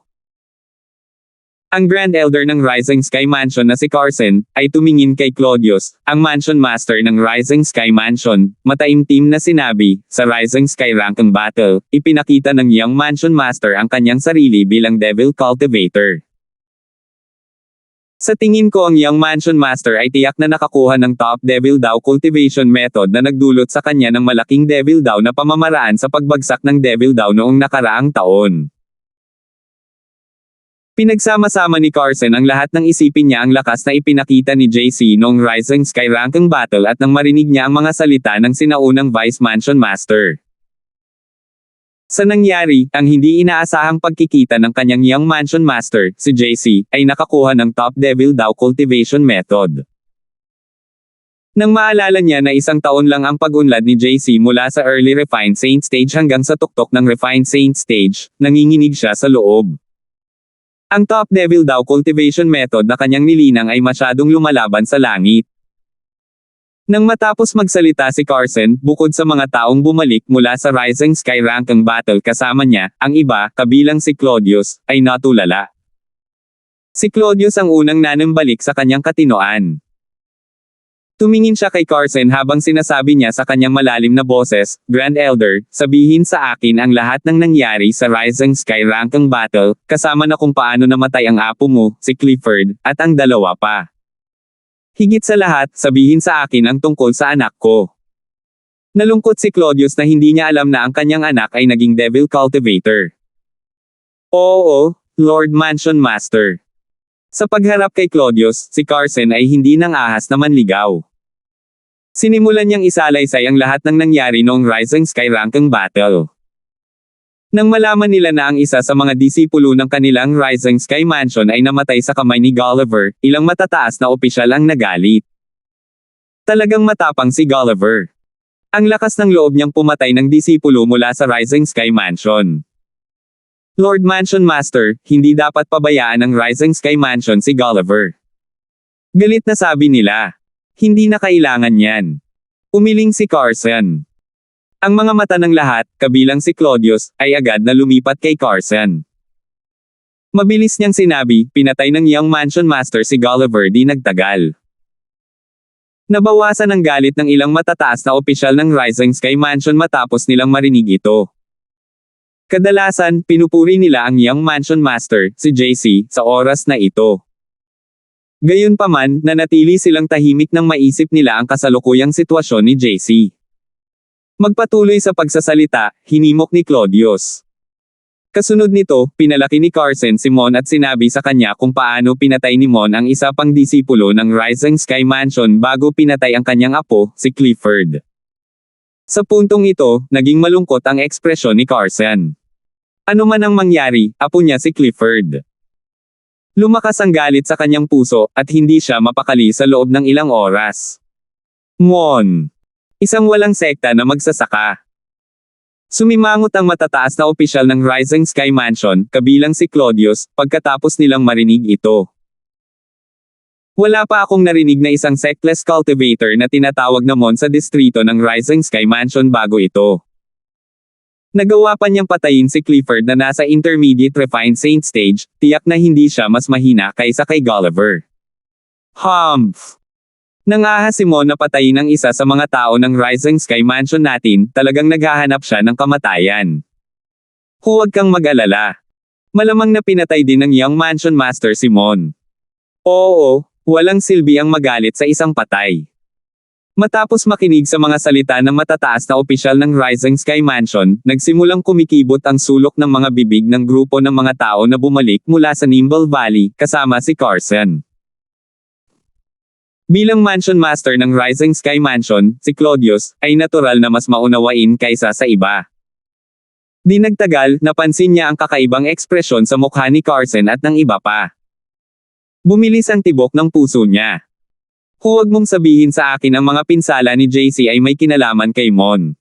Ang Grand Elder ng Rising Sky Mansion na si Carson, ay tumingin kay Claudius, ang Mansion Master ng Rising Sky Mansion, mataimtim na sinabi, sa Rising Sky Ranking Battle, ipinakita ng Young Mansion Master ang kanyang sarili bilang Devil Cultivator. Sa tingin ko ang Young Mansion Master ay tiyak na nakakuha ng Top Devil Daw Cultivation Method na nagdulot sa kanya ng malaking Devil Daw na pamamaraan sa pagbagsak ng Devil Daw noong nakaraang taon. Pinagsama-sama ni Carson ang lahat ng isipin niya ang lakas na ipinakita ni JC noong Rising Sky Ranking Battle at nang marinig niya ang mga salita ng sinaunang Vice Mansion Master. Sa nangyari, ang hindi inaasahang pagkikita ng kanyang Young Mansion Master, si JC, ay nakakuha ng Top Devil Daw Cultivation Method. Nang maalala niya na 1 taon lang ang pag-unlad ni JC mula sa Early Refined Saint Stage hanggang sa tuktok ng Refined Saint Stage, nanginginig siya sa loob. Ang Top Devil Daw Cultivation Method na kanyang nilinang ay masyadong lumalaban sa langit. Nang matapos magsalita si Carson, bukod sa mga taong bumalik mula sa Rising Sky Ranking Battle kasama niya, ang iba, kabilang si Claudius, ay natulala. Si Claudius ang unang nanambalik sa kanyang katinoan. Tumingin siya kay Carson habang sinasabi niya sa kanyang malalim na boses, Grand Elder, sabihin sa akin ang lahat ng nangyari sa Rising Sky Ranking Battle, kasama na kung paano namatay ang apo mo, si Clifford, at ang dalawa pa. Higit sa lahat, sabihin sa akin ang tungkol sa anak ko. Nalungkot si Claudius na hindi niya alam na ang kanyang anak ay naging devil cultivator. Oo, Lord Mansion Master. Sa pagharap kay Claudius, si Carson ay hindi nang ahas na manligaw. Sinimulan niyang isalaysay ang lahat ng nangyari noong Rising Sky Ranking Battle. Nang malaman nila na ang isa sa mga disipulo ng kanilang Rising Sky Mansion ay namatay sa kamay ni Gulliver, ilang matataas na opisyal ang nagalit. Talagang matapang si Gulliver. Ang lakas ng loob niyang pumatay ng disipulo mula sa Rising Sky Mansion. Lord Mansion Master, hindi dapat pabayaan ng Rising Sky Mansion si Gulliver. Galit na sabi nila. Hindi na kailangan yan. Umiling si Carson. Ang mga mata ng lahat, kabilang si Claudius, ay agad na lumipat kay Carson. Mabilis niyang sinabi, pinatay ng Young Mansion Master si Gulliver di nagtagal. Nabawasan ang galit ng ilang matataas na opisyal ng Rising Sky Mansion matapos nilang marinig ito. Kadalasan, pinupuri nila ang Young Mansion Master, si JC, sa oras na ito. Gayunpaman, nanatili silang tahimik nang maisip nila ang kasalukuyang sitwasyon ni JC. Magpatuloy sa pagsasalita, hinimok ni Claudius. Kasunod nito, pinalaki ni Carson si Mon at sinabi sa kanya kung paano pinatay ni Mon ang isa pang disipulo ng Rising Sky Mansion bago pinatay ang kanyang apo, si Clifford. Sa puntong ito, naging malungkot ang ekspresyon ni Carson. Ano man ang mangyari, apo niya si Clifford. Lumakas ang galit sa kanyang puso, at hindi siya mapakali sa loob ng ilang oras. Mon. Isang walang sekta na magsasaka. Sumimangot ang matataas na opisyal ng Rising Sky Mansion, kabilang si Claudius, pagkatapos nilang marinig ito. Wala pa akong narinig na isang sectless cultivator na tinatawag na Mon sa distrito ng Rising Sky Mansion bago ito. Nagawa pa niyang patayin si Clifford na nasa intermediate refined saint stage, tiyak na hindi siya mas mahina kaysa kay Gulliver. Humph! Nangahas si Mon na patayin ang isa sa mga tao ng Rising Sky Mansion natin, talagang naghahanap siya ng kamatayan. Huwag kang mag-alala. Malamang na pinatay din ng Young Mansion Master si Mon. Oo, walang silbi ang magalit sa isang patay. Matapos makinig sa mga salita ng matataas na opisyal ng Rising Sky Mansion, nagsimulang kumikibot ang sulok ng mga bibig ng grupo ng mga tao na bumalik mula sa Nimble Valley, kasama si Carson. Bilang Mansion Master ng Rising Sky Mansion, si Claudius, ay natural na mas maunawain kaysa sa iba. Di nagtagal, napansin niya ang kakaibang ekspresyon sa mukha ni Carson at ng iba pa. Bumilis ang tibok ng puso niya. Huwag mong sabihin sa akin ang mga pinsala ni JC ay may kinalaman kay Mon.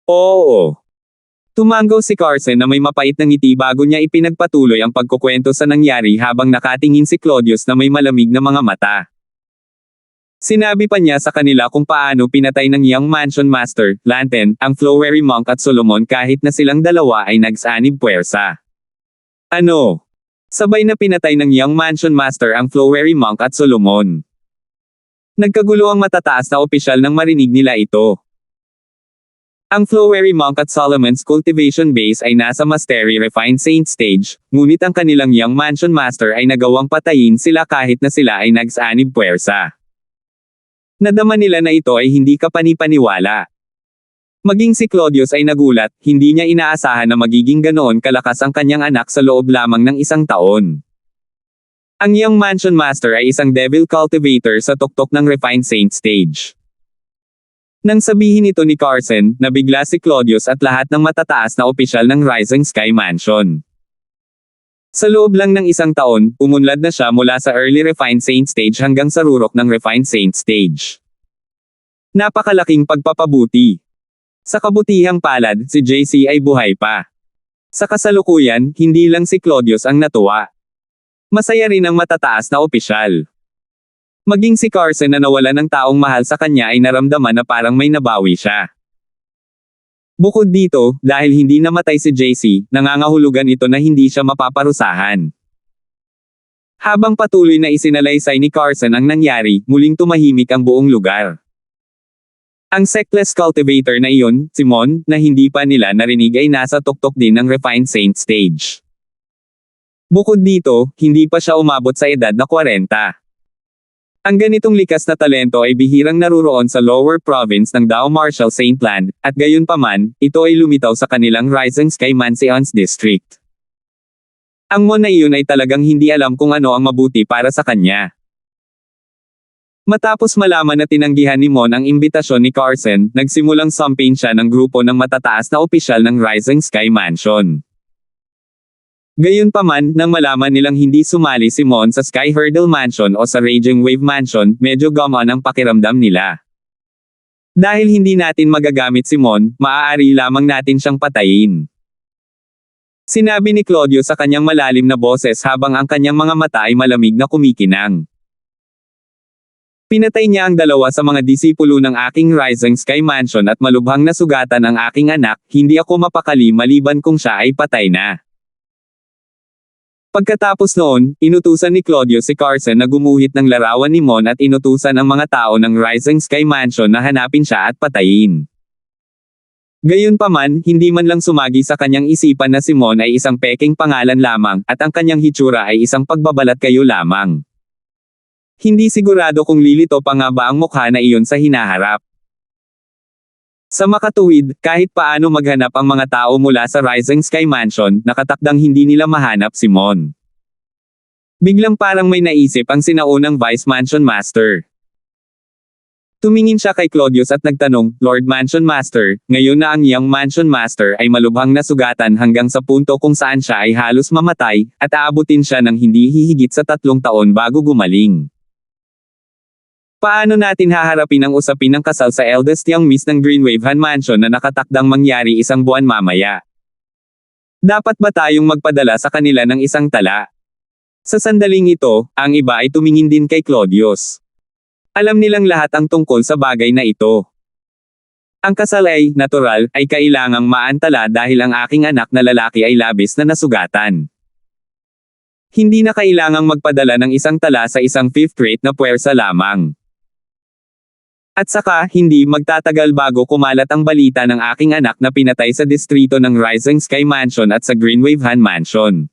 Oo. Tumango si Carson na may mapait na ngiti bago niya ipinagpatuloy ang pagkukwento sa nangyari habang nakatingin si Claudius na may malamig na mga mata. Sinabi pa niya sa kanila kung paano pinatay ng Young Mansion Master, Lanten, ang Flowery Monk at Solomon kahit na silang dalawa ay nagsanib puwersa. Ano? Sabay na pinatay ng Young Mansion Master ang Flowery Monk at Solomon. Nagkagulo ang matataas na opisyal nang marinig nila ito. Ang Flowery Monk at Solomon's cultivation base ay nasa Mastery Refined Saint stage, ngunit ang kanilang Young Mansion Master ay nagawang patayin sila kahit na sila ay nagsanib puwersa. Nadama nila na ito ay hindi kapani-paniwala. Maging si Claudius ay nagulat, hindi niya inaasahan na magiging ganoon kalakas ang kanyang anak sa loob lamang ng isang taon. Ang Young Mansion Master ay isang devil cultivator sa tuktok ng Refined Saint stage. Nang sabihin ito ni Carson, nabigla si Claudius at lahat ng matataas na opisyal ng Rising Sky Mansion. Sa loob lang ng isang taon, umunlad na siya mula sa Early Refined Saint stage hanggang sa rurok ng Refined Saint stage. Napakalaking pagpapabuti. Sa kabutihang palad, si JC ay buhay pa. Sa kasalukuyan, hindi lang si Claudius ang natuwa. Masaya rin ang matataas na opisyal. Maging si Carson na nawalan ng taong mahal sa kanya ay naramdaman na parang may nabawi siya. Bukod dito, dahil hindi namatay si JC, nangangahulugan ito na hindi siya mapaparusahan. Habang patuloy na isinalaysay ni Carson ang nangyari, muling tumahimik ang buong lugar. Ang sectless cultivator na iyon, si Mon, na hindi pa nila narinig ay nasa tuktok din ng Refined Saint stage. Bukod dito, hindi pa siya umabot sa edad na 40. Ang ganitong likas na talento ay bihirang naruroon sa lower province ng Dao Marshall Saintland, at gayunpaman, ito ay lumitaw sa kanilang Rising Sky Mansions District. Ang Mon na iyon ay talagang hindi alam kung ano ang mabuti para sa kanya. Matapos malaman na tinanggihan ni Mon ang imbitasyon ni Carson, nagsimulang sampin siya ng grupo ng matataas na opisyal ng Rising Sky Mansion. Gayunpaman, nang malaman nilang hindi sumali si Mon sa Sky Hurdle Mansion o sa Raging Wave Mansion, medyo gumaan ang pakiramdam nila. Dahil hindi natin magagamit si Mon, maaari lamang natin siyang patayin. Sinabi ni Claudio sa kanyang malalim na boses habang ang kanyang mga mata ay malamig na kumikinang. Pinatay niya ang dalawa sa mga disipulo ng aking Rising Sky Mansion at malubhang nasugatan ang aking anak, hindi ako mapakali maliban kung siya ay patay na. Pagkatapos noon, inutusan ni Claudio si Carson na gumuhit ng larawan ni Mon at inutusan ang mga tao ng Rising Sky Mansion na hanapin siya at patayin. Gayunpaman, hindi man lang sumagi sa kanyang isipan na si Mon ay isang peking pangalan lamang, at ang kanyang hitsura ay isang pagbabalat kayo lamang. Hindi sigurado kung lilito pa nga ba ang mukha na iyon sa hinaharap. Sa makatuwid, kahit paano maghanap ang mga tao mula sa Rising Sky Mansion, nakatakdang hindi nila mahanap si Mon. Biglang parang may naisip ang sinaunang Vice Mansion Master. Tumingin siya kay Claudius at nagtanong, Lord Mansion Master, ngayon na ang Young Mansion Master ay malubhang nasugatan hanggang sa punto kung saan siya ay halos mamatay, at aabutin siya ng hindi hihigit sa 3 taon bago gumaling. Paano natin haharapin ang usapin ng kasal sa eldest young miss ng Greenwave Han Mansion na nakatakdang mangyari 1 buwan mamaya? Dapat ba tayong magpadala sa kanila ng isang tala? Sa sandaling ito, ang iba ay tumingin din kay Claudius. Alam nilang lahat ang tungkol sa bagay na ito. Ang kasal ay, natural, ay kailangang maantala dahil ang aking anak na lalaki ay labis na nasugatan. Hindi na kailangang magpadala ng isang tala sa isang 5th rate na puwersa lamang. At saka, hindi magtatagal bago kumalat ang balita ng aking anak na pinatay sa distrito ng Rising Sky Mansion at sa Greenwave Han Mansion.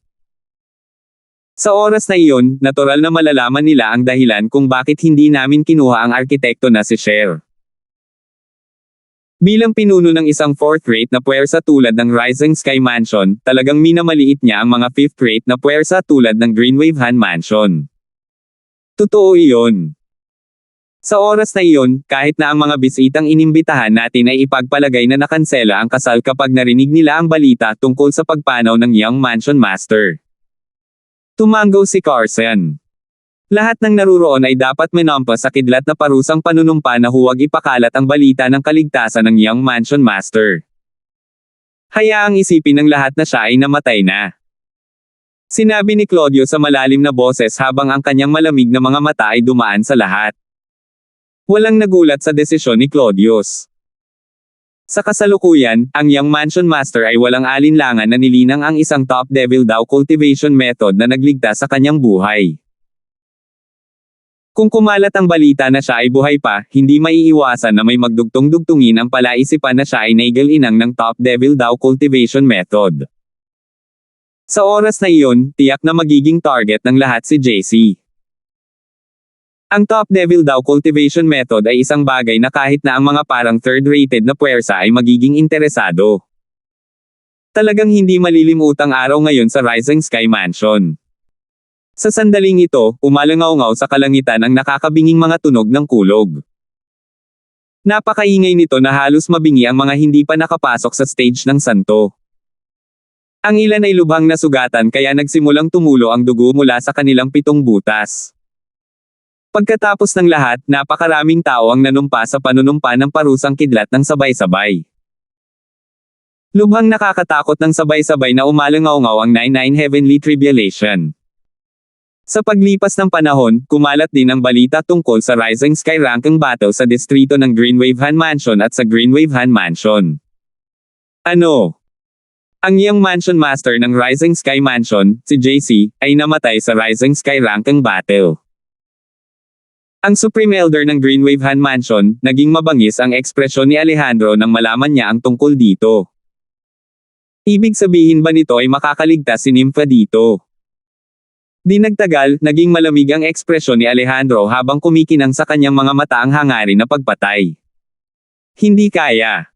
Sa oras na iyon, natural na malalaman nila ang dahilan kung bakit hindi namin kinuha ang arkitekto na si Cher. Bilang pinuno ng isang 4th rate na puwersa tulad ng Rising Sky Mansion, talagang minamaliit niya ang mga 5th rate na puwersa tulad ng Greenwave Han Mansion. Totoo iyon. Sa oras na iyon, kahit na ang mga bisitang inimbitahan natin ay ipagpalagay na nakansela ang kasal kapag narinig nila ang balita tungkol sa pagpanaw ng Young Mansion Master. Tumango si Carson. Lahat ng naruroon ay dapat minampas sa kidlat na parusang panunumpa na huwag ipakalat ang balita ng kaligtasan ng Young Mansion Master. Hayaang isipin ng lahat na siya ay namatay na. Sinabi ni Claudio sa malalim na boses habang ang kanyang malamig na mga mata ay dumaan sa lahat. Walang nagulat sa desisyon ni Claudius. Sa kasalukuyan, ang Young Mansion Master ay walang alinlangan na nilinang ang isang top devil daw cultivation method na nagligtas sa kanyang buhay. Kung kumalat ang balita na siya ay buhay pa, hindi maiiwasan na may magdugtong-dugtungin ang palaisipan na siya ay naigal-inang ng top devil daw cultivation method. Sa oras na iyon, tiyak na magiging target ng lahat si JC. Ang top devil daw cultivation method ay isang bagay na kahit na ang mga parang third-rated na puwersa ay magiging interesado. Talagang hindi malilimutang araw ngayon sa Rising Sky Mansion. Sa sandaling ito, umalangaw-ngaw sa kalangitan ang nakakabinging mga tunog ng kulog. Napakaingay nito na halos mabingi ang mga hindi pa nakapasok sa stage ng santo. Ang ilan ay lubhang nasugatan kaya nagsimulang tumulo ang dugo mula sa kanilang 7 butas. Pagkatapos ng lahat, napakaraming tao ang nanumpa sa panunumpa ng parusang kidlat ng sabay-sabay. Lubhang nakakatakot ng sabay-sabay na umalangaw-ngaw ang 99 Heavenly Tribulation. Sa paglipas ng panahon, kumalat din ang balita tungkol sa Rising Sky Ranking Battle sa distrito ng Greenwave Han Mansion at sa Greenwave Han Mansion. Ano? Ang Young Mansion Master ng Rising Sky Mansion, si JC, ay namatay sa Rising Sky Ranking Battle. Ang Supreme Elder ng Greenwave Han Mansion, naging mabangis ang ekspresyon ni Alejandro nang malaman niya ang tungkol dito. Ibig sabihin ba nito ay makakaligtas si Nympha dito? Di nagtagal, naging malamig ang ekspresyon ni Alejandro habang kumikinang sa kanyang mga mata ang hangarin na pagpatay. Hindi kaya.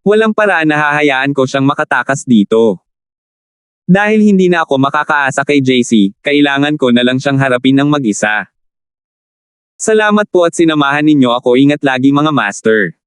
Walang paraan na hahayaan ko siyang makatakas dito. Dahil hindi na ako makakaasa kay JC, kailangan ko na lang siyang harapin ng mag-isa. Salamat po at sinamahan ninyo ako, ingat lagi mga master.